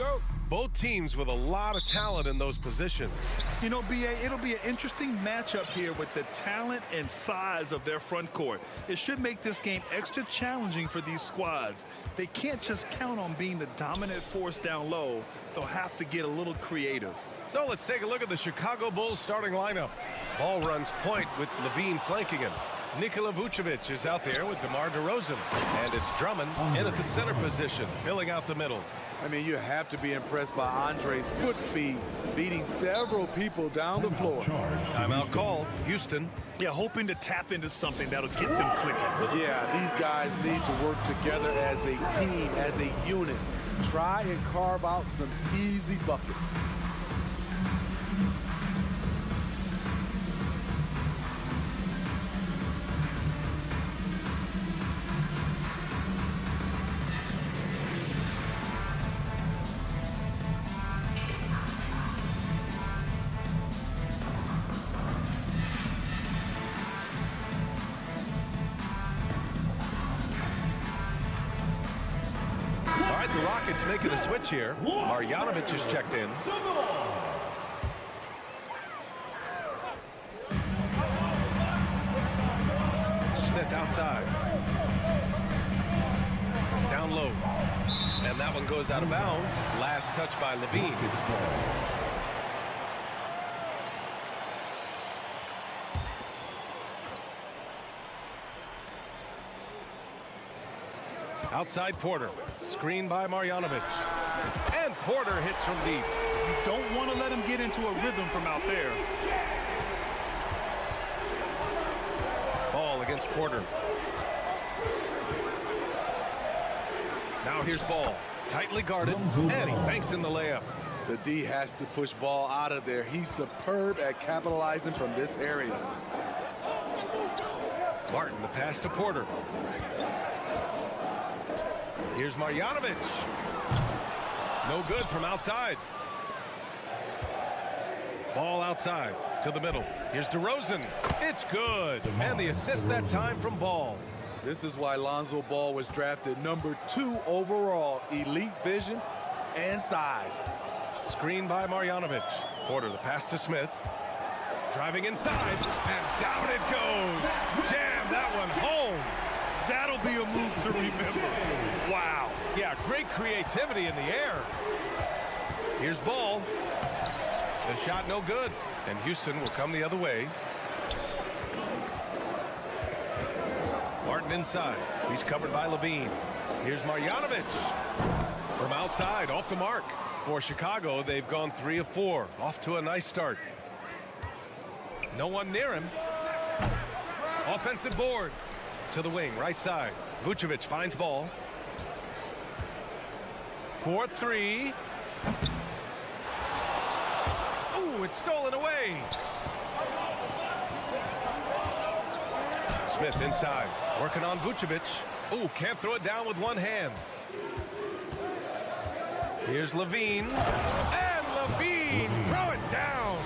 Both teams with a lot of talent in those positions. You know, B.A., it'll be an interesting matchup here with the talent and size of their front court. It should make this game extra challenging for these squads. They can't just count on being the dominant force down low. They'll have to get a little creative. So let's take a look at the Chicago Bulls starting lineup. Ball runs point with Levine flanking him. Nikola Vucevic is out there with DeMar DeRozan. And it's Drummond in at the center position, filling out the middle. I mean, you have to be impressed by Andre's foot speed, beating several people down the floor. Timeout call, Houston. Yeah, hoping to tap into something that'll get them clicking. Yeah, these guys need to work together as a team, as a unit. Try and carve out some easy buckets. The Rockets making a switch here. Marjanovic is checked in. Smith outside. Down low. And that one goes out of bounds. Last touch by Levine. Outside Porter. Screen by Marjanovic. And Porter hits from deep. You don't want to let him get into a rhythm from out there. Ball against Porter. Now here's Ball. Tightly guarded. And he banks in the layup. The D has to push Ball out of there. He's superb at capitalizing from this area. Martin, the pass to Porter. Here's Marjanovic. No good from outside. Ball outside to the middle. Here's DeRozan. It's good. And the assist that time from Ball. This is why Lonzo Ball was drafted #2 overall. Elite vision and size. Screen by Marjanovic. Porter, the pass to Smith. Driving inside. And down it goes. Jam that one home. That'll be a move to remember. Wow. Yeah, great creativity in the air. Here's Ball. The shot no good. And Houston will come the other way. Martin inside. He's covered by Levine. Here's Marjanovic. From outside, off the mark. For Chicago, they've gone 3 of 4. Off to a nice start. No one near him. Offensive board. To the wing, right side. Vucevic finds Ball. 4-3. Ooh, it's stolen away. Smith inside, working on Vucevic. Ooh, can't throw it down with one hand. Here's Levine. And Levine, throw it down.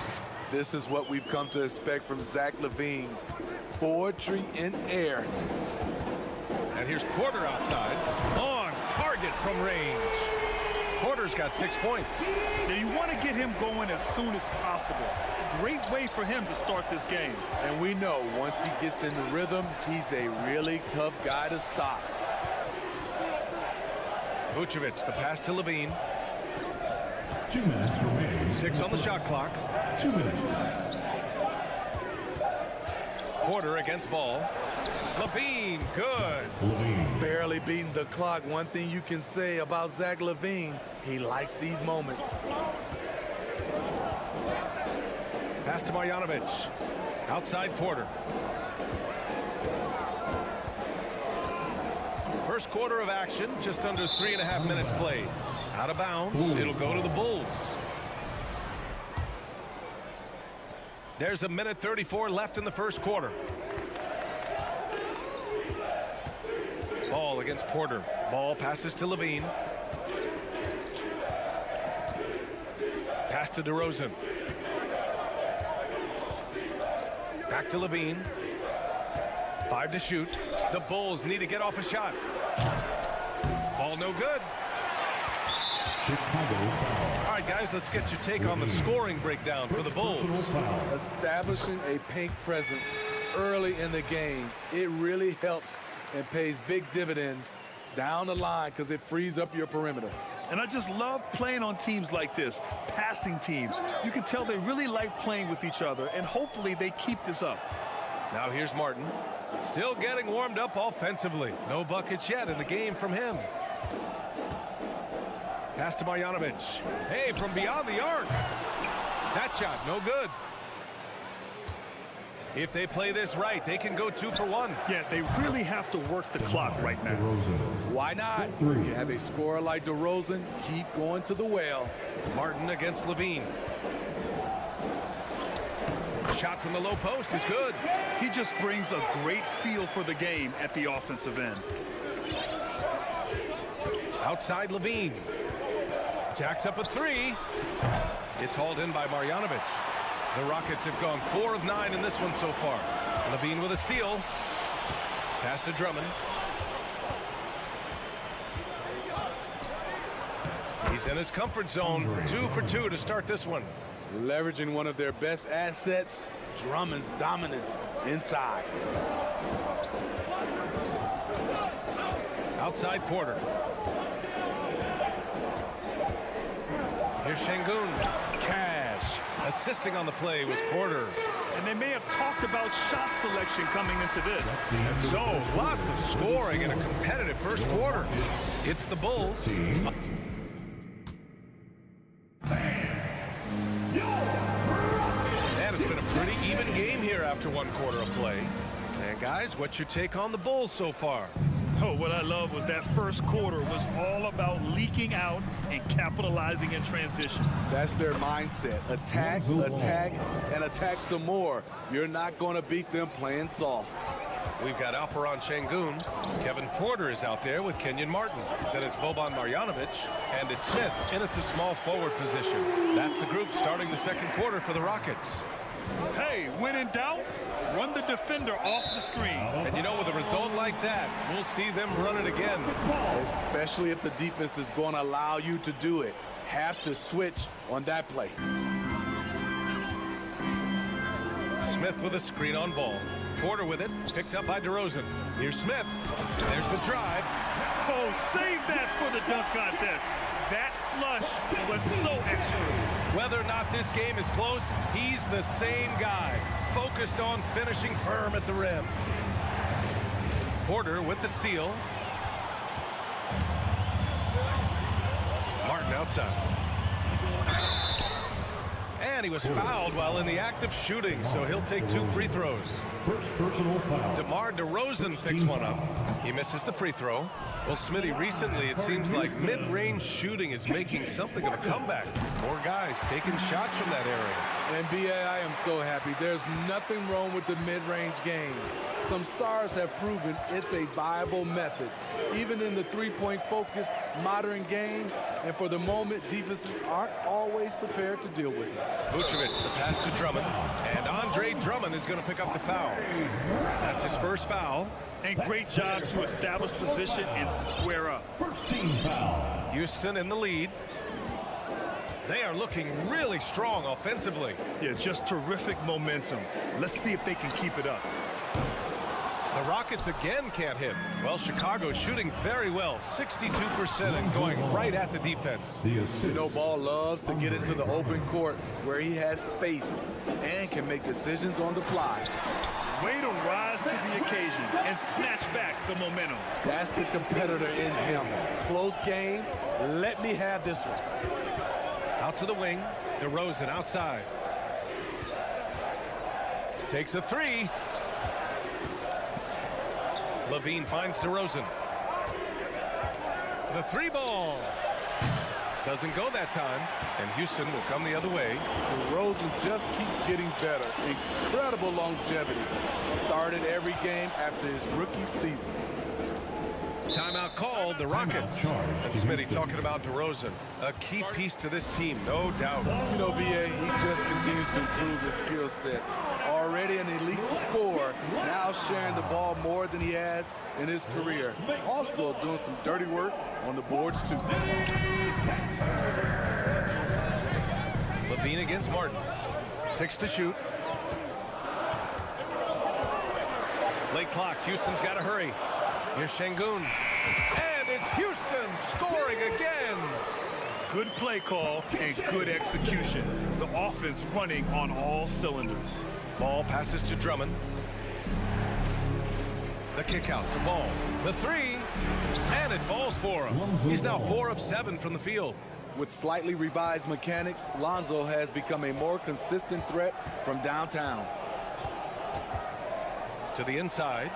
This is what we've come to expect from Zach LaVine. Poetry in air. And here's Porter outside. On target from range. Porter's got 6 points. Now you want to get him going as soon as possible. Great way for him to start this game. And we know once he gets in the rhythm, he's a really tough guy to stop. Vucevic, the pass to Levine. 2 minutes remaining. 6 on the shot clock. 2 minutes. Porter against Ball. Levine, good. Levine. Barely beating the clock. One thing you can say about Zach LaVine, he likes these moments. Pass to Marjanovic. Outside Porter. First quarter of action, just under 3.5 minutes played. Out of bounds, it'll go to the Bulls. There's 1:34 left in the first quarter. Ball against Porter. Ball passes to Levine. Pass to DeRozan. Back to Levine. 5 to shoot. The Bulls need to get off a shot. Ball no good. All right, guys, let's get your take on the scoring breakdown for the Bulls. Establishing a paint presence early in the game, it really helps and pays big dividends down the line because it frees up your perimeter. And I just love playing on teams like this, passing teams. You can tell they really like playing with each other, and hopefully they keep this up. Now here's Martin. Still getting warmed up offensively. No buckets yet in the game from him. Pass to Marjanovic. Hey, from beyond the arc. That shot, no good. If they play this right, they can go 2 for 1. Yeah, they really have to work the clock right now. Why not? You have a scorer like DeRozan, keep going to the well. Martin against Levine. Shot from the low post is good. He just brings a great feel for the game at the offensive end. Outside Levine. Jacks up a 3. It's hauled in by Marjanovic. The Rockets have gone 4 of 9 in this one so far. Levine with a steal. Pass to Drummond. He's in his comfort zone. 2 for 2 to start this one. Leveraging one of their best assets, Drummond's dominance inside. Outside Porter. Here's Şengün. Cash. Assisting on the play was Porter. And they may have talked about shot selection coming into this. And so, lots of scoring in a competitive first quarter. It's the Bulls. And it's been a pretty even game here after 1 quarter of play. And guys, what's your take on the Bulls so far? Oh, what I love was that first quarter was all about leaking out and capitalizing in transition. That's their mindset. Attack, attack, and attack some more. You're not going to beat them playing soft. We've got Alperen Şengün. Kevin Porter is out there with Kenyon Martin. Then it's Boban Marjanovic. And it's Smith in at the small forward position. That's the group starting the second quarter for the Rockets. Hey, when in doubt, run the defender off the screen. And you know, with a result like that, we'll see them run it again. Especially if the defense is going to allow you to do it. Have to switch on that play. Smith with a screen on ball. Porter with it, picked up by DeRozan. Here's Smith. There's the drive. Oh, save that for the dunk contest. That flush was so extra. Whether or not this game is close, he's the same guy, focused on finishing firm at the rim. Porter with the steal. Martin outside. And he was fouled while in the act of shooting, so he'll take 2 free throws. First personal foul. DeMar DeRozan picks one up. He misses the free throw. Well, Smitty, recently it seems like mid-range shooting is making something of a comeback. More guys taking shots from that area. NBA, I am so happy. There's nothing wrong with the mid-range game. Some stars have proven it's a viable method, even in the three-point focused modern game. And for the moment, defenses aren't always prepared to deal with it. Vucevic, the pass to Drummond. And Andre Drummond is going to pick up the foul. That's his first foul. And great job to establish position and square up. First team foul. Houston in the lead. They are looking really strong offensively. Yeah, just terrific momentum. Let's see if they can keep it up. The Rockets again can't hit. Well, Chicago's shooting very well, 62% and going right at the defense. You know, Ball loves to get into the open court where he has space and can make decisions on the fly. Way to rise to the occasion and snatch back the momentum. That's the competitor in him. Close game. Let me have this one. Out to the wing. DeRozan outside. Takes a 3. Levine finds DeRozan. The 3 ball. Doesn't go that time, and Houston will come the other way. DeRozan just keeps getting better. Incredible longevity. Started every game after his rookie season. Timeout called, the Rockets. And Smitty talking about DeRozan, a key piece to this team, no doubt. You know, BA, he just continues to improve his skill set. already an elite scorer, now sharing the ball more than he has in his career. Also doing some dirty work on the boards too. Levine against Martin. 6 to shoot. Late clock. Houston's got to hurry. Here's Şengün. And it's Houston scoring again. Good play call and good execution. The offense running on all cylinders. Ball passes to Drummond. The kick out to Ball. The three. And it falls for him. He's now 4 of 7 from the field. With slightly revised mechanics, Lonzo has become a more consistent threat from downtown. To the inside.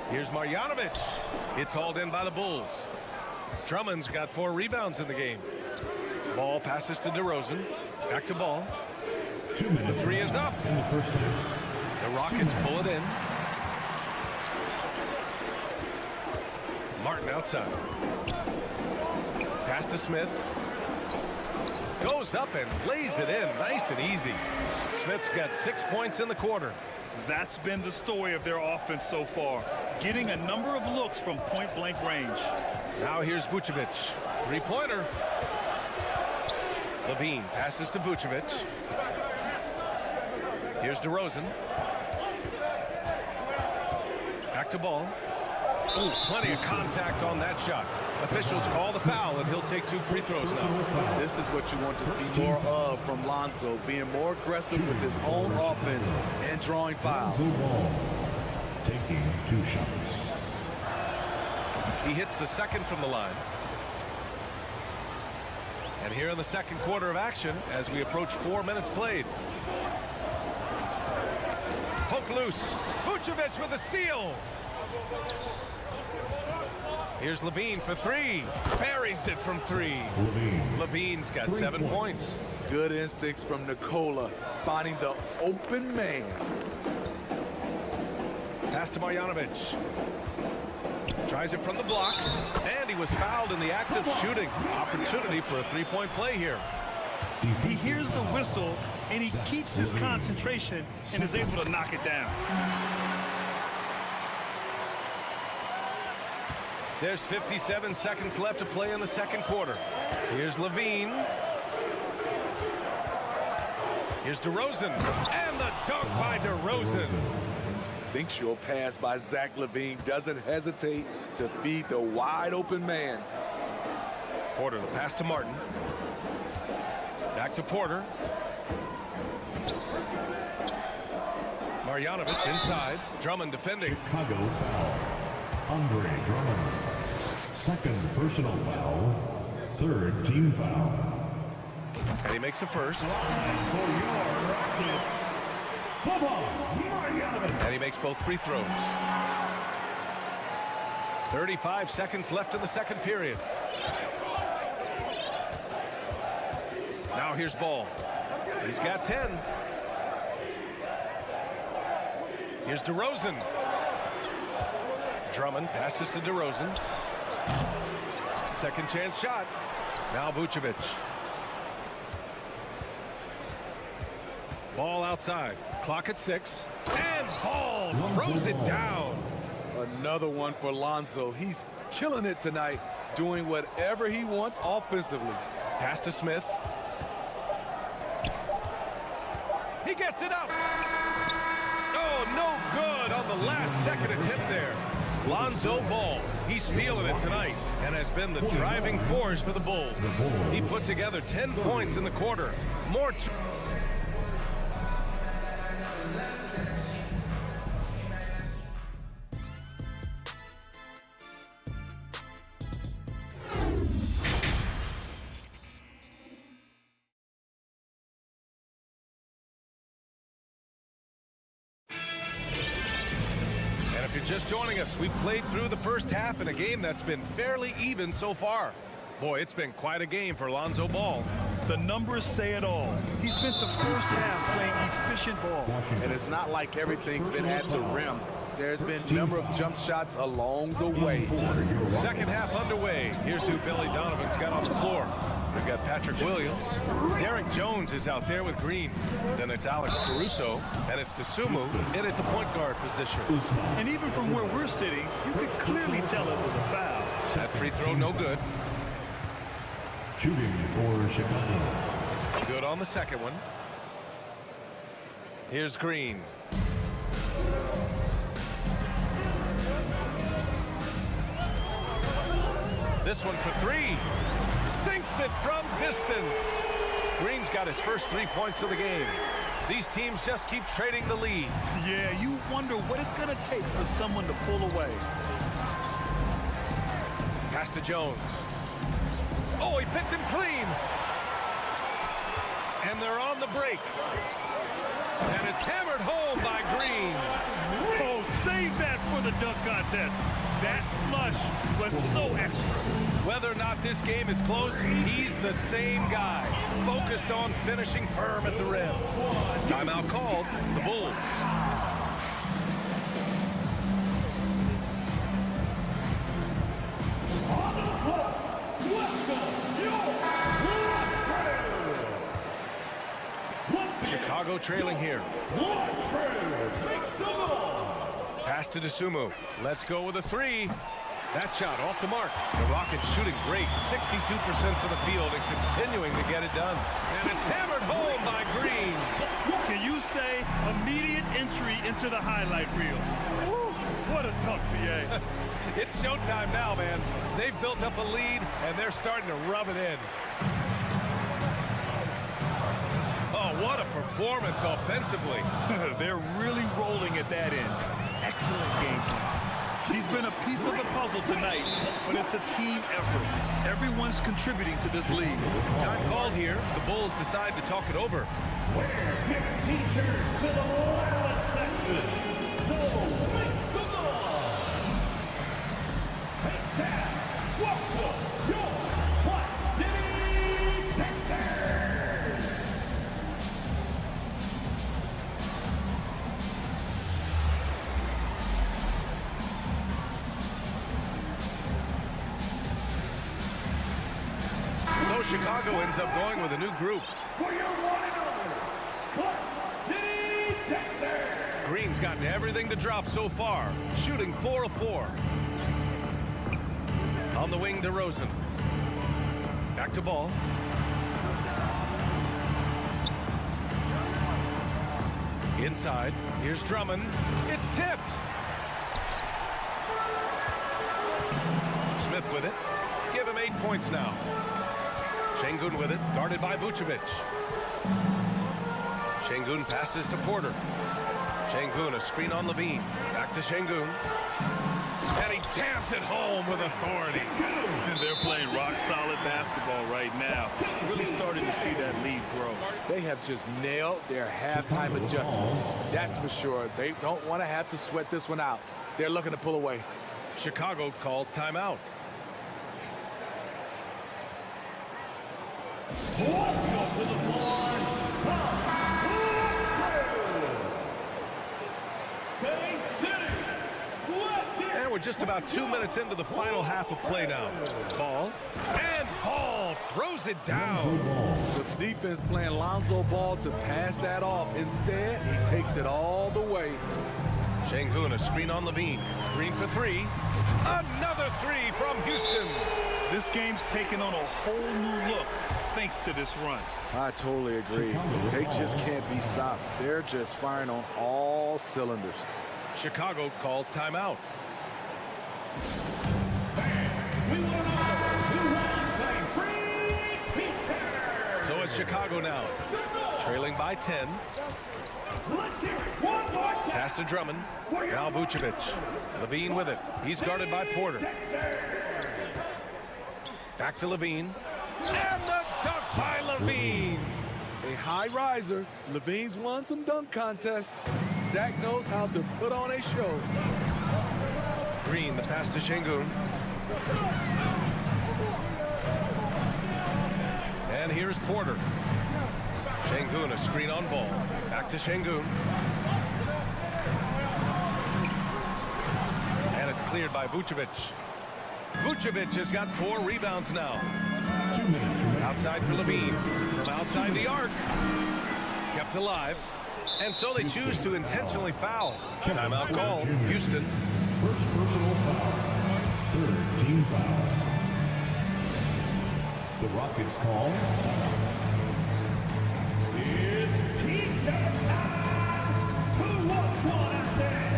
Here's Marjanovic. It's hauled in by the Bulls. Drummond's got 4 rebounds in the game. Ball passes to DeRozan. Back to Ball. 2 minutes. The three is up. In the first half. The Rockets pull it in. Martin outside. Pass to Smith. Goes up and lays it in nice and easy. Smith's got 6 points in the quarter. That's been the story of their offense so far, getting a number of looks from point-blank range. Now here's Vucevic. Three-pointer. Levine passes to Vucevic. Here's DeRozan. Back to Ball. Ooh, plenty of contact on that shot. Officials call the foul, and he'll take 2 free throws now. This is what you want to see more of from Lonzo, being more aggressive with his own offense and drawing fouls. Taking 2 shots. He hits the second from the line. And here in the second quarter of action, as we approach 4 minutes played. Poke loose. Vucevic with a steal. Here's Levine for 3. Buries it from 3. Levine's got 7 points. Good instincts from Nikola, finding the open man. Pass to Marjanovic. Tries it from the block. And he was fouled in the act of shooting. Opportunity for a 3-point play here. He hears the whistle, and he keeps his concentration and is able to knock it down. There's 57 seconds left to play in the second quarter. Here's Levine. Here's DeRozan. And the dunk by DeRozan. Instinctual pass by Zach LaVine doesn't hesitate to feed the wide open man. Porter, the pass to Martin. Back to Porter. Marjanovic inside. Drummond defending. Chicago foul. Andre Drummond. Second personal foul. 3rd team foul. And he makes the first. And for your Rockets, And he makes both free throws. 35 seconds left in the second period. Now here's Ball. He's got 10. Here's DeRozan. Drummond passes to DeRozan. Second chance shot. Now Vucevic. Ball outside. Clock at 6. And Ball throws it down. Another one for Lonzo. He's killing it tonight, doing whatever he wants offensively. Pass to Smith. He gets it up. Oh, no good on the last second attempt there. Lonzo Ball, he's feeling it tonight and has been the driving force for the Bulls. He put together 10 points in the quarter. More. If you're just joining us, we've played through the first half in a game that's been fairly even so far. Boy, it's been quite a game for Lonzo Ball. The numbers say it all. He spent the first half playing efficient ball. And it's not like everything's been at the rim. There's been a number of jump shots along the way. Second half underway. Here's who Billy Donovan's got on the floor. They've got Patrick Williams. Derek Jones is out there with Green. Then it's Alex Caruso, and it's Dosunmu in at the point guard position. And even from where we're sitting, you could clearly tell it was a foul. That free throw no good. Shooting for Chicago. Good on the second one. Here's Green. This one for three. Sinks it from distance. Green's got his first 3 points of the game. These teams just keep trading the lead. Yeah, you wonder what it's going to take for someone to pull away. Pass to Jones. Oh, he picked him clean. And they're on the break. And it's hammered home by Green. Oh, save that for the dunk contest. That flush was so extra. Whether or not this game is close, he's the same guy. Focused on finishing firm at the rim. Timeout called, the Bulls. Chicago trailing here. Pass to Dosunmu. Let's go with a three. That shot off the mark. The Rockets shooting great. 62% for the field and continuing to get it done. And it's hammered home by Green. Can you say immediate entry into the highlight reel? Woo, what a tough BA. It's showtime now, man. They've built up a lead, and they're starting to rub it in. Oh, what a performance offensively. They're really rolling at that end. Excellent game plan. He's been a piece of the puzzle tonight, but it's a team effort. Everyone's contributing to this lead. Time called here. The Bulls decide to talk it over. Wear pink t-shirts to the wireless section. So make the noise. Take that. Welcome your Quad City Texans. So Chicago ends up going with a new group. For your one and only Quad City Texans. Green's gotten everything to drop so far, shooting 4 of 4. On the wing, DeRozan. Back to ball. Inside, here's Drummond. It's tipped. Smith with it. Give him 8 points now. Şengün with it, guarded by Vucevic. Şengün passes to Porter. Şengün, a screen on Levine. Back to Şengün. And he jams it home with authority. They're playing rock-solid basketball right now. Really starting to see that lead grow. They have just nailed their halftime adjustments. That's for sure. They don't want to have to sweat this one out. They're looking to pull away. Chicago calls timeout. Welcome to the floor. Space City. Let's hear And we're just about 2 minutes into the final half of play now. Ball. And Ball throws it down. The defense playing Lonzo Ball to pass that off. Instead, he takes it all the way. Şengün, a screen on Levine. Green for three. Another three from Houston. This game's taken on a whole new look thanks to this run. I totally agree. They just can't be stopped. They're just firing on all cylinders. Chicago calls timeout. So it's Chicago now, trailing by 10. Pass to Drummond. Now Vucevic. Levine with it. He's guarded by Porter. Back to Levine. And the dunk by Levine. A high riser. Levine's won some dunk contests. Zach knows how to put on a show. Green, the pass to Şengün. And here's Porter. Şengün, a screen on Ball. Back to Şengün. And it's cleared by Vucevic. Vucevic has got 4 rebounds now. 2 minutes. Outside for Levine. From outside the arc. Kept alive. And so they choose to intentionally foul. Timeout call. Houston. First personal foul. 3rd team foul. The Rockets call. It's T-shirt time. Who wants one out there?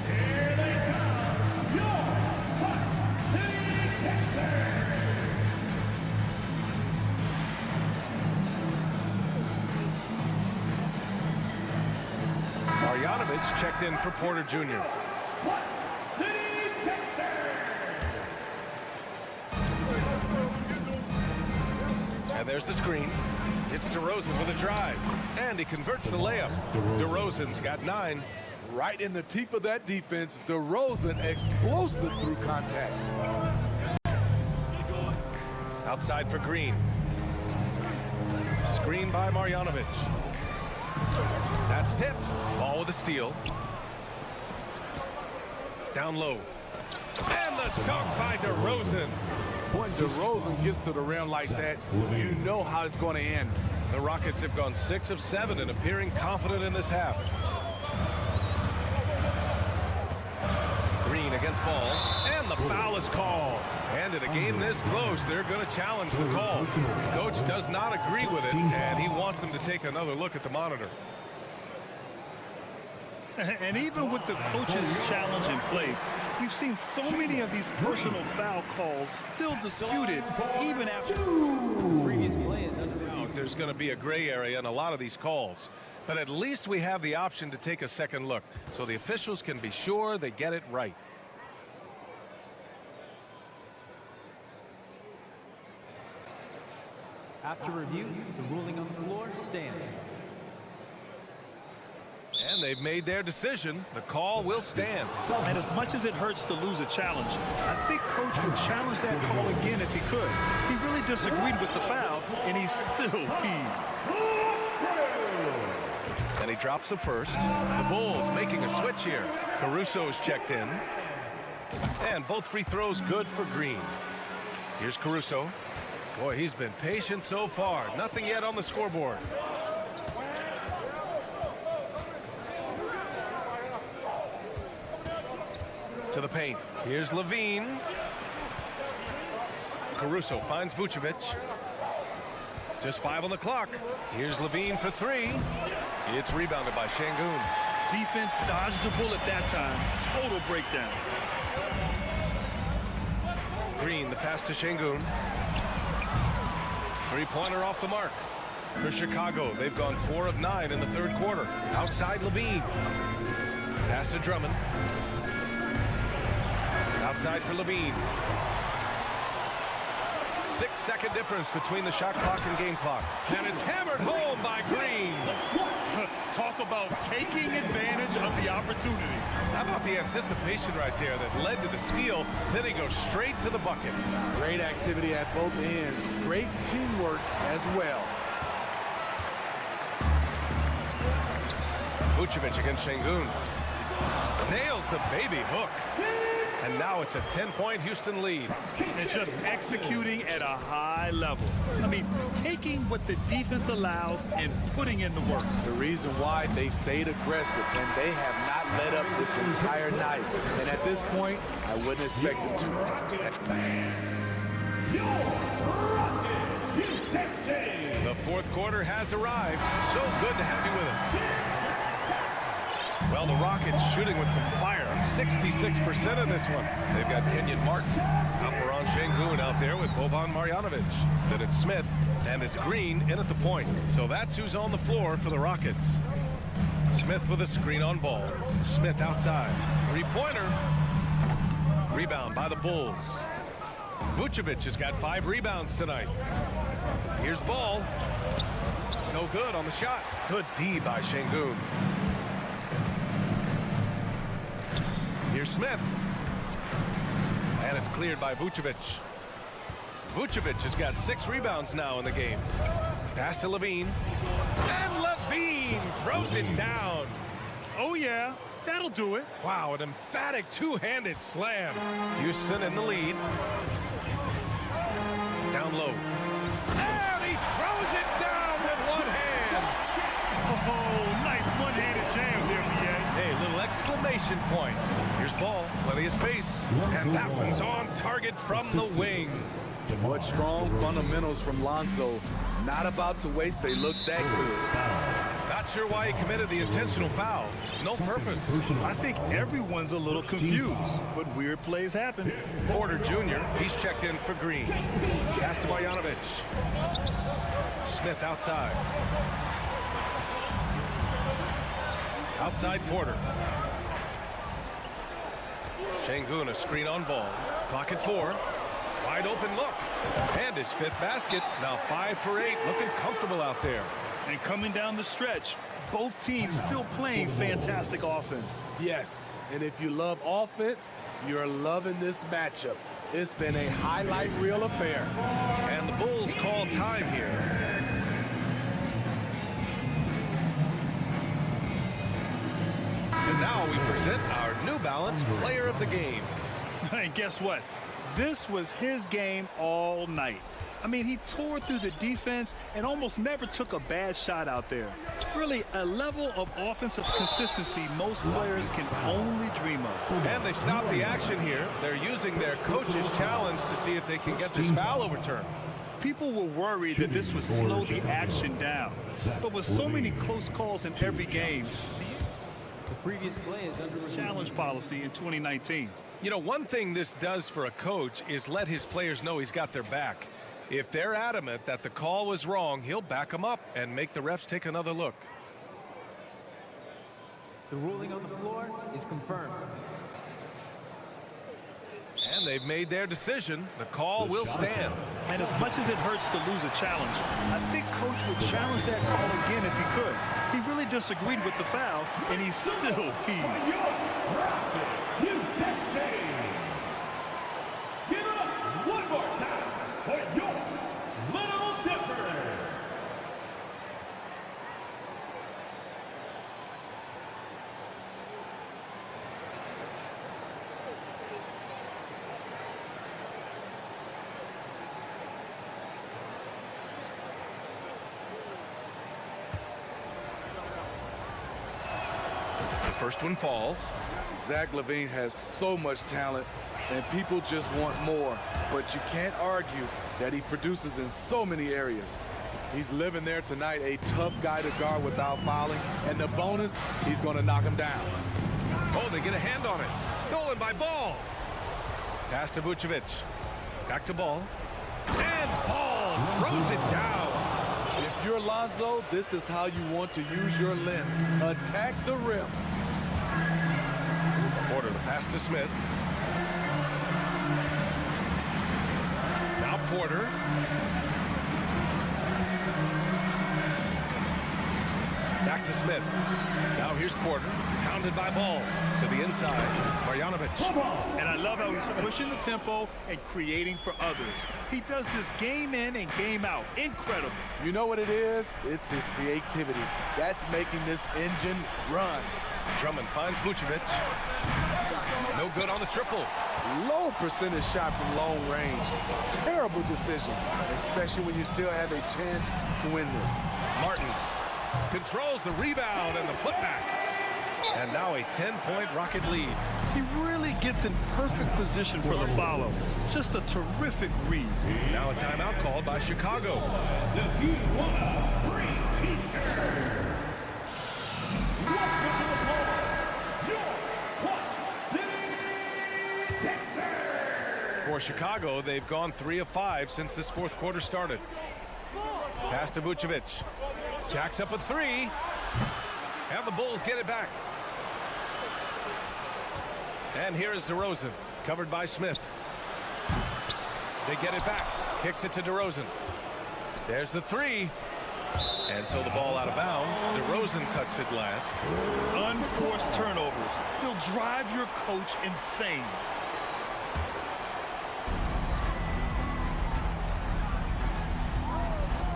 Here they come. Your Hot City Texans. Marjanovic checked in for Porter Jr. And there's the screen. It's DeRozan with a drive. And he converts the layup. DeRozan's got 9. Right in the teeth of that defense, DeRozan explosive through contact. Outside for Green. Screen by Marjanovic. That's tipped. Ball with a steal. Down low. And the dunk by DeRozan. When DeRozan gets to the rim like that, you know how it's going to end. The Rockets have gone 6 of 7 and appearing confident in this half. Green against Ball, and the foul is called. And in a game this close, they're going to challenge the call. Coach does not agree with it, and he wants them to take another look at the monitor. And even with the coach's challenge in place, we've seen so many of these personal foul calls still disputed, even after Previous play is under review. There's going to be a gray area in a lot of these calls. But at least we have the option to take a second look, so the officials can be sure they get it right. After review, the ruling on the floor stands. And they've made their decision. The call will stand. And as much as it hurts to lose a challenge, I think Coach would challenge that call again if he could. He really disagreed with the foul, and he's still peeved. And he drops the first. The Bulls making a switch here. Caruso's checked in. And both free throws good for Green. Here's Caruso. Boy, he's been patient so far. Nothing yet on the scoreboard. To the paint. Here's Levine. Caruso finds Vucevic. Just 5 on the clock. Here's Levine for 3. It's rebounded by Şengün. Defense dodged the bullet that time. Total breakdown. Green, the pass to Şengün. 3-pointer off the mark. For Chicago, they've gone 4 of 9 in the 3rd quarter. Outside Levine. Pass to Drummond. Outside for Levine. 6-second difference between the shot clock and game clock. And it's hammered home by Green. Talk about taking advantage of the opportunity. How about the anticipation right there that led to the steal? Then he goes straight to the bucket. Great activity at both ends. Great teamwork as well. Vucevic against Şengün. Nails the baby hook. And now it's a 10-point Houston lead. And just executing at a high level. I mean, taking what the defense allows and putting in the work. The reason why they've stayed aggressive and they have not let up this entire night. And at this point, I wouldn't expect them to. The 4th quarter has arrived. So good to have you with us. Well, the Rockets shooting with some fire. 66% in this one. They've got Kenyon Martin, Alperen Şengün out there with Boban Marjanovic. Then it's Smith, and it's Green in at the point. So that's who's on the floor for the Rockets. Smith with a screen on Ball. Smith outside. 3-pointer. Rebound by the Bulls. Vucevic has got 5 rebounds tonight. Here's Ball. No good on the shot. Good D by Şengün. Here's Smith. And it's cleared by Vucevic. Vucevic has got 6 rebounds now in the game. Pass to Levine. And Levine throws it down. Oh, yeah. That'll do it. Wow, an emphatic two-handed slam. Houston in the lead. Down low. And he throws it down with one hand. Oh, nice one-handed jam there, BA. Hey, little exclamation point. Here's ball, plenty of space. And that one's on target from the wing. What strong fundamentals from Lonzo. Not about to waste. They look that good. Not sure why he committed the intentional foul. No purpose. I think everyone's a little confused, but weird plays happen. Porter Jr., he's checked in for Green. Pass to Marjanovic. Smith outside. Outside Porter. Şengün, a screen on ball. Clock at 4. Wide open look. And his 5th basket. Now 5 for 8. Looking comfortable out there. And coming down the stretch, both teams still playing fantastic offense. Yes, and if you love offense, you're loving this matchup. It's been a highlight reel affair. And the Bulls call time here. And now we present our New Balance Player of the Game. And guess what? This was his game all night. I mean, he tore through the defense and almost never took a bad shot out there. Really, a level of offensive consistency most players can only dream of. And they've stopped the action here. They're using their coach's challenge to see if they can get this foul overturned. People were worried that this would slow the action down. But with so many close calls in every game, the previous play is under review. Challenge policy in 2019. You know, one thing this does for a coach is let his players know he's got their back. If they're adamant that the call was wrong, he'll back them up and make the refs take another look. The ruling on the floor is confirmed. And they've made their decision. The call will stand. And as much as it hurts to lose a challenge, I think Coach would challenge that call again if he could. He really disagreed with the foul, and he's still peeved. Give it up one more time for your Little Dipper. The first one falls. Zach LaVine has so much talent, and people just want more. But you can't argue that he produces in so many areas. He's living there tonight, a tough guy to guard without fouling, and the bonus, he's going to knock him down. Oh, they get a hand on it. Stolen by Ball. Pass to Vucevic. Back to Ball. And Ball throws it down. If you're Lonzo, this is how you want to use your length. Attack the rim. Porter, the pass to Smith. Now Porter. Back to Smith. Now here's Porter. Pounded by Ball. To the inside. Marjanovic. And I love how he's pushing the tempo and creating for others. He does this game in and game out. Incredible. You know what it is? It's his creativity. That's making this engine run. Drummond finds Vucevic. No good on the triple. Low percentage shot from long range. Terrible decision, especially when you still have a chance to win this. Martin controls the rebound and the putback. And now a 10-point Rocket lead. He really gets in perfect position for the follow. Just a terrific read. Now a timeout called by Chicago. The Heat won a free t-shirt. For Chicago, they've gone 3 of 5 since this fourth quarter started. Pass to Vucevic. Jacks up a 3. And the Bulls get it back. And here is DeRozan, covered by Smith. They get it back. Kicks it to DeRozan. There's the 3. And so the ball out of bounds. DeRozan touched it last. Unforced turnovers. They'll drive your coach insane.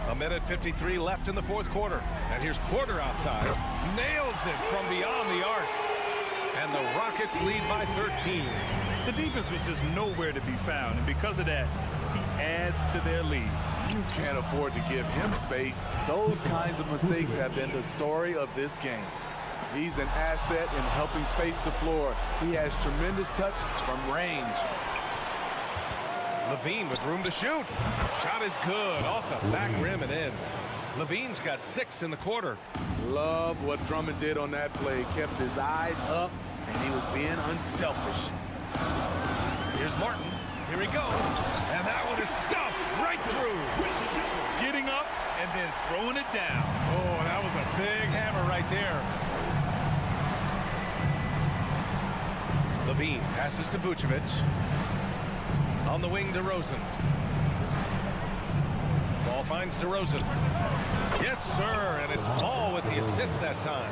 A minute 53 left in the fourth quarter. And here's Porter outside. Nails it from beyond the arc. And the Rockets lead by 13. The defense was just nowhere to be found, and because of that, he adds to their lead. You can't afford to give him space. Those kinds of mistakes have been the story of this game. He's an asset in helping space the floor. He has tremendous touch from range. Levine with room to shoot. Shot is good off the back rim and in. Levine's got 6 in the quarter. Love what Drummond did on that play. Kept his eyes up, and he was being unselfish. Here's Martin. Here he goes. And that one is stuffed right through. Getting up and then throwing it down. Oh, that was a big hammer right there. Levine passes to Vucevic. On the wing, DeRozan. Ball finds DeRozan. Yes, sir, and it's Ball with the assist that time.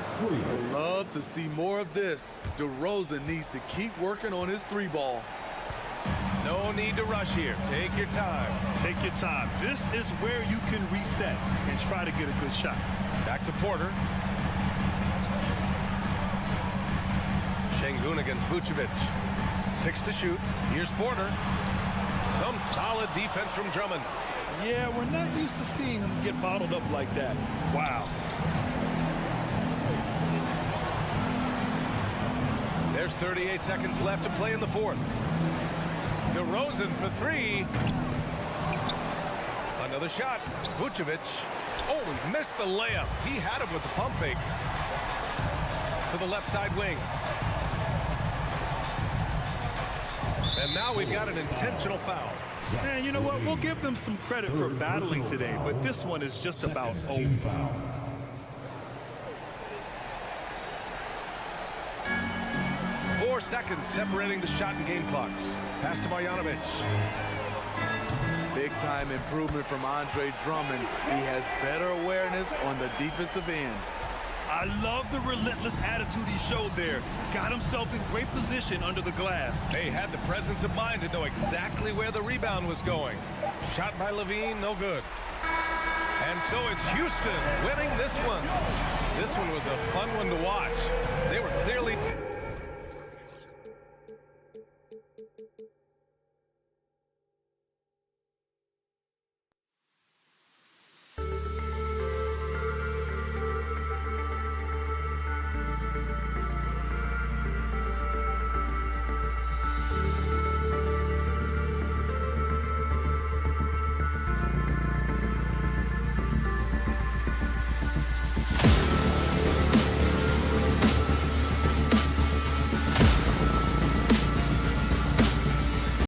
Love to see more of this. DeRozan needs to keep working on his 3-ball. No need to rush here. Take your time. Take your time. This is where you can reset and try to get a good shot. Back to Porter. Şengün against Vucevic. 6 to shoot. Here's Porter. Some solid defense from Drummond. Yeah, we're not used to seeing him get bottled up like that. Wow. There's 38 seconds left to play in the fourth. DeRozan for 3. Another shot. Vucevic. Oh, he missed the layup. He had him with the pump fake. To the left side wing. And now we've got an intentional foul. And you know what? We'll give them some credit for battling today, but this one is just about over. Four seconds separating the shot and game clocks. Pass to Marjanovic. Big time improvement from Andre Drummond. He has better awareness on the defensive end. I love the relentless attitude he showed there. Got himself in great position under the glass. They had the presence of mind to know exactly where the rebound was going. Shot by Levine, no good. And so it's Houston winning this one. This one was a fun one to watch. They were clearly